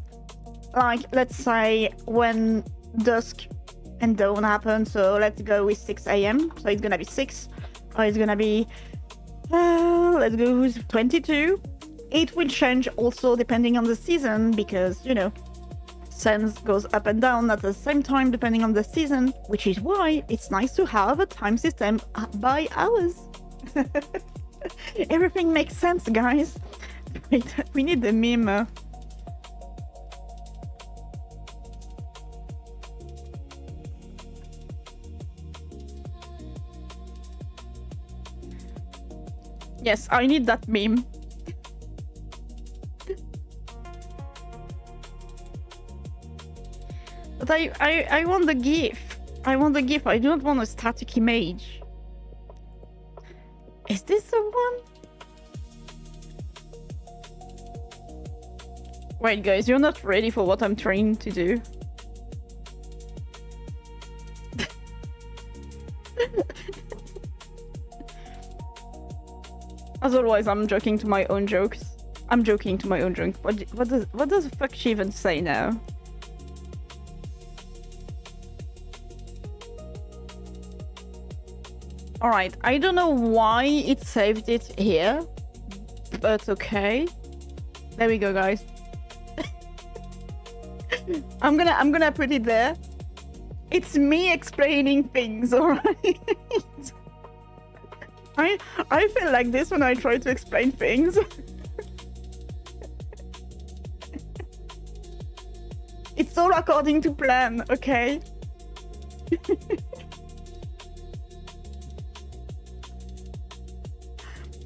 let's say when dusk and dawn happen, so let's go with 6 AM, so it's gonna be 6, or it's gonna be, let's go with 22. It will change also depending on the season because, you know, sun goes up and down at the same time depending on the season, which is why it's nice to have a time system by hours. Everything makes sense, guys. Wait, we need the meme. Yes, I need that meme. But But I want the GIF. I want the GIF. I don't want a static image. Is this the one? Wait, guys, you're not ready for what I'm trying to do. As always, I'm joking to my own jokes. I'm joking to my own jokes. What does the fuck she even say now? Alright, I don't know why it saved it here, but okay. There we go, guys. I'm gonna put it there. It's me explaining things, alright? I feel like this when I try to explain things. It's all according to plan, okay?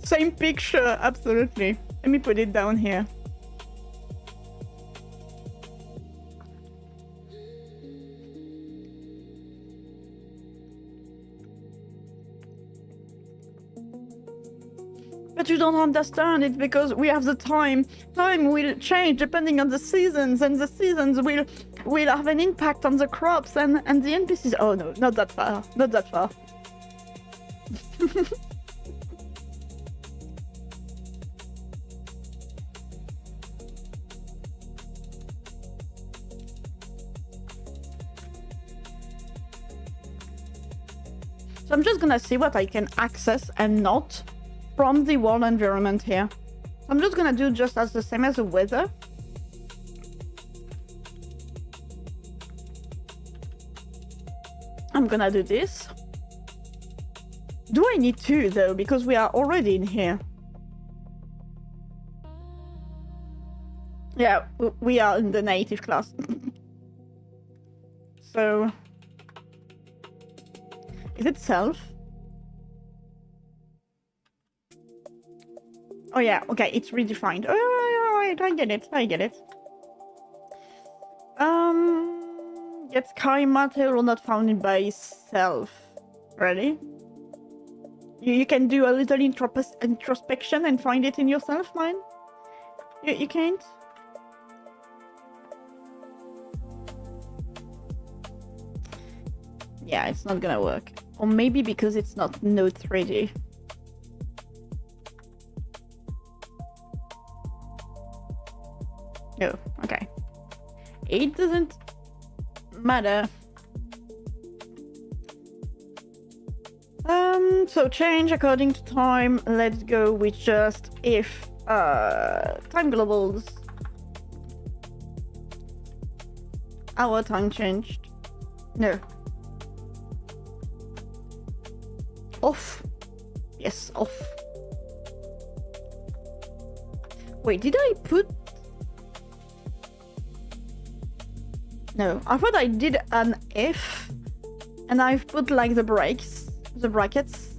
Same picture, absolutely. Let me put it down here. But you don't understand it because we have the time. Time will change depending on the seasons, and the seasons will have an impact on the crops and the NPCs. Oh no, not that far. Not that far. So I'm just gonna see what I can access and not from the world environment here. I'm just gonna do just as the same as the weather. I'm gonna do this. Do I need to though? Because we are already in here. Yeah, we are in the native class. So... is it self? Oh yeah, okay, it's redefined. Alright, I get it, I get it. Get sky material not found by self. Ready? You can do a little introspection and find it in yourself, man? You can't? Yeah, it's not gonna work. Or maybe because it's not Node 3D. No, okay. It doesn't matter. So change according to time. Let's go with just if time globals. Our time changed. No. Off. Yes, off. Wait, did I put... No, I thought I did an if, and I've put like the breaks, the brackets,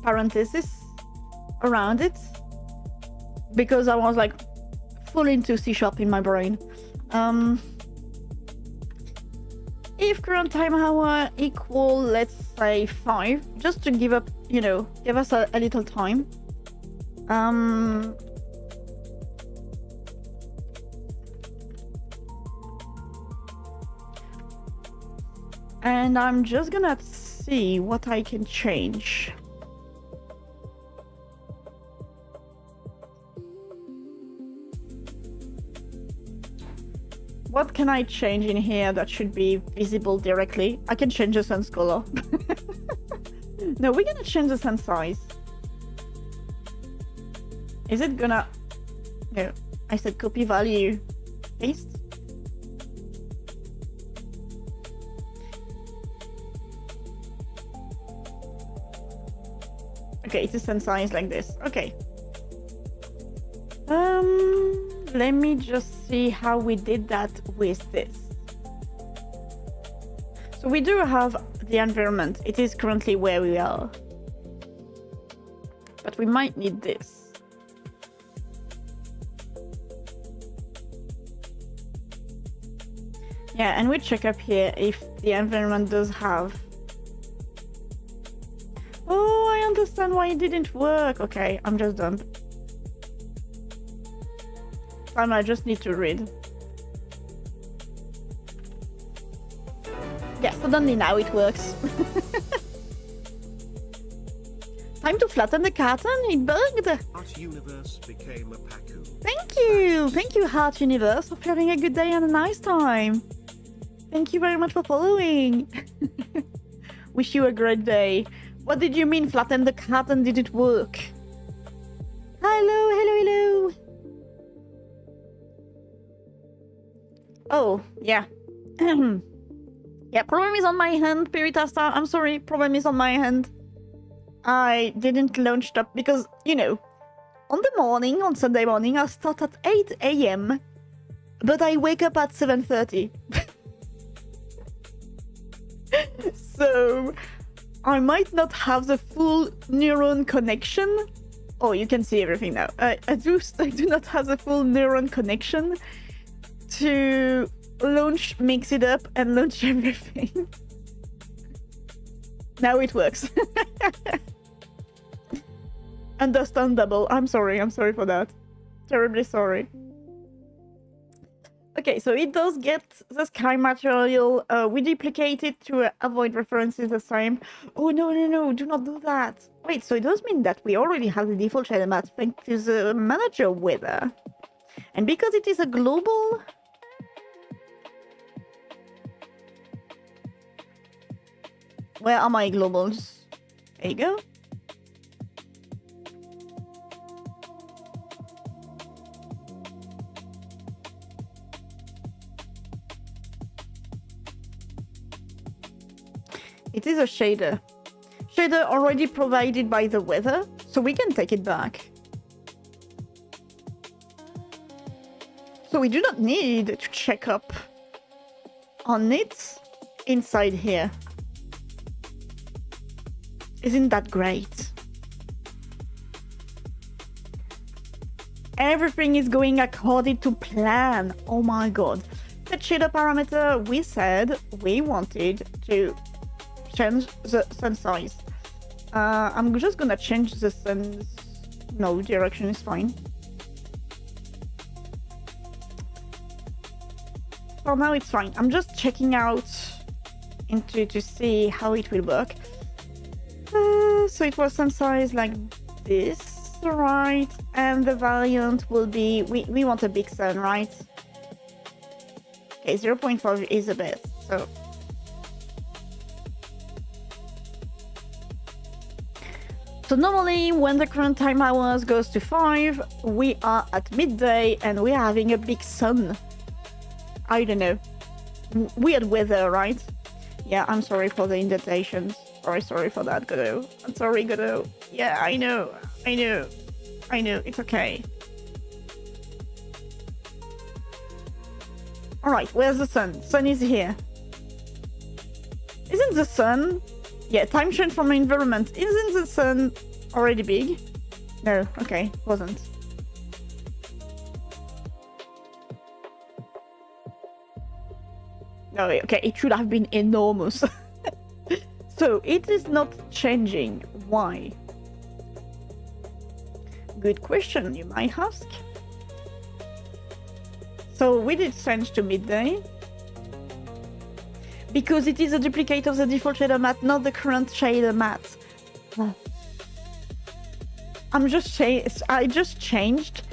parenthesis around it, because I was like full into C# in my brain. If current time hour equal, let's say 5, just to give up, you know, give us a little time. And I'm just gonna see what I can change. What can I change in here that should be visible directly? I can change the sun's color. No, we're gonna change the sun size. Is it gonna... No, I said copy value. Paste. Okay, it's a sun size like this. Okay. Let me just see how we did that with this. So we do have the environment. It is currently where we are. But we might need this. Yeah, and we check up here if the environment does have... Oh, I understand why it didn't work. Okay, I'm just done. I just need to read. Yeah, suddenly now it works. Time to flatten the carton, it bugged. Art Universe became a Pacu. Thank you Heart Universe, hope you're having a good day and a nice time. Thank you very much for following. Wish you a great day. What did you mean flatten the carton didn't work? Hello. Oh, yeah. Yeah, problem is on my hand, Piritasta. I'm sorry, problem is on my hand. I didn't launch up because, you know, on the morning, on Sunday morning, I start at 8 AM, but I wake up at 7:30. So, I might not have the full neuron connection. Oh, you can see everything now. I do not have the full neuron connection to launch, mix it up, and launch everything. Now it works. Understandable. I'm sorry for that. Terribly sorry. Okay, so it does get the sky material. We duplicate it to avoid references the same. Oh, no, do not do that. Wait, so it does mean that we already have the default shader matte thanks to the manager weather. And because it is a global... Where are my globals? There you go. It is a shader. Shader already provided by the weather, so we can take it back. So we do not need to check up on it inside here. Isn't that great? Everything is going according to plan. Oh my god. The shader parameter, we said we wanted to change the sun size. I'm just gonna change the sun's... No, direction is fine. For now it's fine. I'm just checking out to see how it will work. So it was sun size like this, right? And the variant will be... We want a big sun, right? Okay, 0.5 is the best, so... So normally, when the current time hours goes to 5, we are at midday and we are having a big sun. I don't know. Weird weather, right? Yeah, I'm sorry for the indentations. Sorry for that, Godot. I'm sorry, Godot. Yeah, I know. It's okay. Alright, where's the sun? Sun is here. Isn't the sun... Yeah, time change from environment. Isn't the sun already big? No, okay, wasn't. No, okay, it should have been enormous. So, it is not changing. Why? Good question, you might ask. So, we did change to midday. Because it is a duplicate of the default shader matte, not the current shader matte. I just changed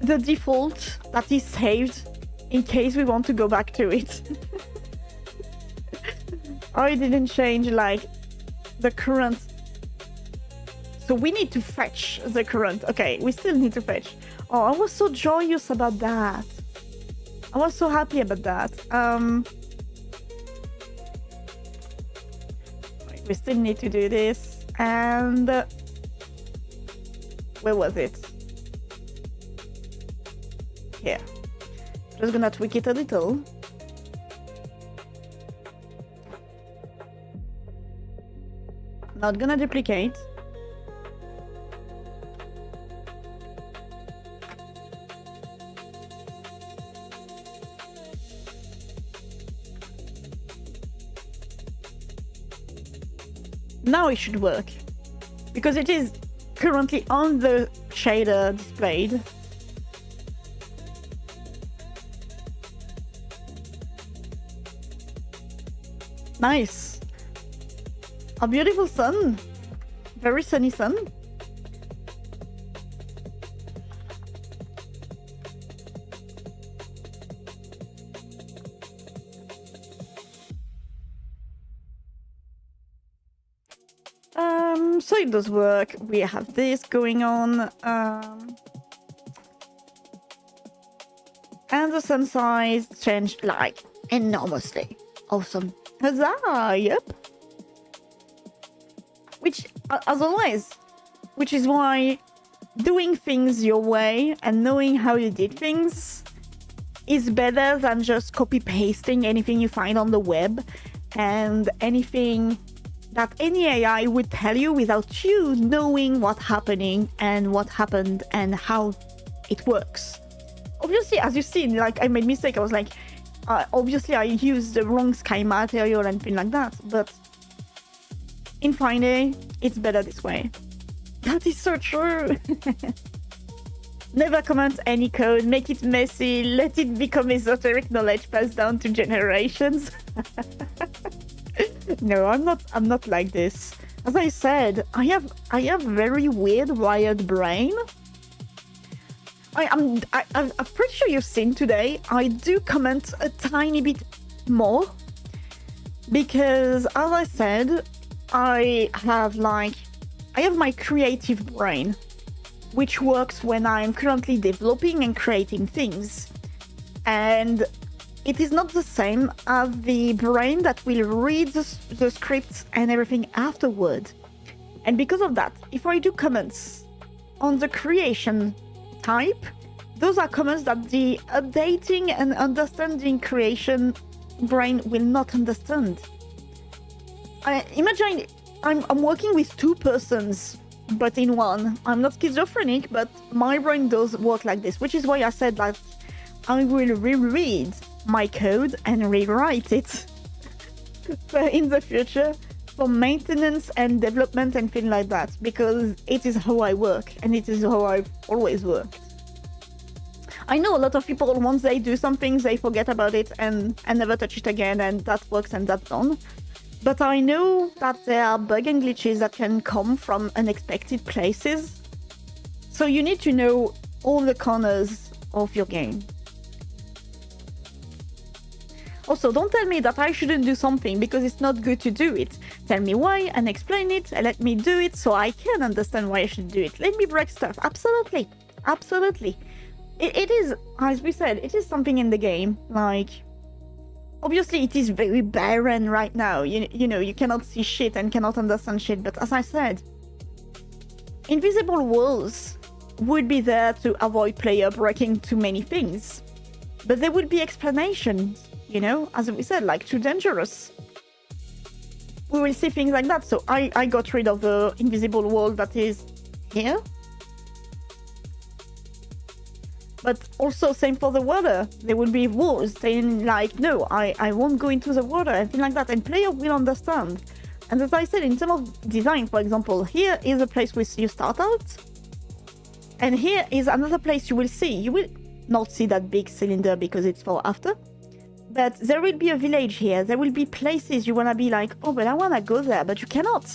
the default that is saved in case we want to go back to it. I didn't change like the current. So we need to fetch the current. Okay, we still need to fetch. Oh, I was so joyous about that. I was so happy about that. We still need to do this. And where was it? Here. Just gonna tweak it a little. Not gonna duplicate. Now it should work. Because it is currently on the shader displayed. Nice. A beautiful sun. Very sunny sun. So it does work. We have this going on. And the sun size changed like enormously. Awesome. Huzzah! Yep. Which, as always, which is why doing things your way and knowing how you did things is better than just copy-pasting anything you find on the web and anything that any AI would tell you without you knowing what's happening and what happened and how it works. Obviously, as you've seen, like I made mistake. I was like, obviously I used the wrong sky material and things like that, but in Fine, it's better this way. That is so true. Never comment any code, make it messy, let it become esoteric knowledge passed down to generations. No, I'm not like this. As I said, I have very weird wired brain. I'm pretty sure you've seen today, I do comment a tiny bit more because, as I said, I have my creative brain, which works when I'm currently developing and creating things. And it is not the same as the brain that will read the scripts and everything afterward. And because of that, if I do comments on the creation type, those are comments that the updating and understanding creation brain will not understand. Imagine I'm working with two persons, but in one. I'm not schizophrenic, but my brain does work like this, which is why I said that I will reread my code and rewrite it in the future for maintenance and development and things like that, because it is how I work and it is how I've always worked. I know a lot of people, once they do something, they forget about it and never touch it again, and that works and that's done. But I know that there are bugs and glitches that can come from unexpected places. So you need to know all the corners of your game. Also, don't tell me that I shouldn't do something because it's not good to do it. Tell me why and explain it and let me do it so I can understand why I should do it. Let me break stuff. Absolutely. Absolutely. It is, as we said, it is something in the game. Like, obviously it is very barren right now. You know, you cannot see shit and cannot understand shit. But as I said, invisible walls would be there to avoid player breaking too many things. But there would be explanations, you know, as we said, like too dangerous. We will see things like that. So I got rid of the invisible wall that is here. But also same for the water. There will be walls saying like, no, I won't go into the water and things like that. And player will understand. And as I said, in terms of design, for example, here is a place where you start out. And here is another place you will see. You will not see that big cylinder because it's for after. But there will be a village here. There will be places you want to be like, oh, but I want to go there, but you cannot.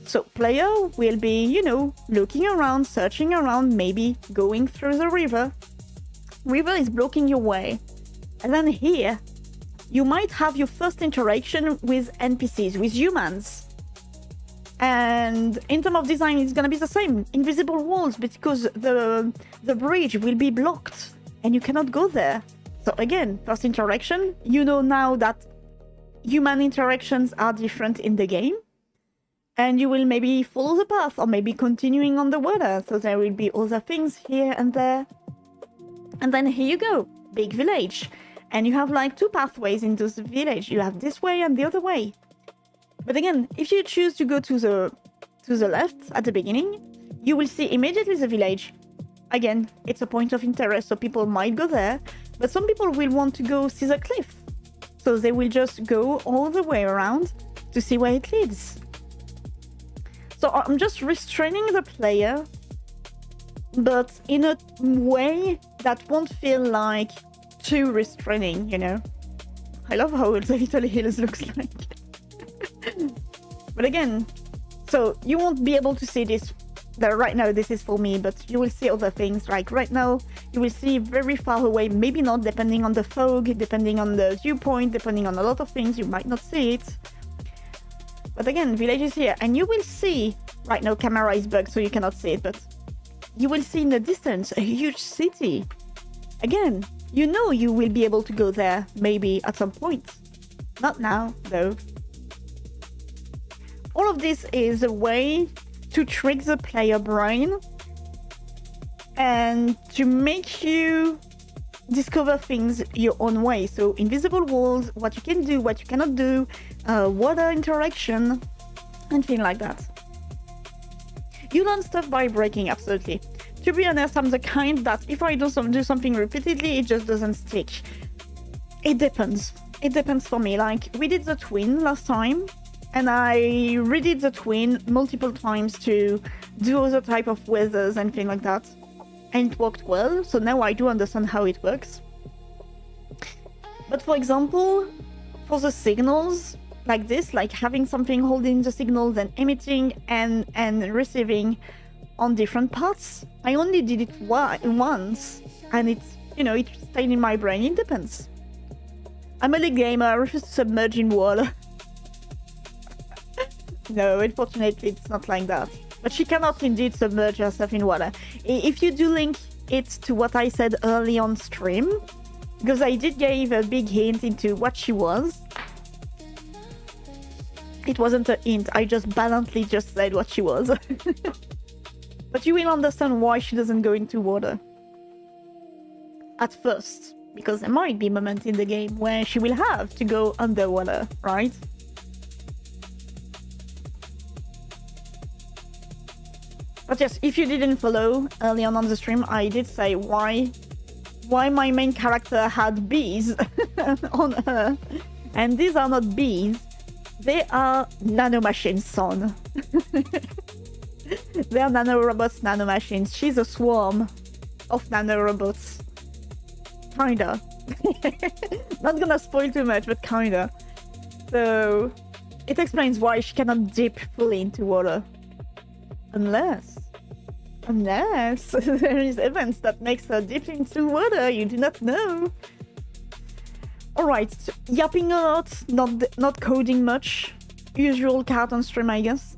So player will be, you know, looking around, searching around, maybe going through the river. River is blocking your way. And then here, you might have your first interaction with NPCs, with humans. And in terms of design, it's going to be the same. Invisible walls, because the bridge will be blocked and you cannot go there. So again, first interaction, you know now that human interactions are different in the game. And you will maybe follow the path or maybe continuing on the water. So there will be other things here and there. And then here you go, big village. And you have like two pathways into the village. You have this way and the other way. But again, if you choose to go to the left at the beginning, you will see immediately the village. Again, it's a point of interest, so people might go there. But some people will want to go see the cliff. So they will just go all the way around to see where it leads. So I'm just restraining the player, but in a way that won't feel like too restraining, you know? I love how the little hills looks like. But again, so you won't be able to see this. Right now this is for me, but you will see other things. Like right now, you will see very far away, maybe not, depending on the fog, depending on the viewpoint, depending on a lot of things, you might not see it. But again, village is here, and you will see, right now camera is bugged so you cannot see it, but you will see in the distance a huge city. Again, you know you will be able to go there, maybe at some point. Not now, though. All of this is a way to trick the player brain and to make you discover things your own way. So invisible walls, what you can do, what you cannot do, water interaction, and things like that. You learn stuff by breaking, absolutely. To be honest, I'm the kind that if I do something repeatedly, it just doesn't stick. It depends. It depends for me. Like, we did the twin last time, and I redid the twin multiple times to do other type of weathers and things like that. And it worked well, so now I do understand how it works. But for example, for the signals like this, like having something holding the signals and emitting and receiving on different parts, I only did it once, and it's, you know, it stayed in my brain. It depends. I'm a league gamer, I refuse to submerge in water. No, unfortunately, it's not like that. But she cannot indeed submerge herself in water. If you do link it to what I said early on stream, because I did give a big hint into what she was. It wasn't a hint, I just blatantly just said what she was. But you will understand why she doesn't go into water. At first. Because there might be moments in the game where she will have to go underwater, right? But yes, if you didn't follow early on the stream, I did say why my main character had bees on her. And these are not bees, they are nanomachines, son. They are nanorobots, nanomachines. She's a swarm of nanorobots. Kinda. Not gonna spoil too much, but kinda. So it explains why she cannot dip fully into water. Unless there is events that makes her dip into water, you do not know. Alright, yapping a lot, not coding much. Usual Carton stream, I guess.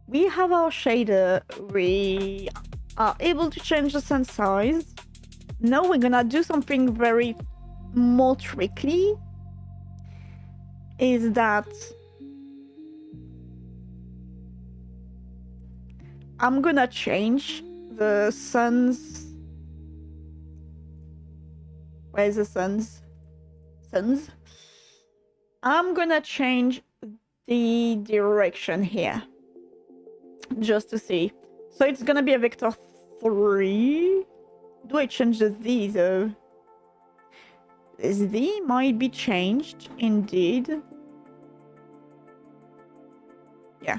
We have our shader. We are able to change the sun size. Now we're gonna do something very more tricky. Is that I'm gonna change the sun's... Where's the sun's? I'm gonna change the direction here. Just to see. So it's gonna be a vector 3. Do I change the Z though? The Z might be changed, indeed. Yeah.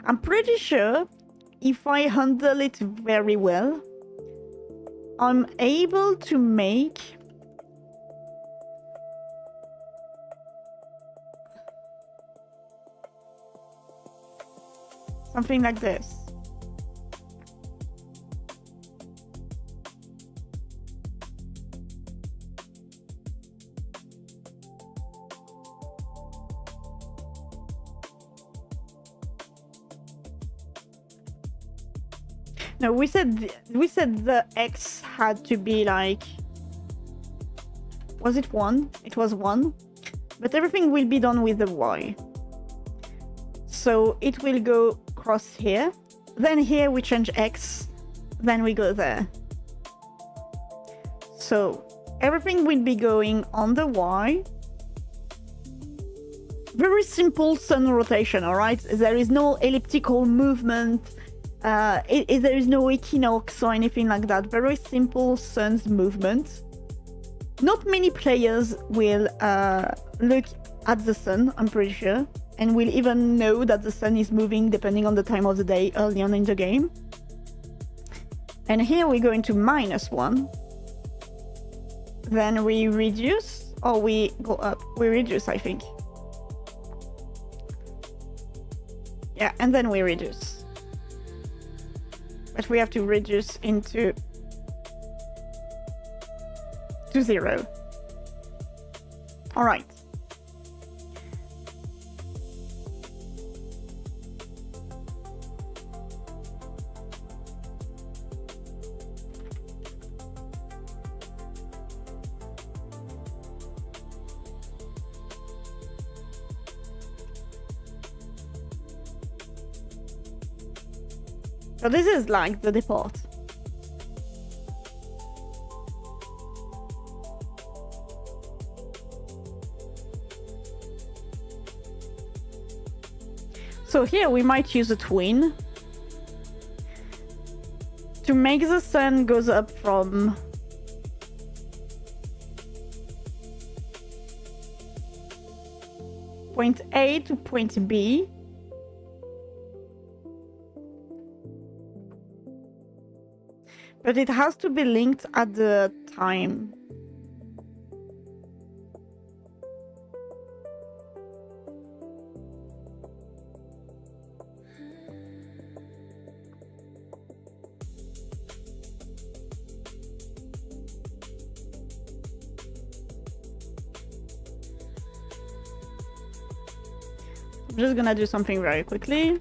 I'm pretty sure if I handle it very well, I'm able to make something like this. No, we said the X had to be like... Was it 1? It was 1. But everything will be done with the Y. So it will go across here. Then here we change X. Then we go there. So everything will be going on the Y. Very simple sun rotation, alright? There is no elliptical movement. There is no equinox or anything like that. Very simple sun's movement. Not many players will look at the sun, I'm pretty sure, and will even know that the sun is moving depending on the time of the day early on in the game. And here we go into -1. Then we reduce, or we go up. We reduce, I think. Yeah, and then we reduce. But we have to reduce into to 0. All right. So this is like the default. So here we might use a twin to make the sun goes up from point A to point B. But it has to be linked at the time. I'm just gonna do something very quickly.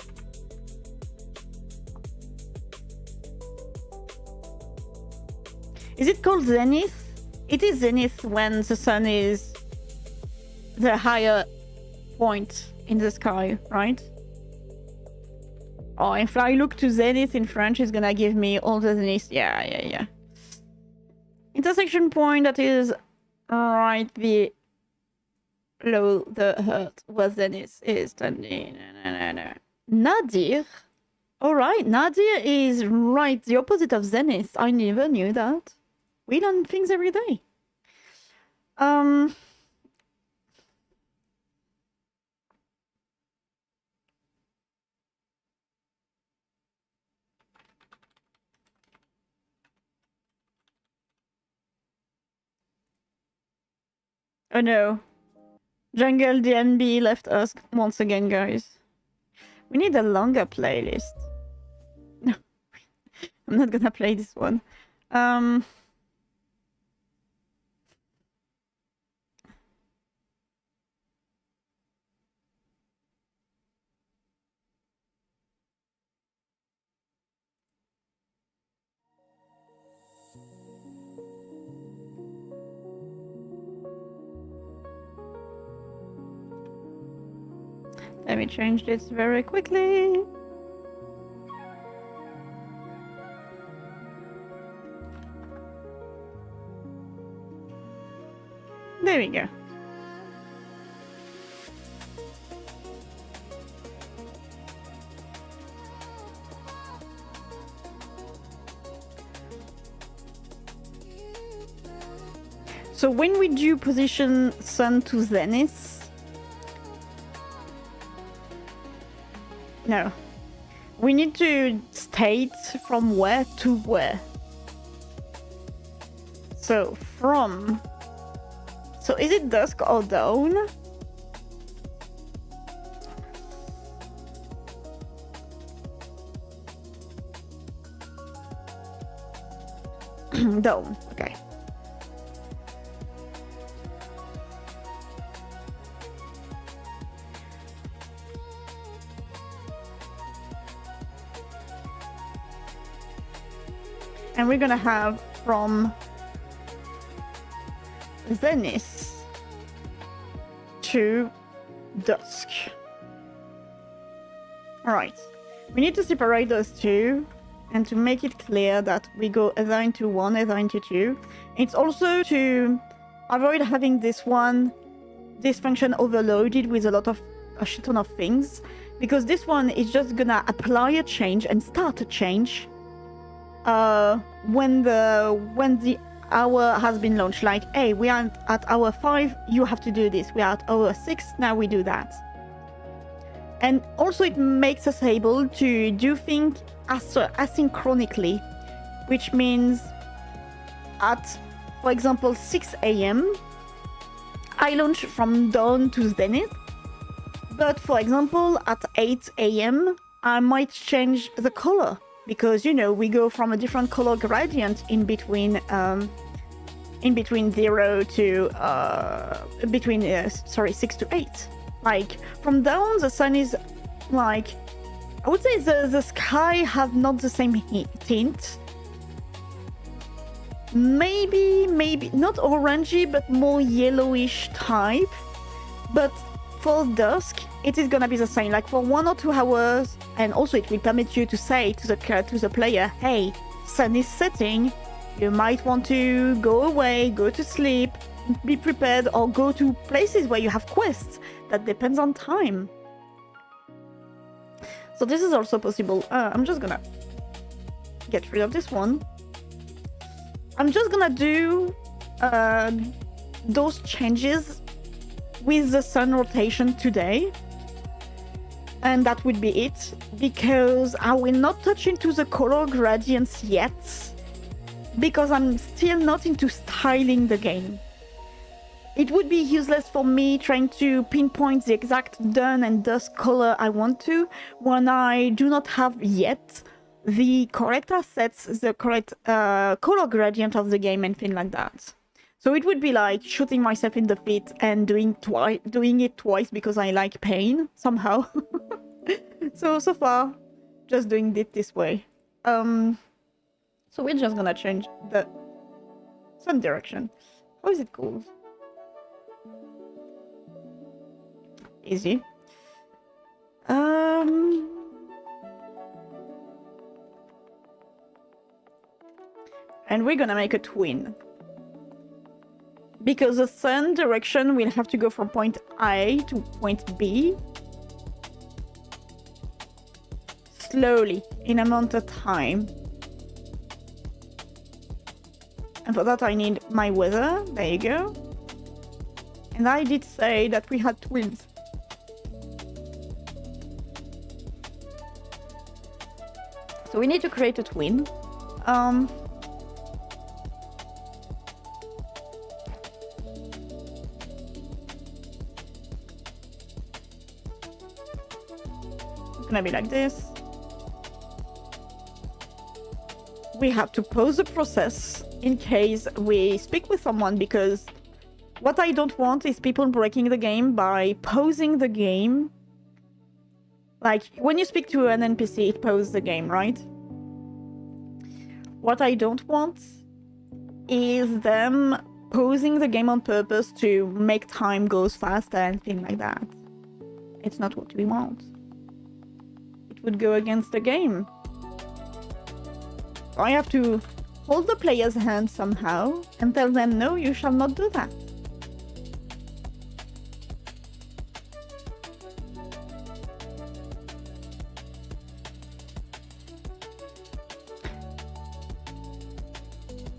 Is it called zenith? It is zenith when the sun is the higher point in the sky, right? Oh, if I look to zenith in French, it's gonna give me all the zenith. Yeah. Intersection point that is right below the earth where zenith is standing. Nadir. Alright, nadir is right the opposite of zenith. I never knew that. We learn things every day. Oh no. Jungle DNB left us once again, guys. We need a longer playlist. No. I'm not gonna play this one. Let me change this very quickly. There we go. So when we do position sun to zenith, no, we need to state from where to where. So from, so is it dusk or dawn? Dawn, okay. And we're gonna have from zenith to dusk. Alright, we need to separate those two and to make it clear that we go either into 1, either into 2. It's also to avoid having this function overloaded with a shit ton of things. because this one is just gonna apply a change and start a change when the hour has been launched. Like, hey, we are at hour 5, you have to do this. We are at hour 6, now we do that. And also it makes us able to do things asynchronically, which means at, for example, 6 AM, I launch from dawn to zenith. But for example, at 8 AM, I might change the color because, you know, we go from a different color gradient in between 0 to 6 to 8. Like, from dawn, the sun is like, I would say the sky have not the same tint. Maybe not orangey, but more yellowish type. But for dusk, it is gonna be the same, like for 1 or 2 hours, and also it will permit you to say to the player, hey, sun is setting, you might want to go away, go to sleep, be prepared, or go to places where you have quests. That depends on time. So this is also possible. I'm just gonna get rid of this one. I'm just gonna do those changes with the sun rotation today, and that would be it, because I will not touch into the color gradients yet, because I'm still not into styling the game. It would be useless for me trying to pinpoint the exact dawn and dusk color I want to when I do not have yet the correct assets, the correct color gradient of the game and things like that. So it would be like shooting myself in the feet and doing it twice because I like pain somehow. So far, just doing it this way. So we're just gonna change the sun direction. How is it called? Easy. And we're gonna make a twin. Because the sun direction will have to go from point A to point B. Slowly, in a amount of time. And for that I need my weather. There you go. And I did say that we had twins. So we need to create a twin. It's gonna be like this. We have to pause the process in case we speak with someone, because what I don't want is people breaking the game by pausing the game. Like, when you speak to an NPC, it pauses the game, right? What I don't want is them pausing the game on purpose to make time goes faster and things like that. It's not what we want. It would go against the game. I have to hold the player's hand somehow and tell them, no, you shall not do that.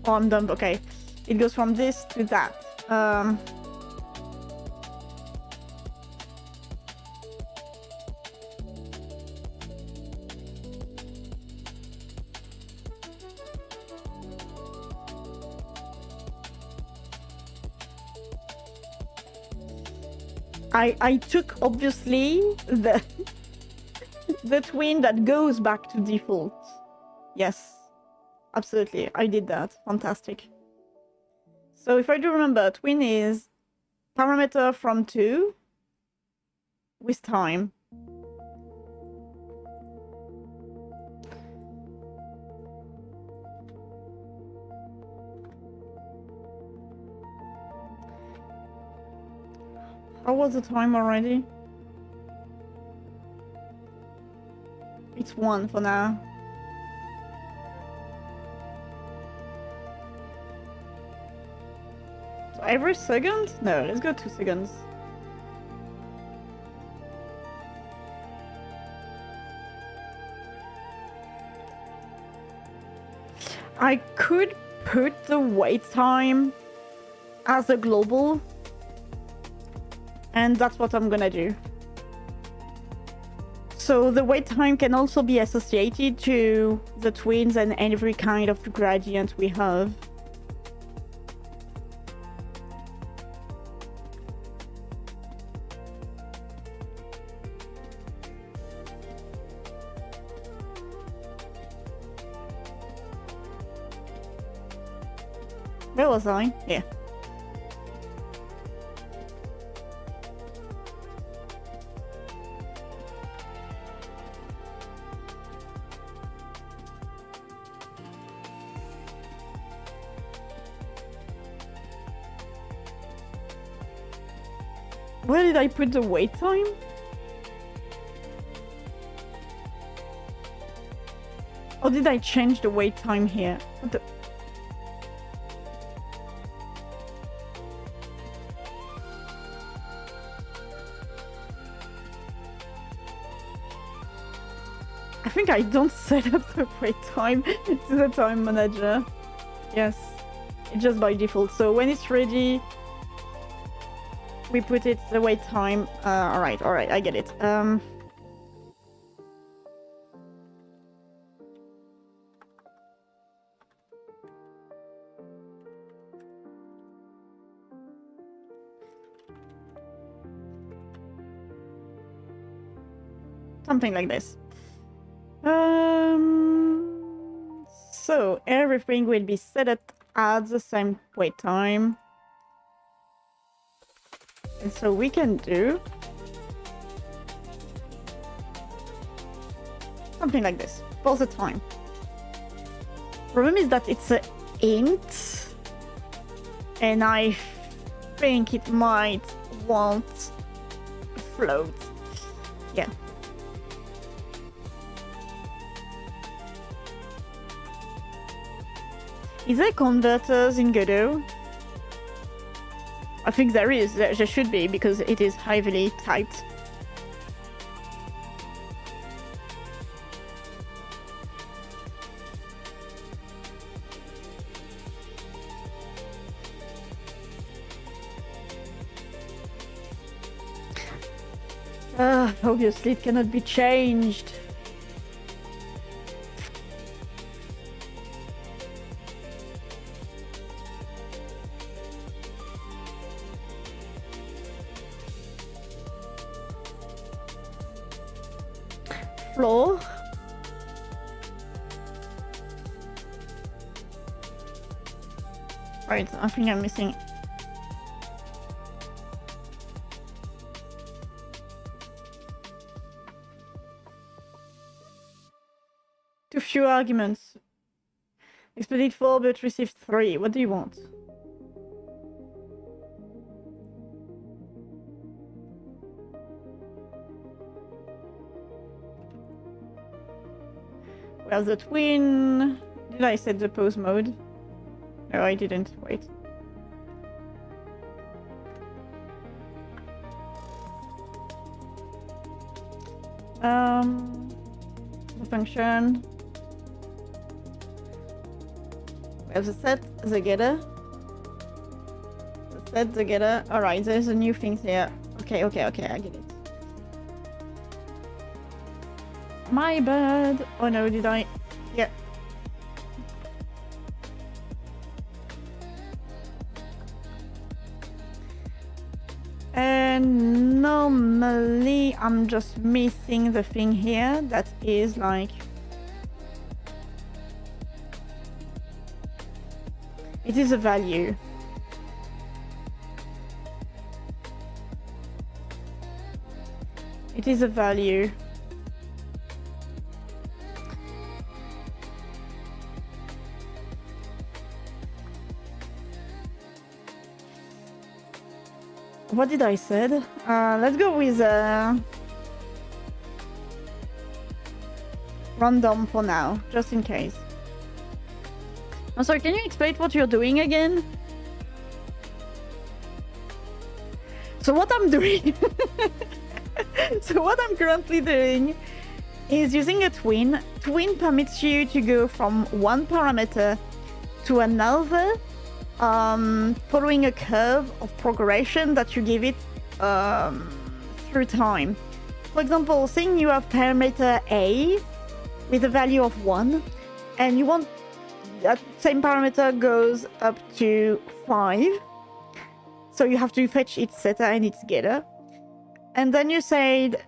Oh, I'm done. Okay. It goes from this to that. I took, obviously, the twin that goes back to default. Yes. Absolutely, I did that. Fantastic. So if I do remember, twin is parameter from 2 with time. How was the time already? It's 1 for now. Every second? No, let's go 2 seconds. I could put the wait time as a global, and that's what I'm gonna do. So the wait time can also be associated to the twins and every kind of gradient we have. Where was I? Yeah. Where did I put the wait time? Or did I change the wait time here? What the... I think I don't set up the wait time to the time manager. Yes, it's just by default. So when it's ready, we put it the wait time. All right, I get it. Something like this. So everything will be set at the same wait time. And so we can do something like this for the time. Problem is that it's an int, and I think it might want a float. Yeah. Is there converters in Godot? I think there is. There should be, because it is heavily typed. Obviously it cannot be changed. Floor. Right, I think I'm missing. Too few arguments. Expected 4 but received 3. What do you want? Well, the twin... Did I set the pause mode? No, I didn't. Wait. The function. We have the set, the getter. The set, the getter. Alright, there's a new thing here. Okay, I get it. My bad. Oh no, did I? Yeah. And normally I'm just missing the thing here that is like... It is a value. It is a value. What did I said? Let's go with random for now, just in case. I'm sorry, can you explain what you're doing again? So what I'm doing... So what I'm currently doing is using a twin. Twin permits you to go from one parameter to another, following a curve of progression that you give it through time. For example, saying you have parameter A with a value of 1, and you want that same parameter goes up to 5. So you have to fetch its setter and its getter. And then you said,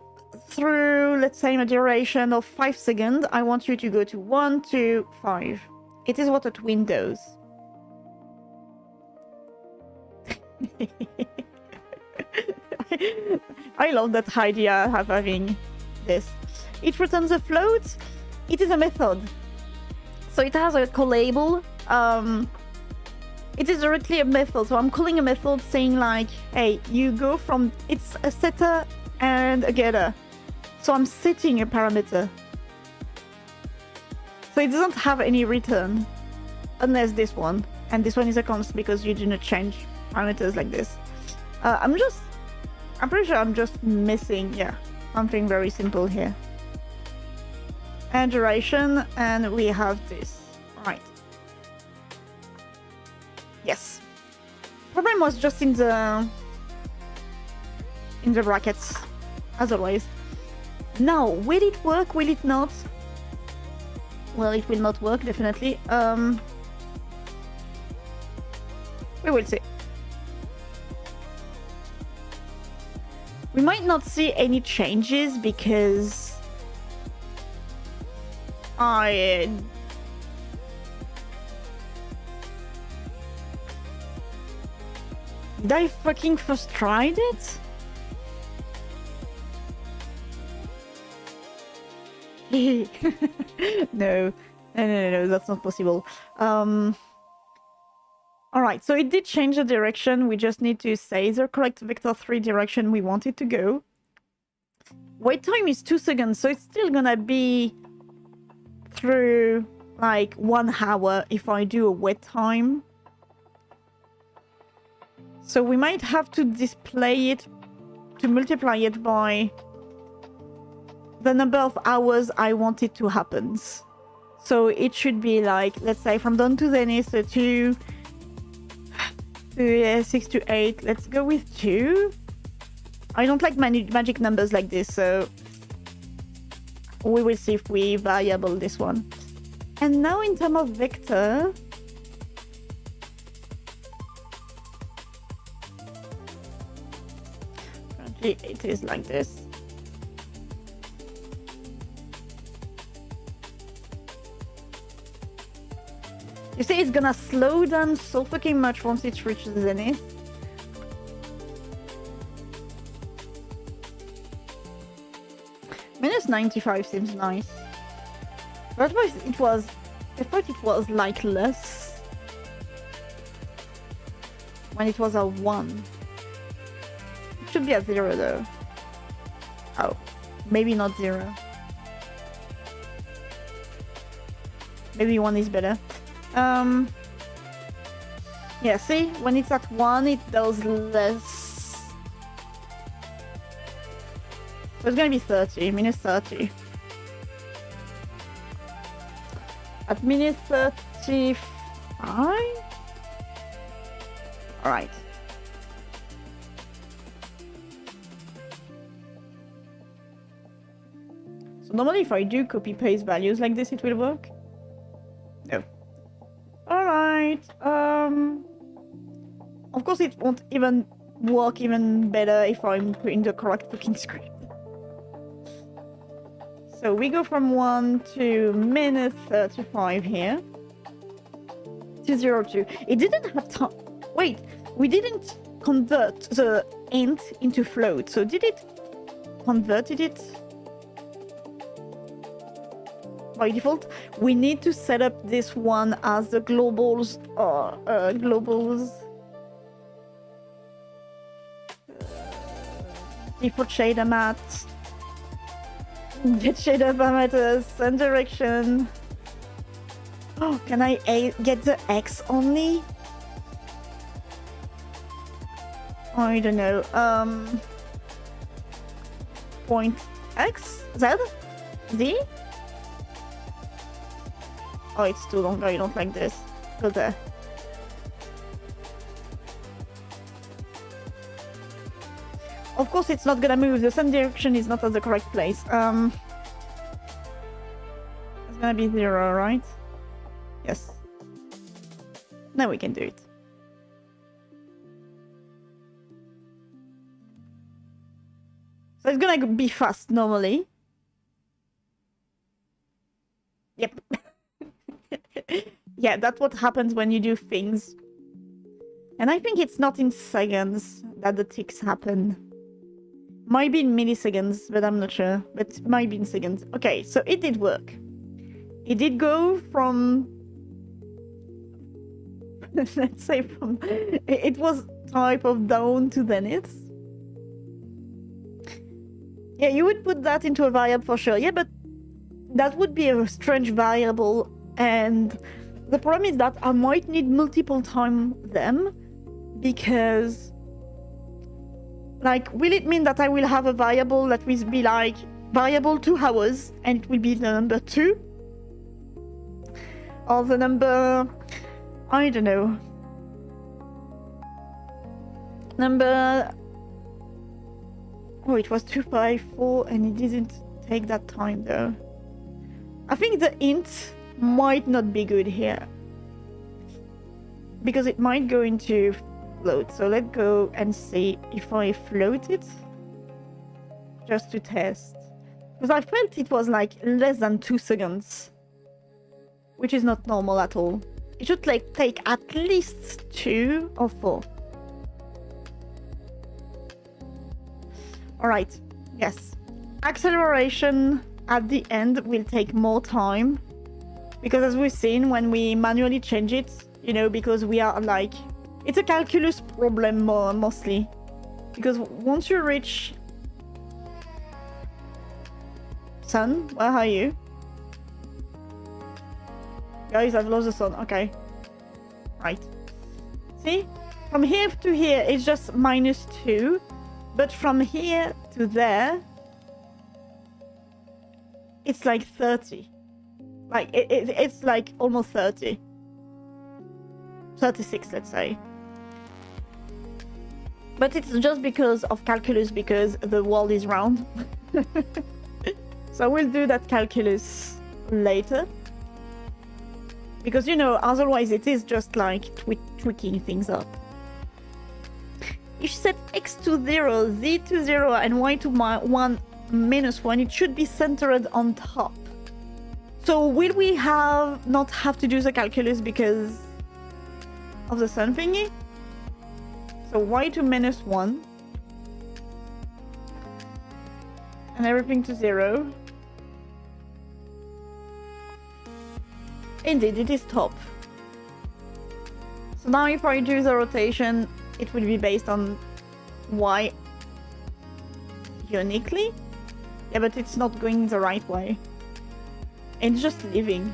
through, let's say, a duration of 5 seconds, I want you to go to 1 to 5. It is what a twin does. I love that idea of having this. It returns a float. It is a method. So it has a callable. It is directly a method. So I'm calling a method saying like, hey, you go from, it's a setter and a getter. So I'm setting a parameter. So it doesn't have any return unless this one. And this one is a const because you do not change parameters like this. I'm pretty sure I'm just missing, yeah, something very simple here. And duration, and we have this. Right. Yes. Problem was just in the brackets, as always. Now, will it work? Will it not? Well, it will not work, definitely. We will see. We might not see any changes because did I fucking first tried it? No, that's not possible. Alright, so it did change the direction. We just need to say the correct vector 3 direction we want it to go. Wait time is 2 seconds, so it's still gonna be through like 1 hour if I do a wait time. So we might have to display it, to multiply it by the number of hours I want it to happen. So it should be like, let's say from dawn to zenith, so 2 to 6 to 8. Let's go with 2. I don't like magic numbers like this, so we will see if we variable this one. And now in terms of vector, currently it is like this. You see, it's gonna slow down so fucking much once it reaches zenith. Minus 95 seems nice. But I thought it was like less when it was a 1. It should be at 0 though. Oh, maybe not 0. Maybe 1 is better. Yeah, see, when it's at 1, it does less. So it's gonna be 30, minus 30. At minus 35? Alright. So normally if I do copy-paste values like this, it will work? No. Alright, of course it won't even work even better if I'm putting the correct fucking script. So we go from 1 to minus 35 here. To 0 to... It didn't have time... Wait, we didn't convert the int into float, so did it converted it? By default, we need to set up this one as the globals or globals default shader mat, get shader parameters and direction. Oh, can I get the X only? I don't know. Point X? Z? Z? Oh, it's too long. I don't like this. buffer there. Of course, it's not gonna move. The sun direction is not at the correct place. It's gonna be 0, right? Yes. Now we can do it. So it's gonna be fast normally. Yep. Yeah, that's what happens when you do things. And I think it's not in seconds that the ticks happen. Might be in milliseconds, but I'm not sure. But it might be in seconds. Okay, so it did work. It did go from... let's say from... It was type of down to zenith. Yeah, you would put that into a variable for sure. Yeah, but that would be a strange variable. And the problem is that I might need multiple times them. Because... like, will it mean that I will have a variable that will be like variable 2 hours and it will be the number 2? Or the number... I don't know. Number... oh, it was 2 by 4 and it didn't take that time though. I think the int might not be good here. Because it might go into... float. So let's go and see if I float it just to test, because I felt it was like less than 2 seconds, which is not normal at all. It should like take at least 2 or 4. All right, yes, acceleration at the end will take more time, because as we've seen when we manually change it, you know, because we are like, it's a calculus problem mostly. Because once you reach... sun, where are you? Guys, I've lost the sun. Okay. Right. See? From here to here, it's just -2. But from here to there, it's like 30. Like, it's like almost 30. 36, let's say. But it's just because of calculus, because the world is round. So we'll do that calculus later. Because, you know, otherwise it is just like tweaking things up. If you set x to 0, z to 0, and y to 1 minus 1, it should be centered on top. So will we not have to do the calculus because of the sun thingy? So y to -1 and everything to 0. Indeed, it is top. So now if I do the rotation, it will be based on y uniquely. Yeah, but it's not going the right way. It's just leaving.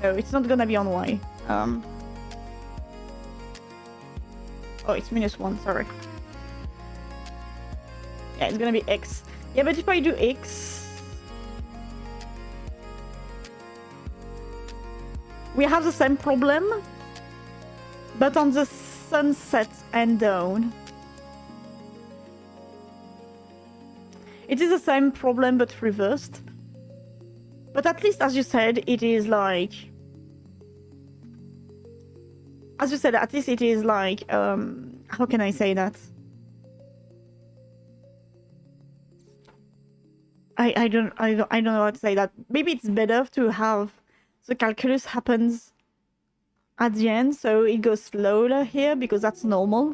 No, it's not gonna be on y. Oh, it's -1, sorry. Yeah, it's gonna be x. Yeah, but if I do x... we have the same problem, but on the sunset and dawn. It is the same problem, but reversed. But at least, as you said, it is like... as you said, at least it is like... how can I say that? I don't know how to say that. Maybe it's better to have the calculus happens at the end, so it goes slower here, because that's normal.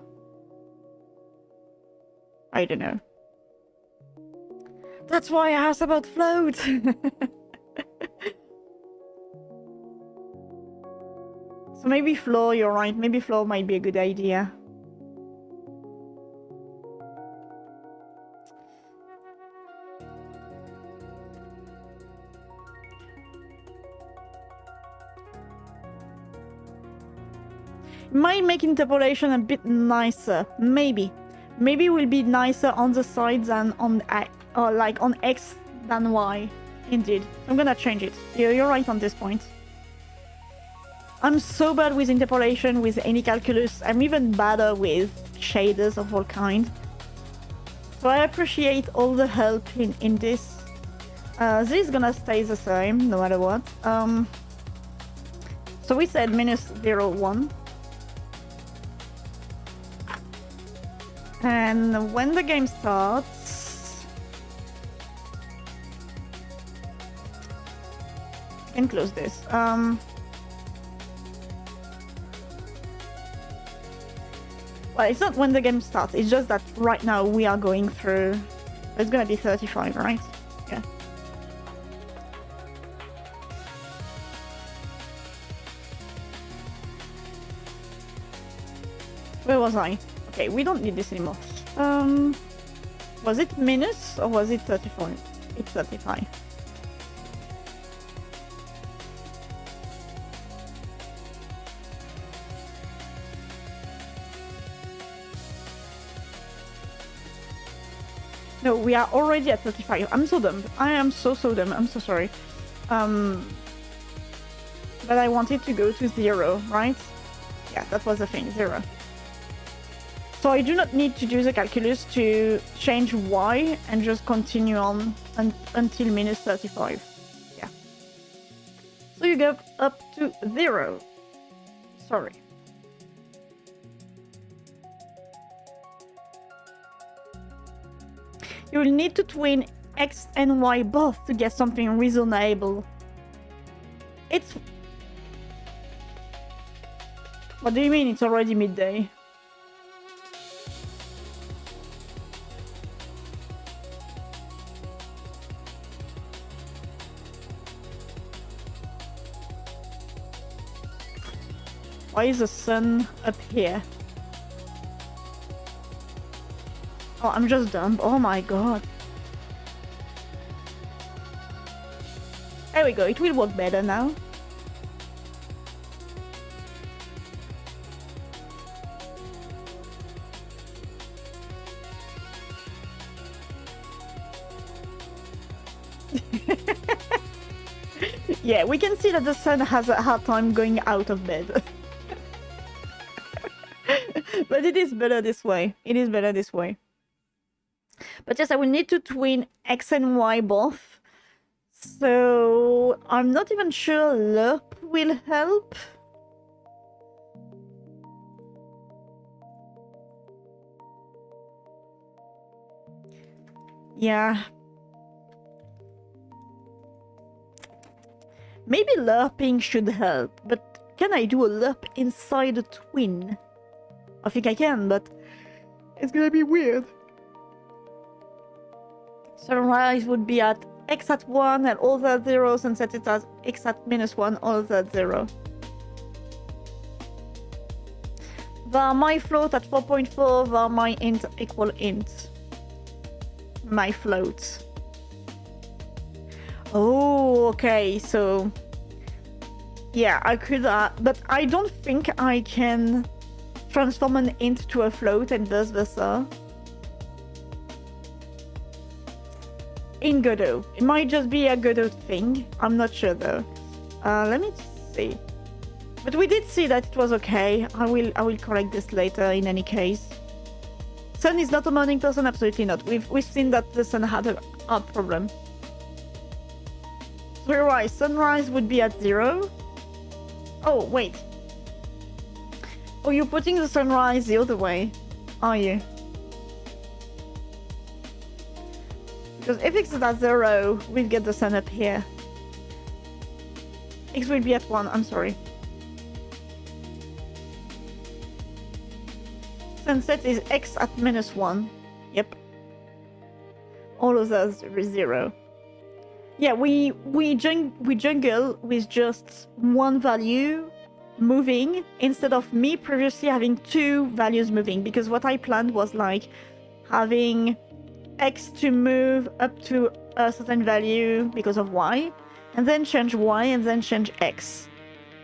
I don't know. That's why I asked about float. So maybe floor, you're right. Maybe floor might be a good idea. Might make interpolation a bit nicer. Maybe. Maybe it will be nicer on the side than on or like on X than Y. Indeed. I'm gonna change it. You're right on this point. I'm so bad with interpolation, with any calculus. I'm even badder with shaders of all kinds. So I appreciate all the help in this. This is gonna stay the same, no matter what. So we said -0, 1. And when the game starts... I can close this. Well, it's not when the game starts, it's just that right now we are going through... It's gonna be 35, right? Yeah. Where was I? Okay, we don't need this anymore. Was it minus or was it 35? It's 35. No, we are already at 35. I'm so dumb. I am so dumb. I'm so sorry. But I wanted to go to 0, right? Yeah, that was the thing, 0. So I do not need to do the calculus to change y and just continue on until -35. Yeah. So you go up to 0. Sorry. You will need to twin x and y both to get something reasonable. It's... What do you mean it's already midday? Why is the sun up here? Oh, I'm just dumb. Oh my god. There we go. It will work better now. Yeah, we can see that the sun has a hard time going out of bed. But it is better this way. It is better this way. But yes, I will need to twin x and y both. So I'm not even sure lerp will help. Yeah. Maybe lerping should help, but can I do a lerp inside a twin? I think I can, but it's gonna be weird. Sunrise would be at x at 1 and all that 0s, and set it as x at -1, all that 0. Var my float at 4.4, var my int equal int. My float. Oh, okay, so... Yeah, I could, but I don't think I can transform an int to a float and vice versa. In Godot. It might just be a Godot thing. I'm not sure though. Let me see. But we did see that it was okay. I will correct this later in any case. Sun is not a morning person, absolutely not. We've seen that the sun had a hard problem. So you're right, sunrise would be at 0. Oh, wait. Oh, you're putting the sunrise the other way, are you? Because if x is at 0, we'll get the sun up here. X will be at 1, I'm sorry. Sunset is x at -1. Yep. All of those are 0. Yeah, we jungle with just one value moving instead of me previously having 2 values moving, because what I planned was like having x to move up to a certain value because of y, and then change y and then change x.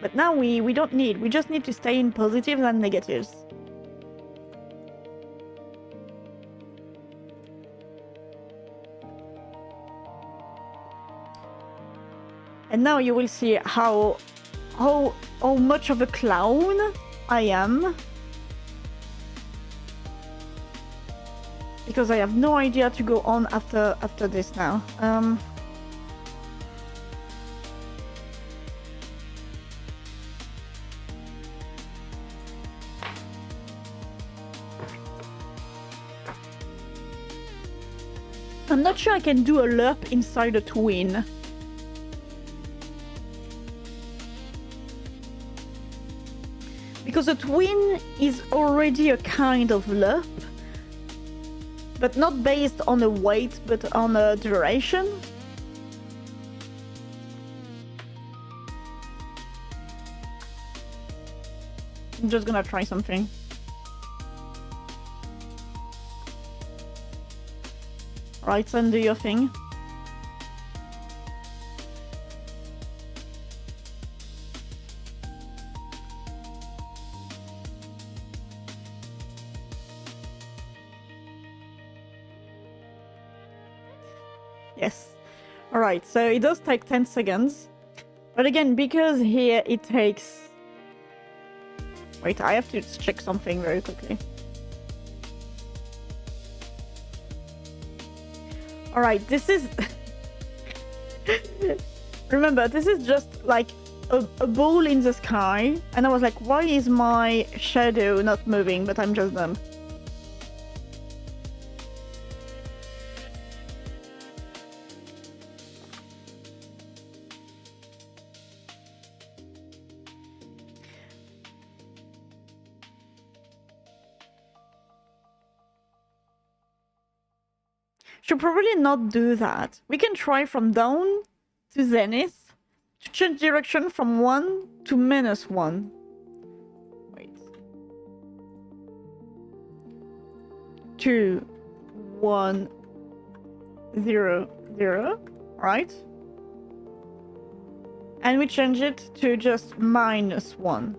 But now we don't need, we just need to stay in positives and negatives. And now you will see how much of a clown I am. Because I have no idea to go on after this now. I'm not sure I can do a lerp inside a twin. Because a twin is already a kind of lerp, but not based on a weight, but on a duration. I'm just gonna try something. Right, Sun, do your thing. Yes. Alright, so it does take 10 seconds. But again, because here it takes... Wait, I have to check something very quickly. Alright, this is... Remember, this is just like a ball in the sky. And I was like, why is my shadow not moving? But I'm just dumb. Should probably not do that. We can try from down to zenith to change direction from 1 to -1. Wait. 2, 1, 0, 0, right? And we change it to just -1.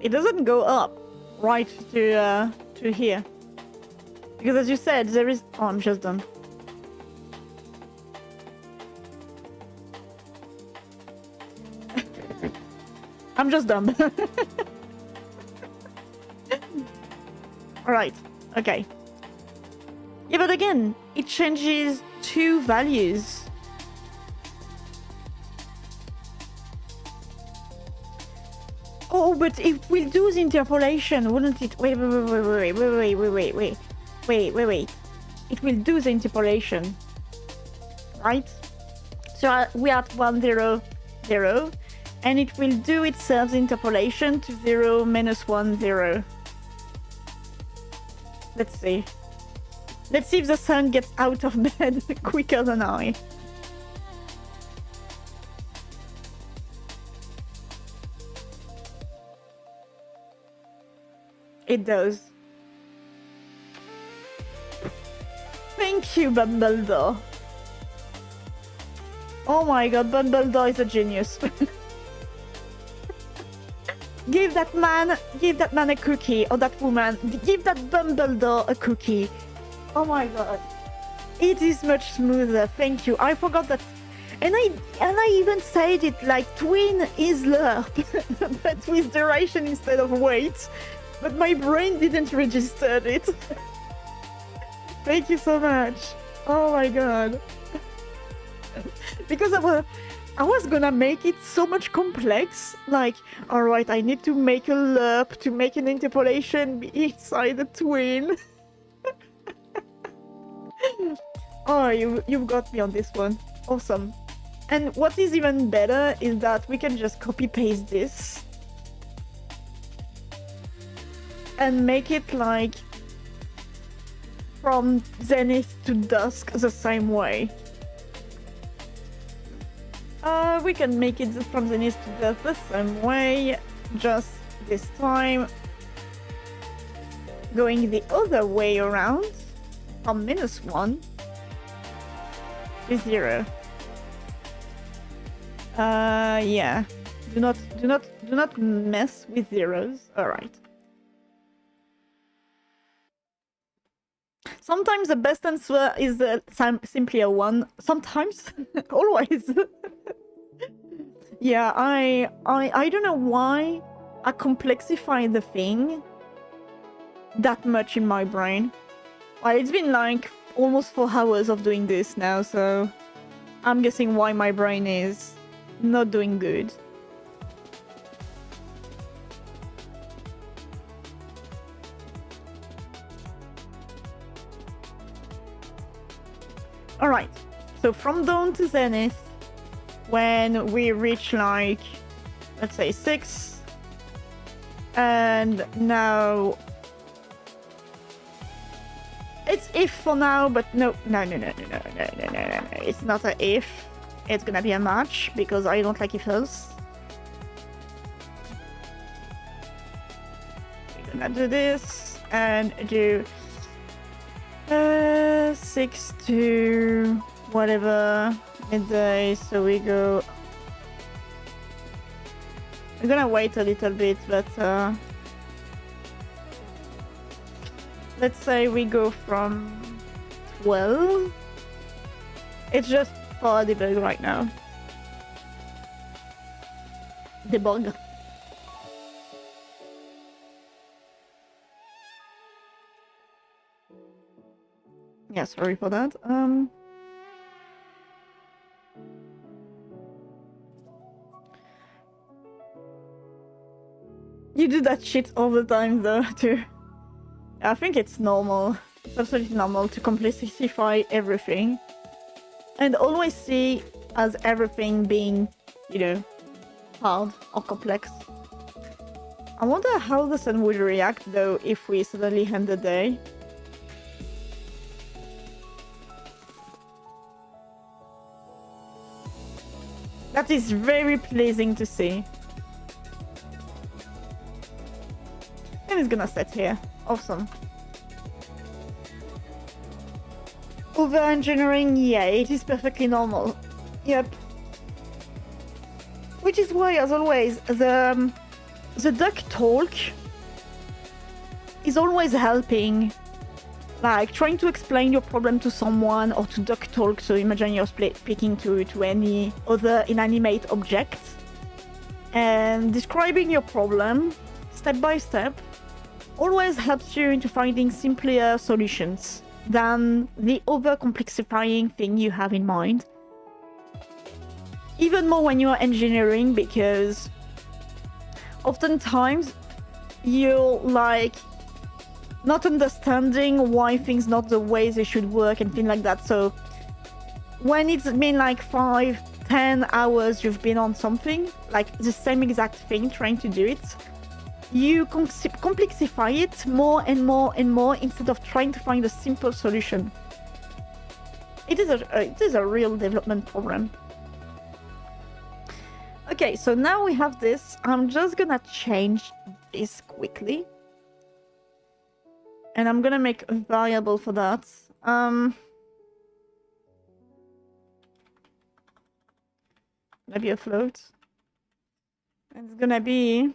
It doesn't go up right to here. Because as you said, there is... Oh, I'm just done. I'm just dumb. Alright, okay. Yeah, but again, it changes 2 values. Oh, but it will do the interpolation, wouldn't it? Wait. Wait. It will do the interpolation. Right? So we are at 1, 0, 0. And it will do itself the interpolation to 0, -1, 0. Let's see. Let's see if the sun gets out of bed quicker than I. It does. Thank you, Bumbledore. Oh my god, Bumbledore is a genius. Give that man a cookie, or that woman. Give that Bumbledore a cookie. Oh my god. It is much smoother, thank you. I forgot that. And I even said it like twin is lerp, but with duration instead of weight. But my brain didn't register it. Thank you so much. Oh my god. Because I was gonna make it so much complex. Like, alright, I need to make a lerp to make an interpolation inside the twin. Oh, you've got me on this one. Awesome. And what is even better is that we can just copy paste this and make it like from zenith to dusk the same way. We can make it from zenith to dusk the same way, just this time going the other way around from -1 to 0. Yeah. Do not mess with zeros. All right. Sometimes the best answer is simply a one. Sometimes, always. Yeah, I don't know why I complexify the thing that much in my brain. Well, it's been like almost 4 hours of doing this now, so I'm guessing why my brain is not doing good. Alright, so from dawn to zenith, when we reach like, let's say 6, and now it's if for now, but no, it's not a if, it's gonna be a match, because I don't like if else. We're gonna do this, and do 6 to whatever, midday, so we go... I'm gonna wait a little bit, but let's say we go from 12. It's just for debug right now. Debug. Yeah, sorry for that. You do that shit all the time though, too. I think it's normal. It's absolutely normal to complexify everything. And always see as everything being, you know, hard or complex. I wonder how the sun would react though if we suddenly end the day. That is very pleasing to see. And it's gonna set here. Awesome. Over-engineering, yeah, it is perfectly normal. Yep. Which is why, as always, the duck talk is always helping. Like, trying to explain your problem to someone, or to duck talk, so imagine you're speaking to any other inanimate object, and describing your problem, step by step, always helps you into finding simpler solutions than the over-complexifying thing you have in mind. Even more when you're engineering, because oftentimes you're like not understanding why things not the way they should work and things like that. So when it's been like 5-10 hours you've been on something, like the same exact thing, trying to do it, you complexify it more and more and more instead of trying to find a simple solution. It is a real development problem. Okay, so now we have this. I'm just gonna change this quickly. And I'm gonna make a variable for that. Maybe a float. And it's gonna be...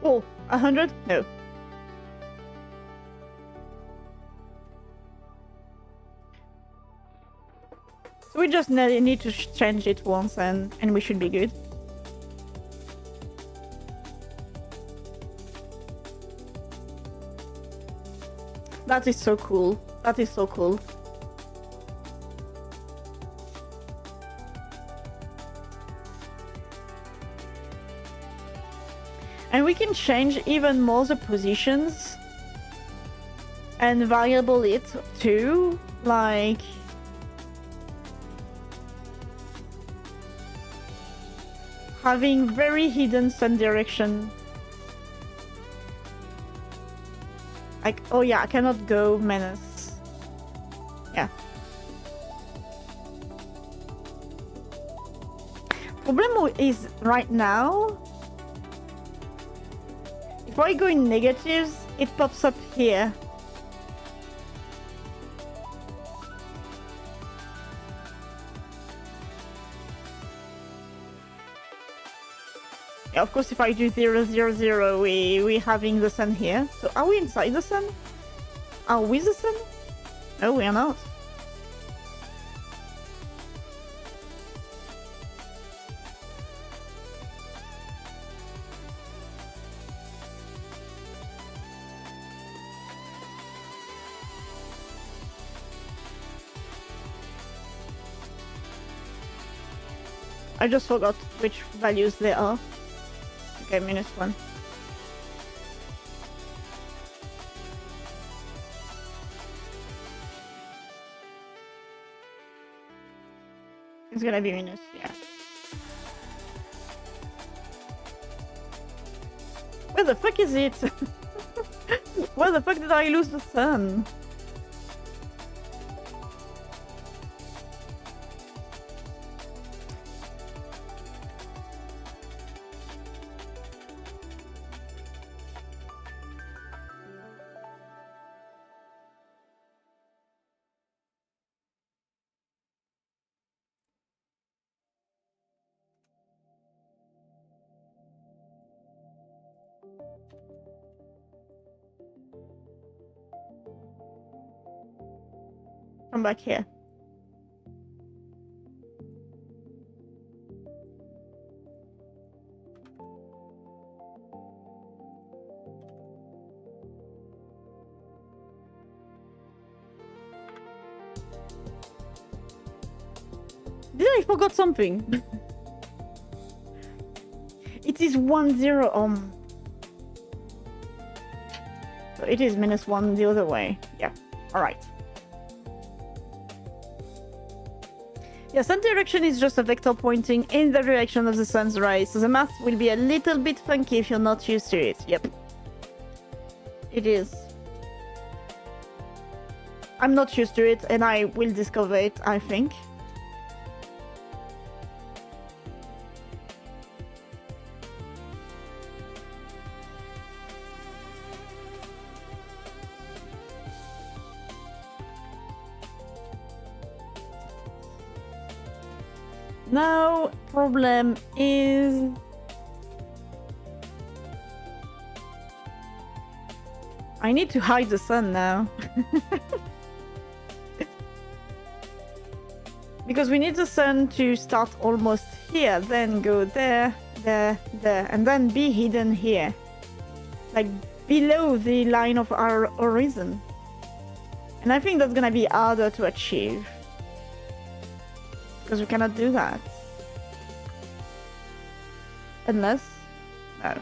Oh, 100? No. So we just need to change it once and we should be good. That is so cool. That is so cool. And we can change even more the positions and variable it too, like having very hidden sun direction. Like, oh yeah, I cannot go menace. Yeah. Problem is right now, if I go in negatives, it pops up here. Yeah, of course, if I do 0, 0, 0, we having the sun here. So are we inside the sun? Are we the sun? No, we are not. I just forgot which values they are. Okay, -1. It's gonna be minus, yeah. Where the fuck is it? Where the fuck did I lose the sun? Come back here. Did I forgot something? It is 1, 0 so it is -1 the other way. Yeah, alright. Yeah, sun direction is just a vector pointing in the direction of the sun's rays, so the math will be a little bit funky if you're not used to it. Yep. It is. I'm not used to it, and I will discover it, I think. Now, problem is... I need to hide the sun now. Because we need the sun to start almost here, then go there, there, there, and then be hidden here. Like, below the line of our horizon. And I think that's gonna be harder to achieve. Because we cannot do that. Unless... no.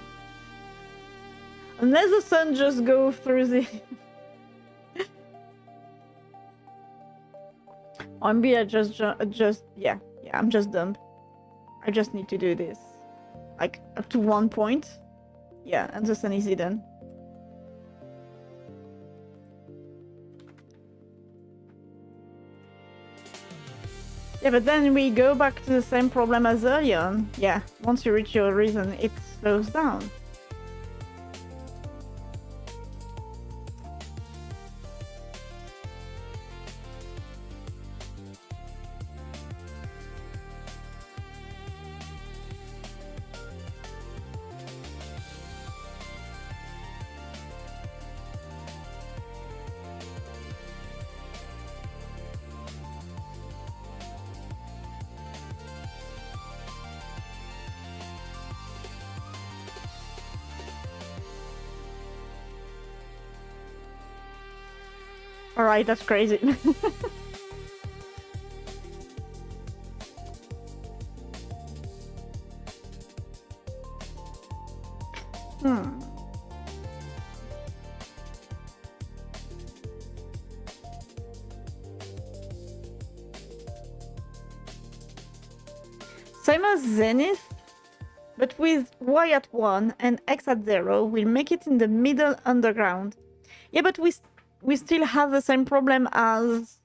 Unless the sun just goes through the... or maybe I just... yeah, I'm just dumb. I just need to do this. Like, up to one point. Yeah, and the sun is hidden. Yeah, but then we go back to the same problem as earlier. Yeah, once you reach your horizon, it slows down. Alright, that's crazy. Same as zenith, but with y at 1 and x at 0, we'll make it in the middle underground. Yeah, but we still have the same problem as...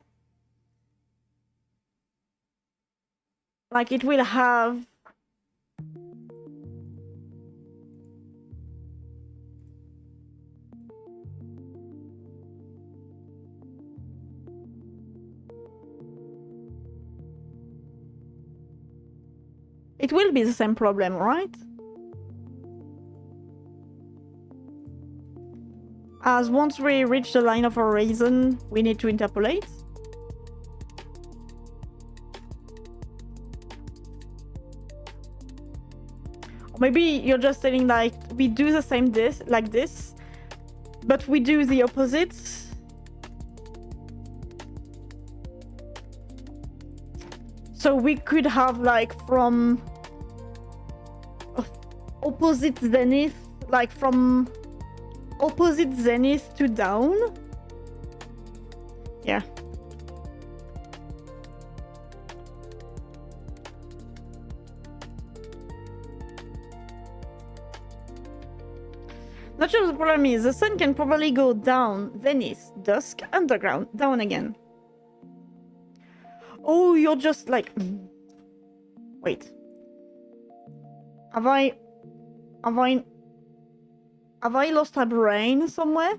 like, it will have... It will be the same problem, right? As once we reach the line of horizon, we need to interpolate. Or maybe you're just saying like, we do the same this, like this, but we do the opposite. So we could have like from opposite zenith, like from opposite zenith to down. Yeah. Not sure the problem is the sun can probably go down, zenith, dusk, underground, down again. Oh, you're just like... Wait. Have I lost a brain somewhere?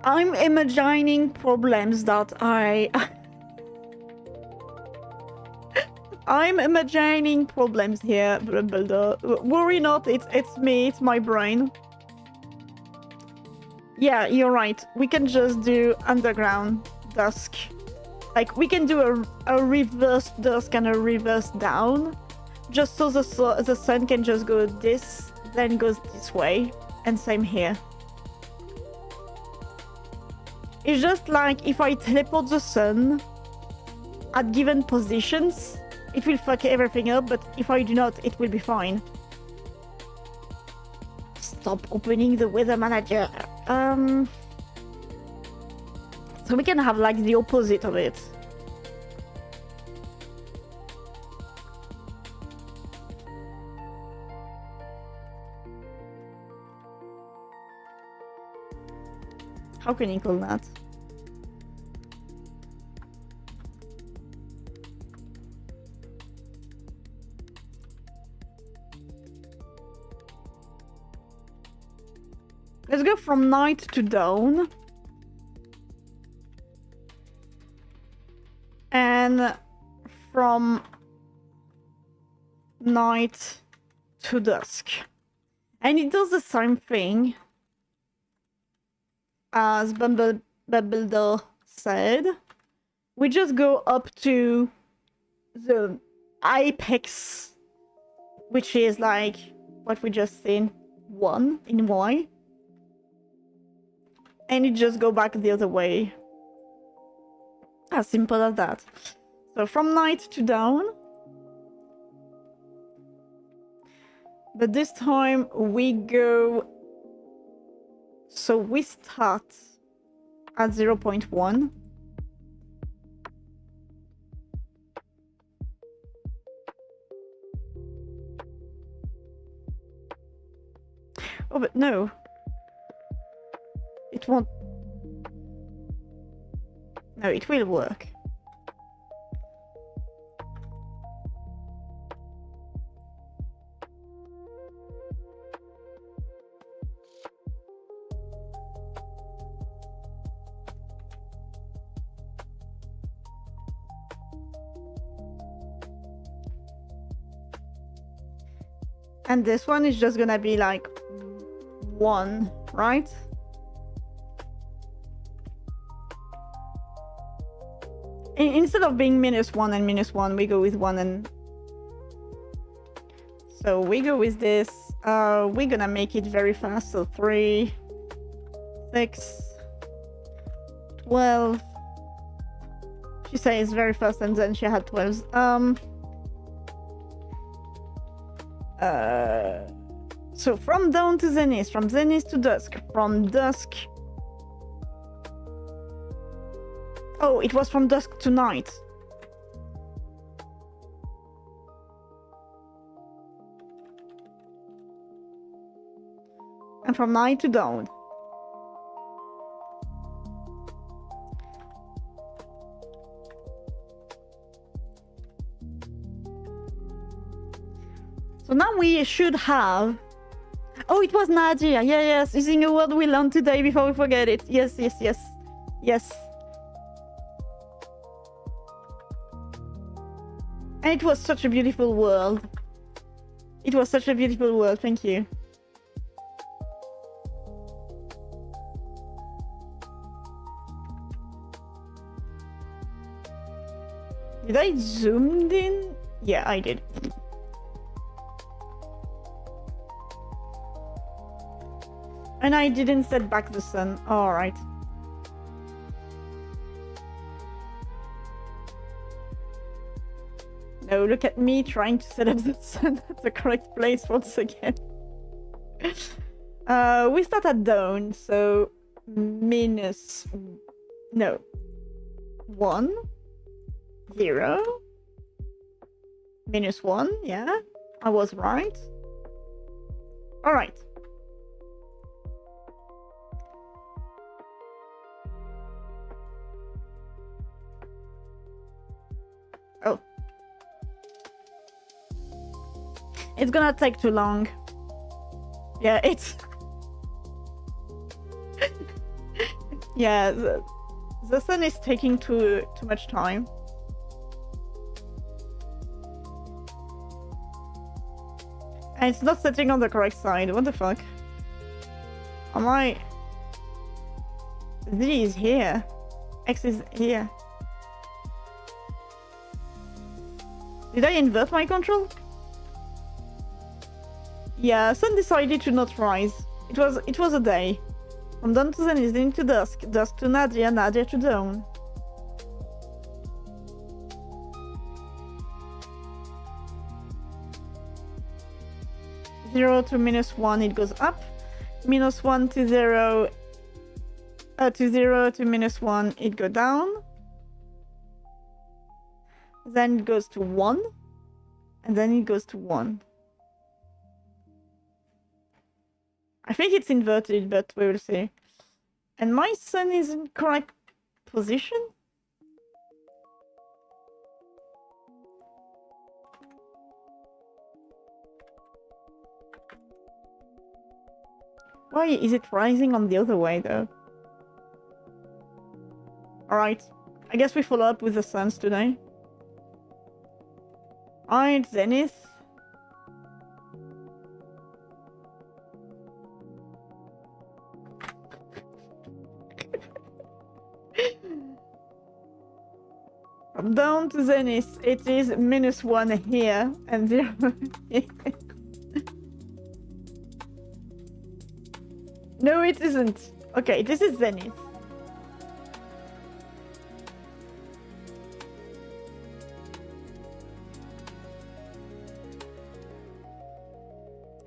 I'm imagining problems that I'm imagining problems here, Builder. Worry not, it's me, it's my brain. Yeah, you're right. We can just do underground dusk. Like, we can do a reverse dusk and a reverse down. Just so the sun can just go this, then goes this way. And same here. It's just like if I teleport the sun at given positions, it will fuck everything up, but if I do not, it will be fine. Stop opening the weather manager. So we can have like the opposite of it. How can you call that? Let's go from night to dawn. And from night to dusk. And it does the same thing as Builder said. We just go up to the apex, which is like what we just seen, 1 in Y. And it just go back the other way. As simple as that. So from night to dawn. But this time we go... So we start at 0.1. Oh, but no. It won't... No, it will work. And this one is just gonna be like 1, right? Instead of being -1 and -1, we go with 1 and... So we go with this. We're gonna make it very fast. So 3, 6, 12. She says very fast and then she had 12s. So from dawn to zenith, from zenith to dusk, from dusk... Oh, it was from dusk to night. And from night to dawn. So now we should have Oh, it was Nadia. Yeah, yes. Using a word we learned today before we forget it. Yes, yes, yes. Yes. And it was such a beautiful world. It was such a beautiful world. Thank you. Did I zoomed in? Yeah, I did. And I didn't set back the sun. Alright. No, look at me trying to set up the sun at the correct place once again. We start at dawn, so minus... No. 1, 0, minus 1, yeah. I was right. Alright. Oh. It's gonna take too long. Yeah, it's... yeah, the sun is taking too much time. And it's not setting on the correct side. What the fuck? Am I... Z is here. X is here. Did I invert my control? Yeah, sun decided to not rise. It was a day. From dawn to zenith, zenith to dusk, dusk to nadia, nadia to dawn. Zero to minus 1, it goes up. Minus 1 to 0 to minus 1, it goes down. Then it goes to 1, and then it goes to 1. I think it's inverted, but we will see. And my sun is in correct position? Why is it rising on the other way, though? Alright. I guess we follow up with the suns today. Alright, zenith. From dawn to zenith, it is minus 1 here and 0 here. No, it isn't. Okay, this is zenith.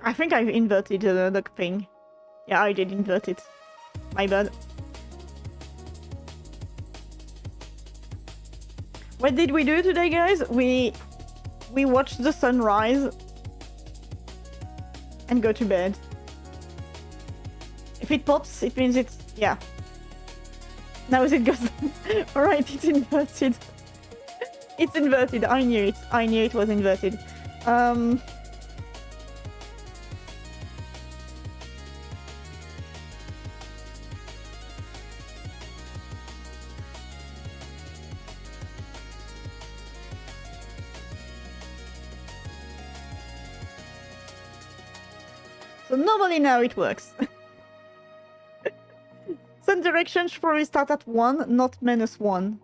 I think I've inverted the thing. Yeah, I did invert it. My bad. What did we do today, guys? We watched the sun rise and go to bed. If it pops, it means it's... yeah. Now it goes... Alright, it's inverted. It's inverted. I knew it. I knew it was inverted. So normally now it works. Sun direction should probably start at 1, not minus 1.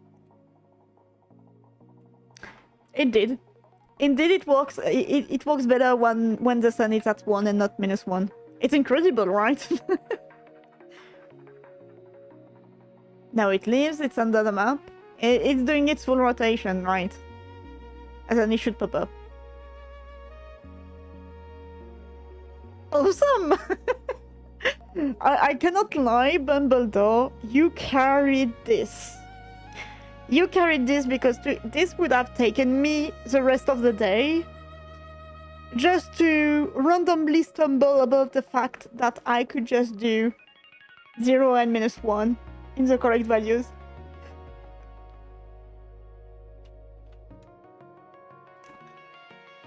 It did. Indeed, it works. It works better when the sun is at 1 and not minus 1. It's incredible, right? Now it leaves. It's under the map. It's doing its full rotation, right? And then it should pop up. Awesome! I cannot lie, Bumbledore. You carried this. You carried this because this would have taken me the rest of the day just to randomly stumble above the fact that I could just do 0 and minus 1 in the correct values.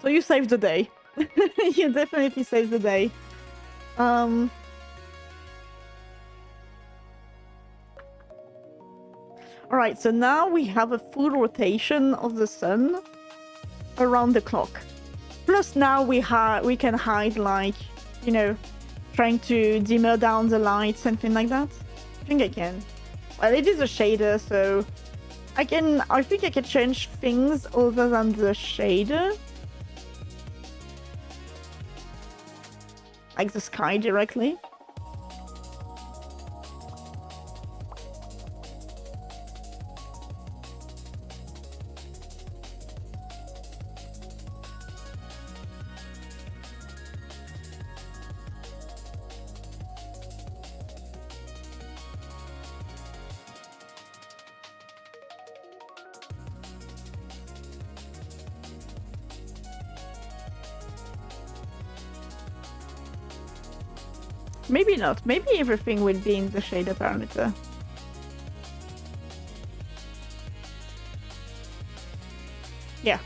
So you saved the day. You definitely saved the day. All right, so now we have a full rotation of the sun around the clock. Plus now we can hide, like, you know, trying to dimmer down the light, something like that. I think I can. Well, it is a shader, so I think I can change things other than the shader. Like the sky directly. Maybe not. Maybe everything will be in the shader parameter. Yeah.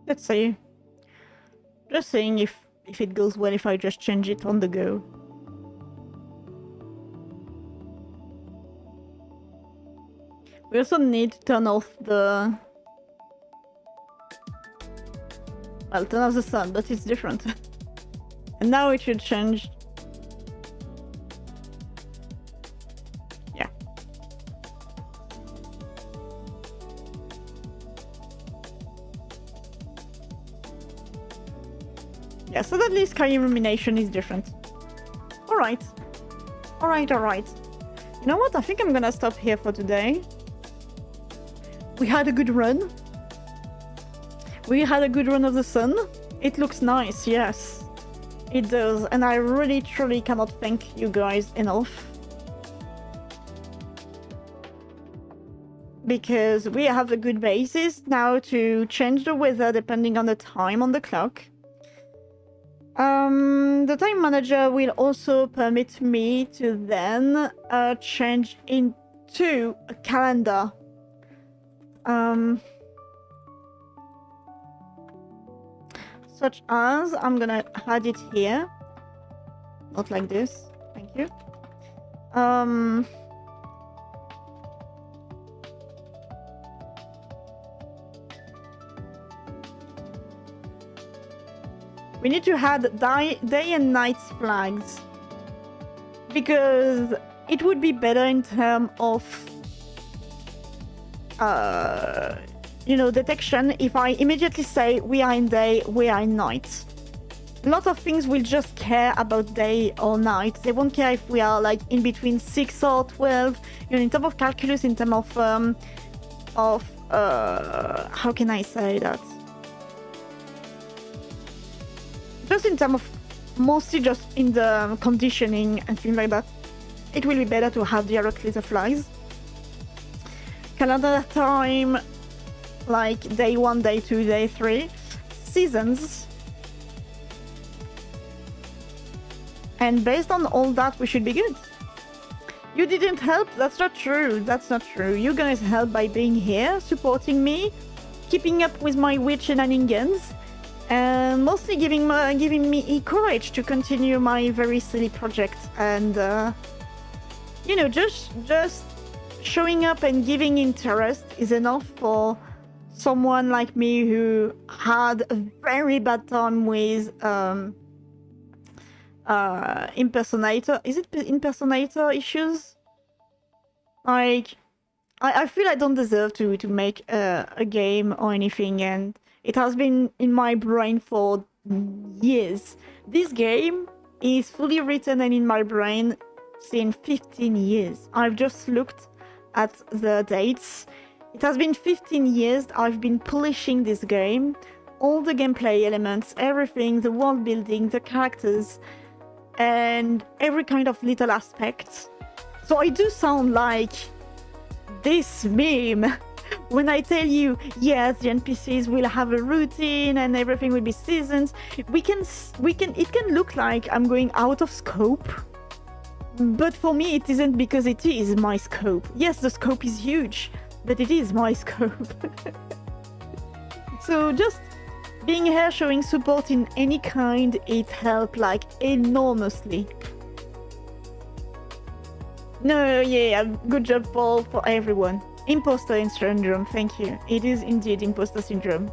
Let's see. Just saying if it goes well if I just change it on the go. We also need to turn off the... Well, turn off the sun, but it's different. And now it should change. Yeah. Yeah, so at least sky illumination is different. Alright. Alright. You know what? I think I'm gonna stop here for today. We had a good run. We had a good run of the sun. It looks nice, yes. It does, and I really truly cannot thank you guys enough. Because we have a good basis now to change the weather depending on the time on the clock. The time manager will also permit me to then change into a calendar. Such as, I'm gonna add it here. Not like this. Thank you. We need to add day and night flags. Because it would be better in terms of you know, detection if I immediately say we are in day, we are in night. A lot of things will just care about day or night. They won't care if we are like in between 6 or 12. You know, in terms of calculus, in terms of how can I say that? Just in terms of mostly just in the conditioning and things like that. It will be better to have directly the flags. Calendar time, like day 1, day 2, day 3. Seasons. And based on all that, we should be good. You didn't help? That's not true. That's not true. You guys helped by being here, supporting me, keeping up with my weird shenanigans, and mostly giving me courage to continue my very silly project. And, you know, just showing up and giving interest is enough for someone like me who had a very bad time with impersonator. Is it impersonator issues? Like, I feel I don't deserve to make a game or anything, and it has been in my brain for years. This game is fully written and in my brain since 15 years. I've just looked at the dates. It has been 15 years I've been polishing this game. All the gameplay elements, everything, the world building, the characters, and every kind of little aspect. So I do sound like this meme when I tell you, yes, the NPCs will have a routine and everything will be seasons. It can look like I'm going out of scope, but for me it isn't, because it is my scope. Yes, the scope is huge, but it is my scope. So just being here showing support in any kind, it helped like enormously. No, yeah, good job for everyone. Imposter syndrome, thank you. It is indeed imposter syndrome,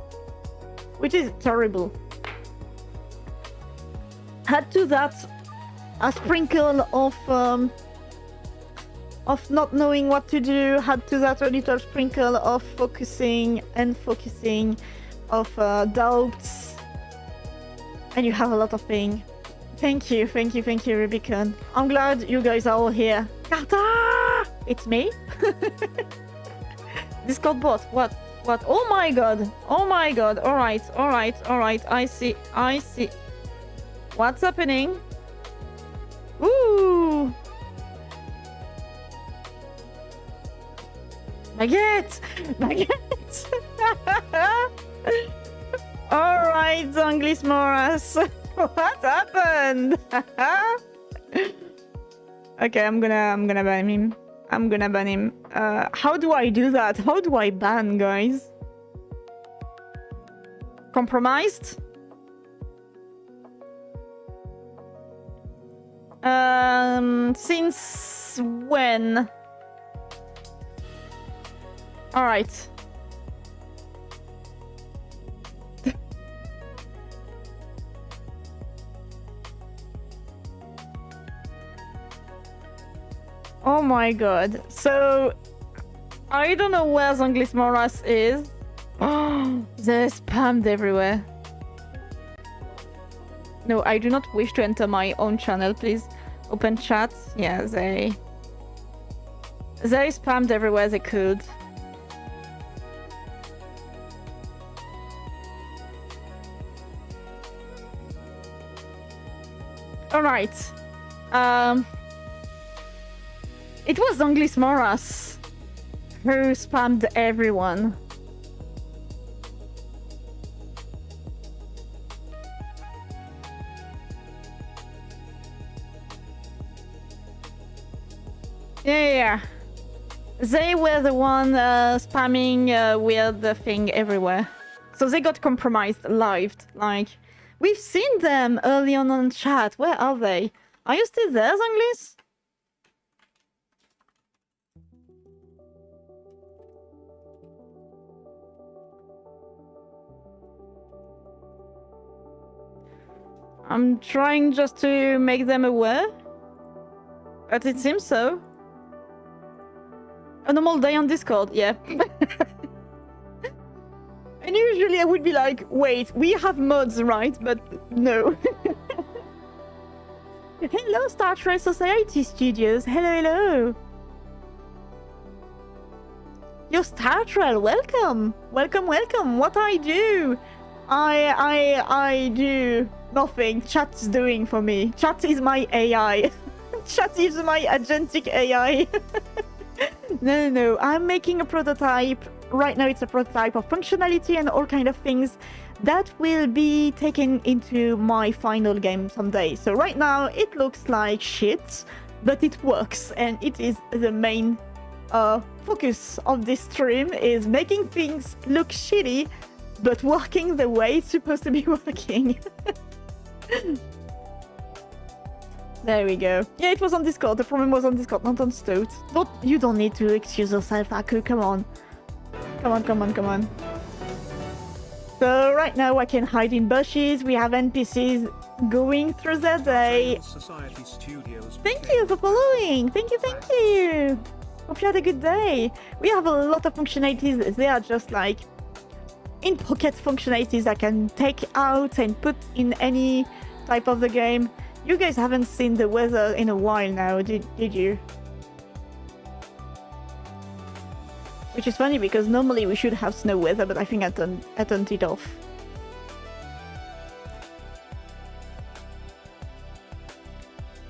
which is terrible. Add to that a sprinkle of not knowing what to do. Add to that a little sprinkle of focusing, of doubts, and you have a lot of pain. Thank you, Rubicon. I'm glad you guys are all here. Carton! It's me. Discord bot. What? Oh my god. Alright. I see. What's happening? Ooh. Baguette. Alright, Zanglis Moras. What happened? Okay, I'm gonna ban him. How do I do that? How do I ban, guys? Compromised? Since when? Alright. Oh my god. So, I don't know where Zanglis Moras is. Oh, they're spammed everywhere. No, I do not wish to enter my own channel, please. Open chat. Yeah, they spammed everywhere they could. Alright. It was Zanglis Moras who spammed everyone. Yeah. They were the one spamming with the thing everywhere. So they got compromised live. Like, we've seen them early on chat. Where are they? Are you still there, Zanglis? I'm trying just to make them aware, but it seems so. A normal day on Discord, yeah. And usually I would be like, wait, we have mods, right? But no. Hello, Star Trek Society Studios. Hello. Yo, Star Trek, welcome. What I do? I do nothing. Chat's doing for me. Chat is my AI. Chat is my agentic AI. No. I'm making a prototype. Right now it's a prototype of functionality and all kind of things that will be taken into my final game someday. So right now it looks like shit, but it works, and it is the main focus of this stream, is making things look shitty but working the way it's supposed to be working. There we go. Yeah, it was on Discord. The problem was on Discord, not on Stoat. You don't need to excuse yourself, Aku. Come on. So right now I can hide in bushes. We have NPCs going through their day. Thank you for following. Thank you. Hope you had a good day. We have a lot of functionalities. They are just like in-pocket functionalities I can take out and put in any type of the game. You guys haven't seen the weather in a while now, did you? Which is funny because normally we should have snow weather, but I think I turned it off.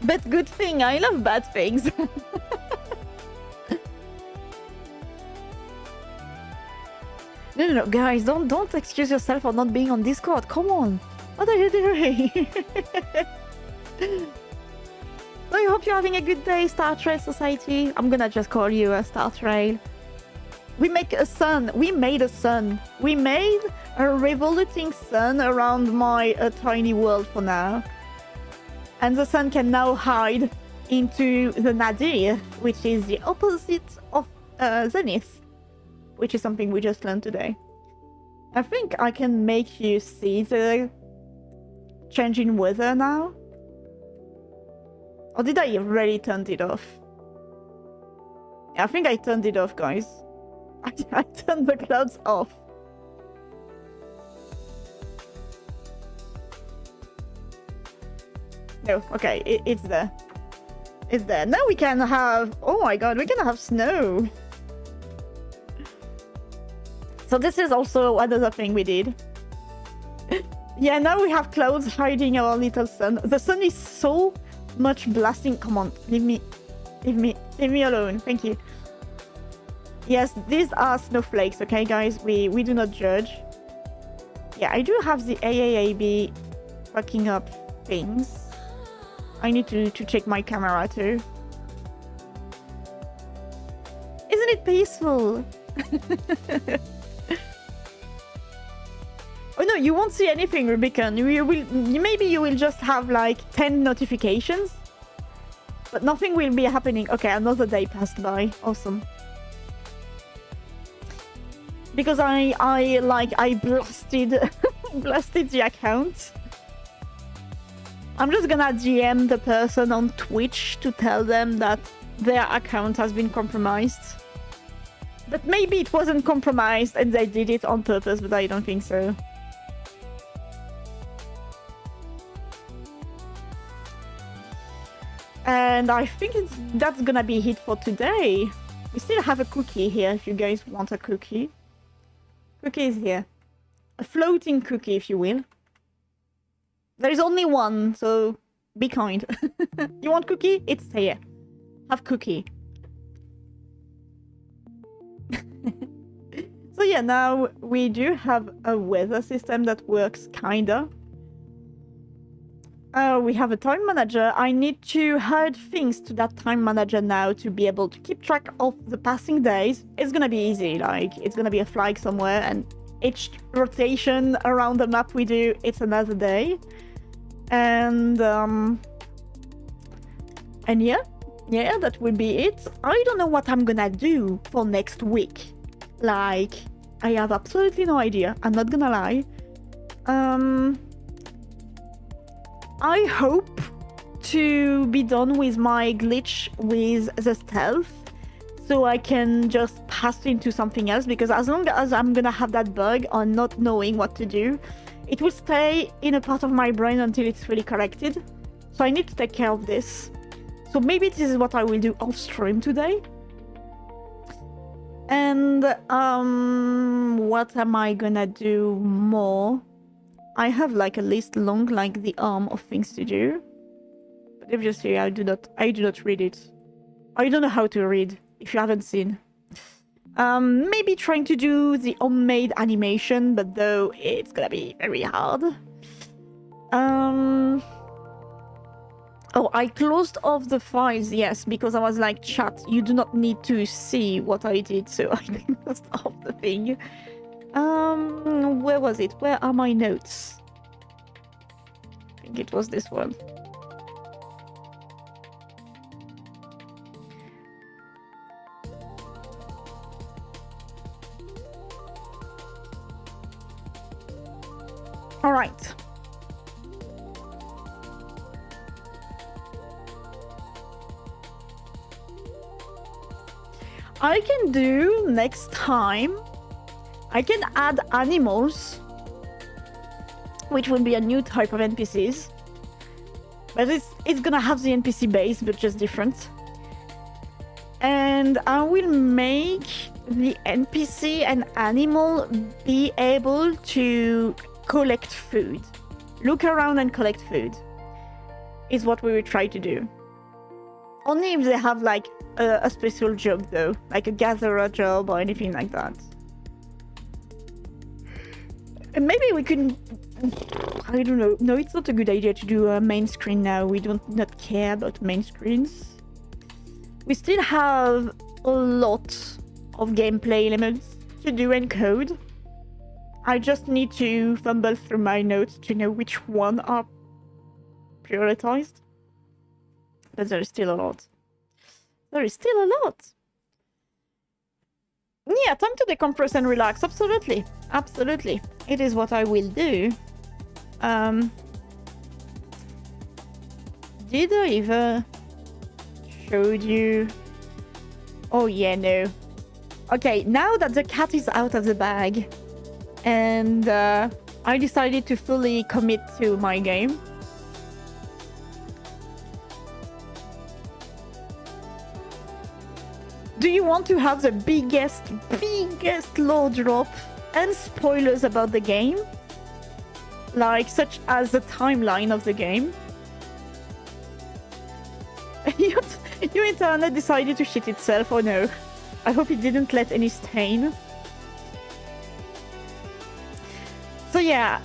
But good thing, I love bad things. No, guys, don't excuse yourself for not being on Discord. Come on. What are you doing? So I hope you're having a good day, Star Trail Society. I'm gonna just call you a Star Trail. We make a sun. We made a sun. We made a revoluting sun around my tiny world for now. And the sun can now hide into the nadir, which is the opposite of zenith, which is something we just learned today. I think I can make you see the change in weather now. Or did I already turn it off? Yeah, I think I turned it off, guys. I turned the clouds off. No, okay, it's there. It's there. Now we can have... Oh my god, we can have snow. So this is also another thing we did. Yeah, now we have clouds hiding our little sun. The sun is so much blasting. Come on, leave me alone. Thank you. Yes, these are snowflakes, okay, guys? We do not judge. Yeah, I do have the AAAB fucking up things. I need to check my camera too. Isn't it peaceful? Oh no, you won't see anything, Rubicon. Maybe you will just have like 10 notifications, but nothing will be happening. Okay, another day passed by. Awesome. Because I blasted blasted the account. I'm just gonna DM the person on Twitch to tell them that their account has been compromised. But maybe it wasn't compromised and they did it on purpose, but I don't think so. And I think that's gonna be it for today. We still have a cookie here if you guys want a cookie. Cookie is here. A floating cookie, if you will. There is only one, so be kind. You want cookie? It's here. Have cookie. So yeah, now we do have a weather system that works kinda. We have a time manager. I need to add things to that time manager now to be able to keep track of the passing days. It's gonna be easy, like, it's gonna be a flag somewhere, and each rotation around the map we do, it's another day. And yeah, that will be it. I don't know what I'm gonna do for next week. Like, I have absolutely no idea. I'm not gonna lie. I hope to be done with my glitch with the stealth, so I can just pass into something else, because as long as I'm gonna have that bug on not knowing what to do, it will stay in a part of my brain until it's fully corrected. So I need to take care of this. So maybe this is what I will do off stream today. And what am I gonna do more? I have like a list long like the arm of things to do. But obviously I do not read it. I don't know how to read, if you haven't seen. Maybe trying to do the homemade animation, but though it's gonna be very hard. Oh, I closed off the files, yes, because I was like, chat, you do not need to see what I did, so I closed off the thing. Where was it? Where are my notes? I think it was this one. All right. I can do next time, I can add animals, which would be a new type of NPCs. But it's gonna have the NPC base, but just different. And I will make the NPC and animal be able to collect food. Look around and collect food. Is what we will try to do. Only if they have like a special job though, like a gatherer job or anything like that. And maybe we can, I don't know. No, it's not a good idea to do a main screen now. We don't not care about main screens. We still have a lot of gameplay elements to do and code. I just need to fumble through my notes to know which one are prioritized. But there is still a lot. There is still a lot. Yeah, time to decompress and relax. Absolutely. Absolutely. It is what I will do. Did I ever showed you? Oh yeah, no. Okay, now that the cat is out of the bag and I decided to fully commit to my game. Do you want to have the biggest lore drop and spoilers about the game? Like, such as the timeline of the game? Your internet decided to shit itself, oh no. I hope it didn't let any stain. So yeah,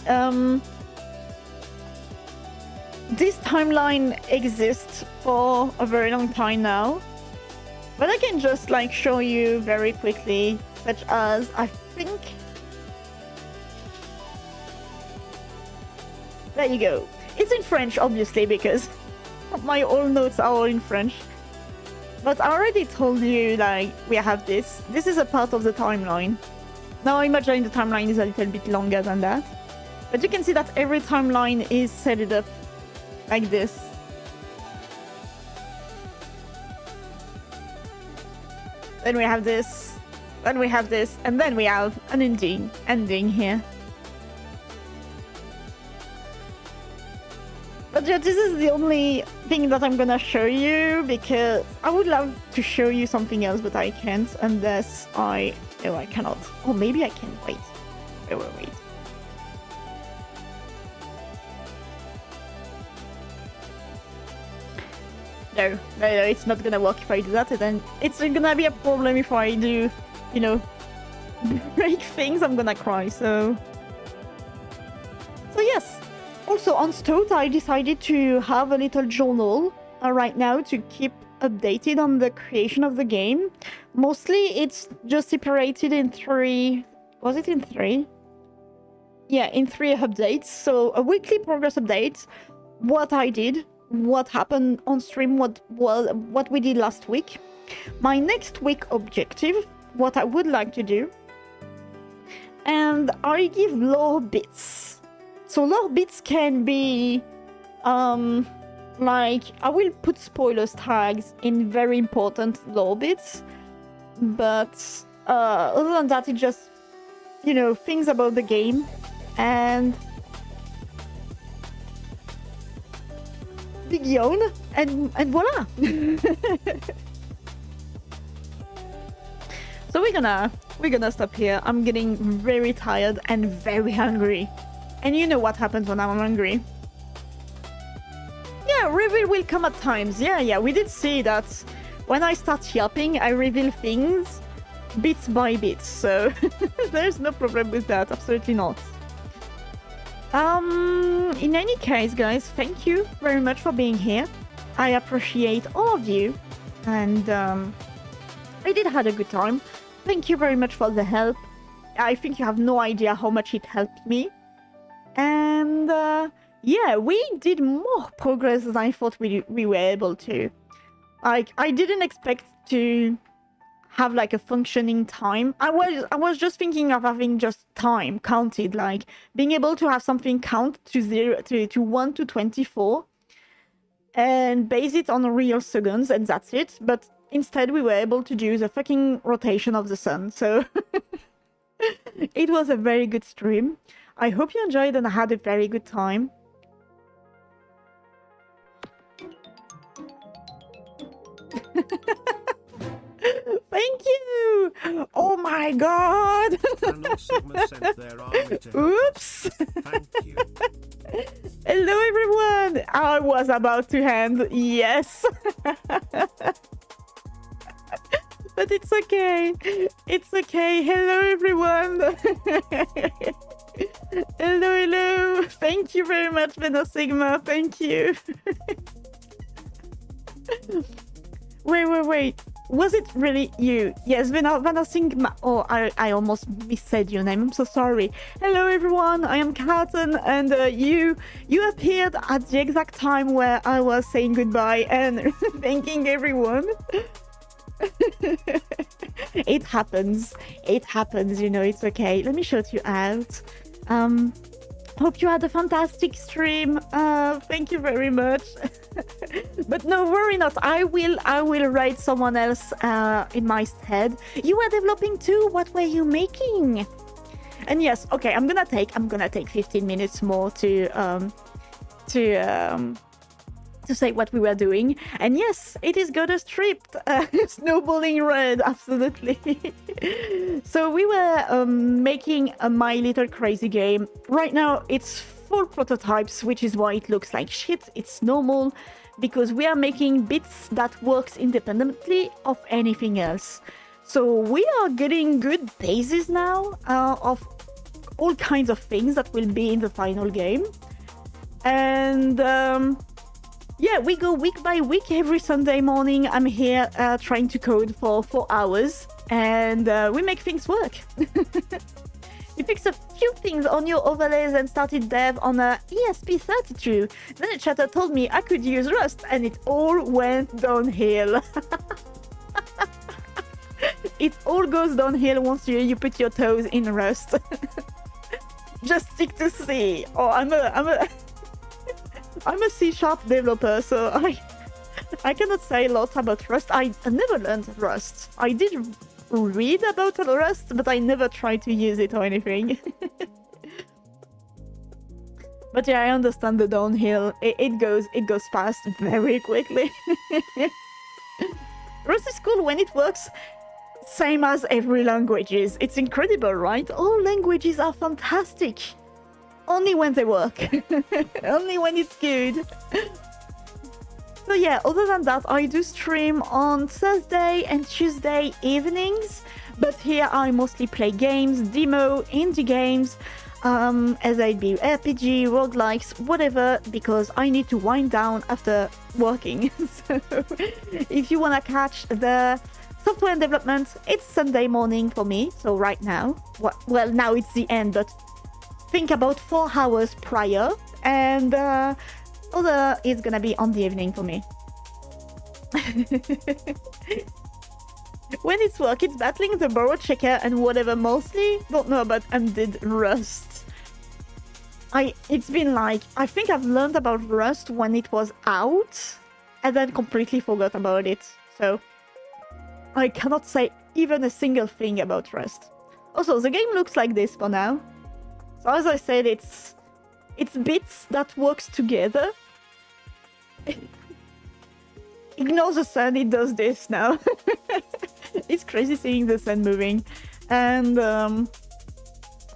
this timeline exists for a very long time now. But I can just like show you very quickly, such as I think. There you go. It's in French, obviously, because my old notes are all in French. But I already told you, like, we have this. This is a part of the timeline. Now imagine the timeline is a little bit longer than that. But you can see that every timeline is set up like this. Then we have this, then we have this, and then we have an ending here. But yeah, this is the only thing that I'm gonna show you, because I would love to show you something else, but I can't unless I... No, I cannot. Or maybe I can. Wait. Wait. No, it's not gonna work if I do that, and then it's gonna be a problem if I do, you know, break things. I'm gonna cry, so yes. Also on Stout, I decided to have a little journal right now to keep updated on the creation of the game. Mostly it's just separated in 3... Was it in 3? Yeah, in 3 updates. So a weekly progress update, what I did, what happened on stream, what we did last week, my next week objective, what I would like to do, and I give lore bits. So lore bits can be like, I will put spoilers tags in very important lore bits, but other than that, it's just, you know, things about the game. And big yawn, and voila. So we're gonna stop here. I'm getting very tired and very hungry, and you know what happens when I'm hungry. Yeah, reveal will come at times. Yeah, we did see that when I start yapping, I reveal things bits by bits, so there's no problem with that, absolutely not. In any case, guys, thank you very much for being here. I appreciate all of you, and I did have a good time. Thank you very much for the help. I think you have no idea how much it helped me. And yeah, we did more progress than I thought we were able to. Like, I didn't expect to have like a functioning time. I was just thinking of having just time counted, like being able to have something count to 1 to 24 and base it on real seconds, and that's it. But instead we were able to do the fucking rotation of the sun. So it was a very good stream. I hope you enjoyed and had a very good time. Thank you! Oh my god! Oops! Thank you. Hello everyone! I was about to hand, yes! But it's okay. It's okay. Hello everyone! Hello, hello! Thank you very much, Veno Sigma. Thank you. Wait. Was it really you? Yes, Veno Sigma. Oh, I almost missaid your name. I'm so sorry. Hello everyone, I am Carton, and you appeared at the exact time where I was saying goodbye and thanking everyone. It happens, you know, it's okay. Let me shout you out. Hope you had a fantastic stream. Thank you very much. But no, worry not. I will write someone else in my stead. You were developing too. What were you making? And yes, okay, I'm gonna take 15 minutes more to say what we were doing. And yes, it is Goddess Stripped, snowballing red, absolutely. So we were making a My Little Crazy game. Right now it's full prototypes, which is why it looks like shit. It's normal because we are making bits that works independently of anything else. So we are getting good bases now of all kinds of things that will be in the final game. And yeah, we go week by week. Every Sunday morning, I'm here trying to code for 4 hours, and we make things work. We fixed a few things on your overlays and started dev on a ESP32. Then a chatter told me I could use Rust, and it all went downhill. It all goes downhill once you put your toes in Rust. Just stick to C. Oh, I'm a C# developer, so I cannot say a lot about Rust. I never learned Rust. I did read about Rust, but I never tried to use it or anything. But yeah, I understand the downhill. It goes fast very quickly. Rust is cool when it works. Same as every languages. It's incredible, right? All languages are fantastic. Only when they work. Only when it's good. So yeah, other than that, I do stream on Thursday and Tuesday evenings. But here I mostly play games, demo, indie games, as I'd be RPG, roguelikes, whatever, because I need to wind down after working. So if you want to catch the software development, it's Sunday morning for me. So right now, well, now it's the end, but think about 4 hours prior, and other is gonna be on the evening for me. When it's work, it's battling the borrow checker and whatever, mostly. Don't know about Undead Rust. It's been like, I think I've learned about Rust when it was out, and then completely forgot about it. So I cannot say even a single thing about Rust. Also, the game looks like this for now. So as I said, it's bits that works together. Ignore the sun, it does this now. It's crazy seeing the sun moving. And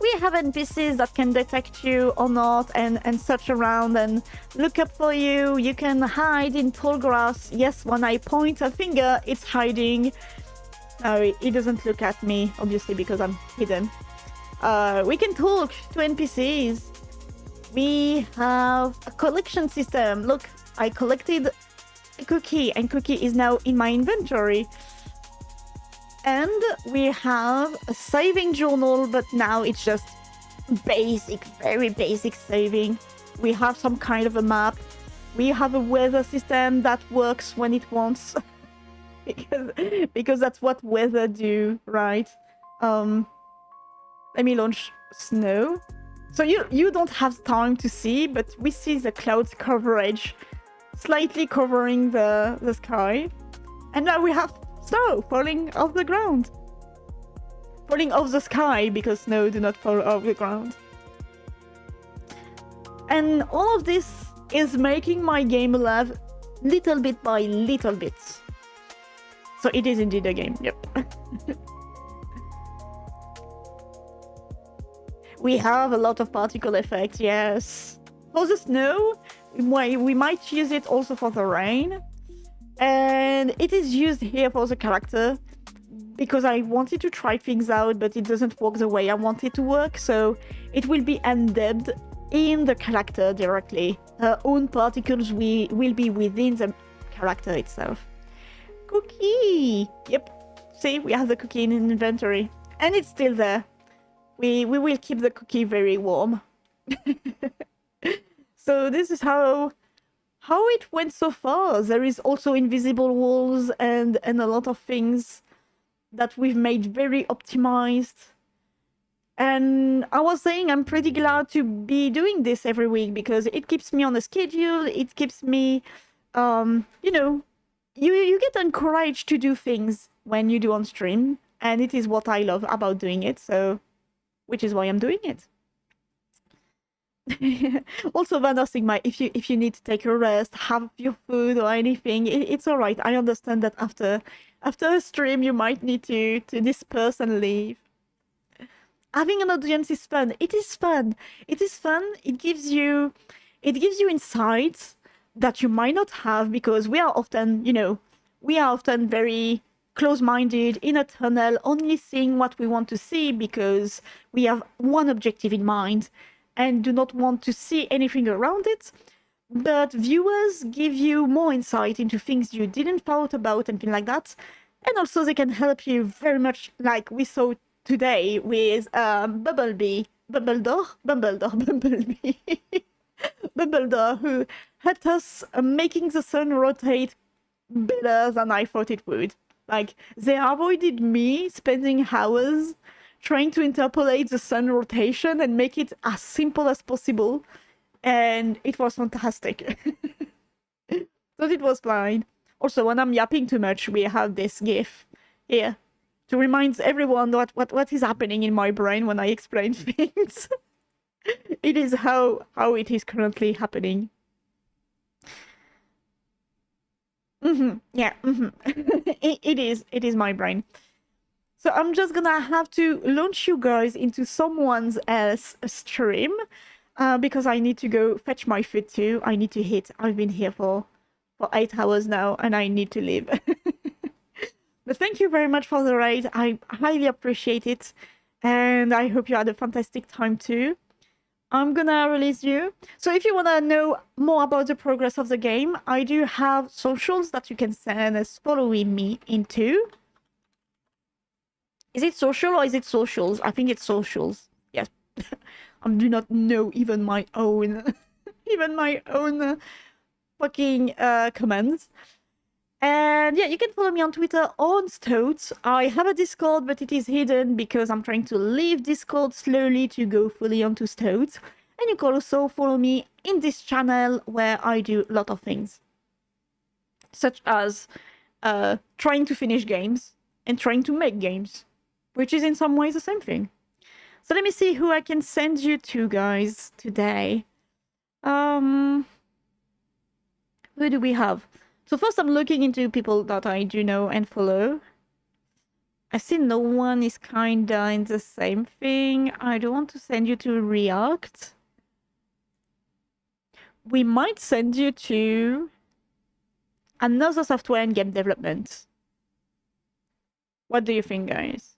we have NPCs that can detect you or not and search around and look up for you. You can hide in tall grass. Yes, when I point a finger, it's hiding. No, it doesn't look at me, obviously, because I'm hidden. We can talk to NPCs. We have a collection system. Look, I collected a cookie, and cookie is now in my inventory. And we have a saving journal, but now it's just basic, very basic saving. We have some kind of a map. We have a weather system that works when it wants. because that's what weather do, right? Let me launch snow. So you don't have time to see, but we see the clouds coverage slightly covering the sky. And now we have Snow falling off the ground. Falling off the sky, because snow do not fall off the ground. And all of this is making my game laugh little bit by little bit. So it is indeed a game, yep. We have a lot of particle effects, yes. For the snow, we might use it also for the rain. And it is used here for the character because I wanted to try things out, but it doesn't work the way I want it to work. So it will be embedded in the character directly. Her own particles will be within the character itself. Cookie! Yep. See, we have the cookie in inventory. And it's still there. We will keep the cookie very warm. So this is how it went so far. There is also invisible walls and a lot of things that we've made very optimized. And I was saying I'm pretty glad to be doing this every week because it keeps me on a schedule. It keeps me, you know, you get encouraged to do things when you do on stream. And it is what I love about doing it. So, which is why I'm doing it. Also, Vanna Sigma, if you need to take a rest, have your food or anything, it's all right. I understand that after a stream you might need to disperse and leave. Having an audience is fun. It is fun. It is fun. It gives you insights that you might not have because we are often, you know, very close-minded in a tunnel, only seeing what we want to see because we have one objective in mind and do not want to see anything around it. But viewers give you more insight into things you didn't thought about and things like that. And also they can help you very much like we saw today with Bumblebee, Bumbledore, who helped us making the sun rotate better than I thought it would. Like, they avoided me spending hours trying to interpolate the sun rotation and make it as simple as possible. And it was fantastic. But it was fine. Also, when I'm yapping too much, we have this GIF here to remind everyone what is happening in my brain when I explain things. It is how it is currently happening. Yeah, it is my brain. So I'm just gonna have to launch you guys into someone else's stream because I need to go fetch my food too. I need to hit. I've been here for 8 hours now and I need to leave. But thank you very much for the raid. I highly appreciate it. And I hope you had a fantastic time too. I'm gonna release you. So if you wanna know more about the progress of the game, I do have socials that you can send as following me into. Is it social or is it socials? I think it's socials. Yes. I do not know even my own fucking commands. And yeah, you can follow me on Twitter on Stoats. I have a Discord, but it is hidden because I'm trying to leave Discord slowly to go fully onto Stoats. And you can also follow me in this channel where I do a lot of things. Such as trying to finish games and trying to make games. Which is in some ways the same thing. So let me see who I can send you to, guys, today. Who do we have? So first I'm looking into people that I do know and follow. I see no one is kinda in the same thing. I don't want to send you to React. We might send you to another software and game development. What do you think, guys?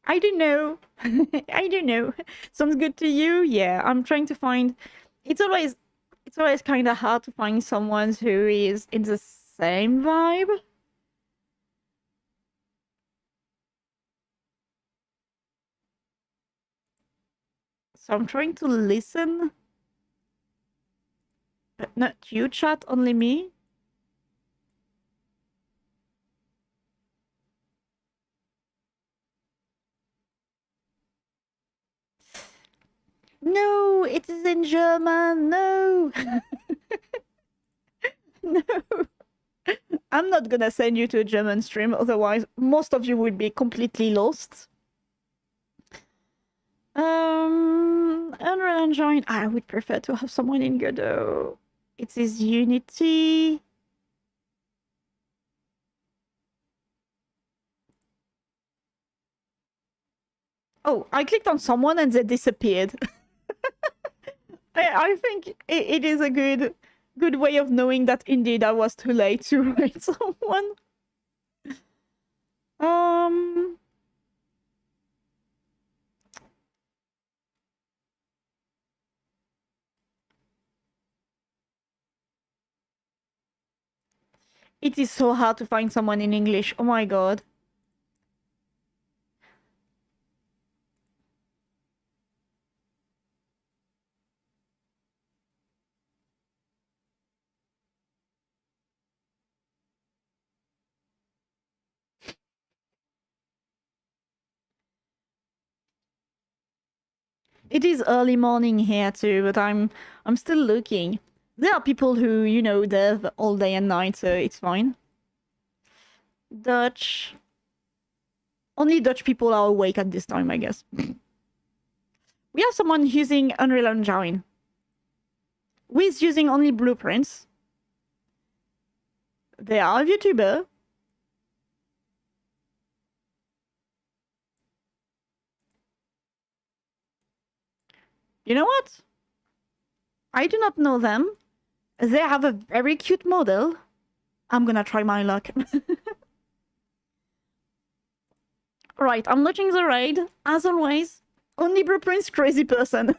I don't know. I don't know. Sounds good to you? Yeah, I'm trying to find... It's always kind of hard to find someone who is in the same vibe. So I'm trying to listen. But not you, chat, only me. in German. No. No. I'm not gonna send you to a German stream, otherwise most of you would be completely lost. Unreal Engine. I would prefer to have someone in Godot. It is Unity. Oh, I clicked on someone and they disappeared. I think it is a good way of knowing that indeed I was too late to write someone. It is so hard to find someone in English. Oh my god. It is early morning here too, but I'm still looking. There are people who, you know, dev all day and night, so it's fine. Dutch. Only Dutch people are awake at this time, I guess. We have someone using Unreal Engine. Who is using only blueprints. They are a YouTuber. You know what? I do not know them. They have a very cute model. I'm gonna try my luck. Right, I'm launching the raid. As always, only blueprints, crazy person.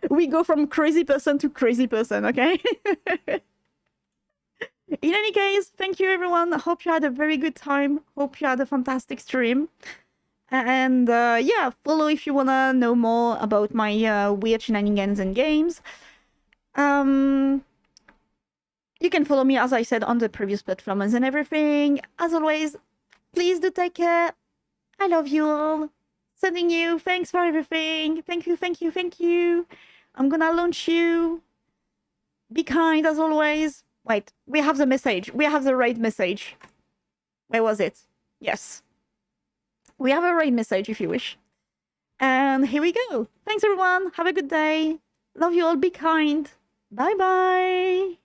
We go from crazy person to crazy person, okay? In any case, thank you everyone. I hope you had a very good time. Hope you had a fantastic stream. And yeah, follow if you wanna know more about my weird shenanigans and games. You can follow me, as I said, on the previous platforms and everything. As always, please do take care. I love you all. Sending you thanks for everything. Thank you, thank you, thank you. I'm gonna launch you. Be kind, as always. Wait, we have the message. We have the raid message. Where was it? Yes. We have a raid message if you wish. And here we go. Thanks everyone. Have a good day. Love you all. Be kind. Bye bye.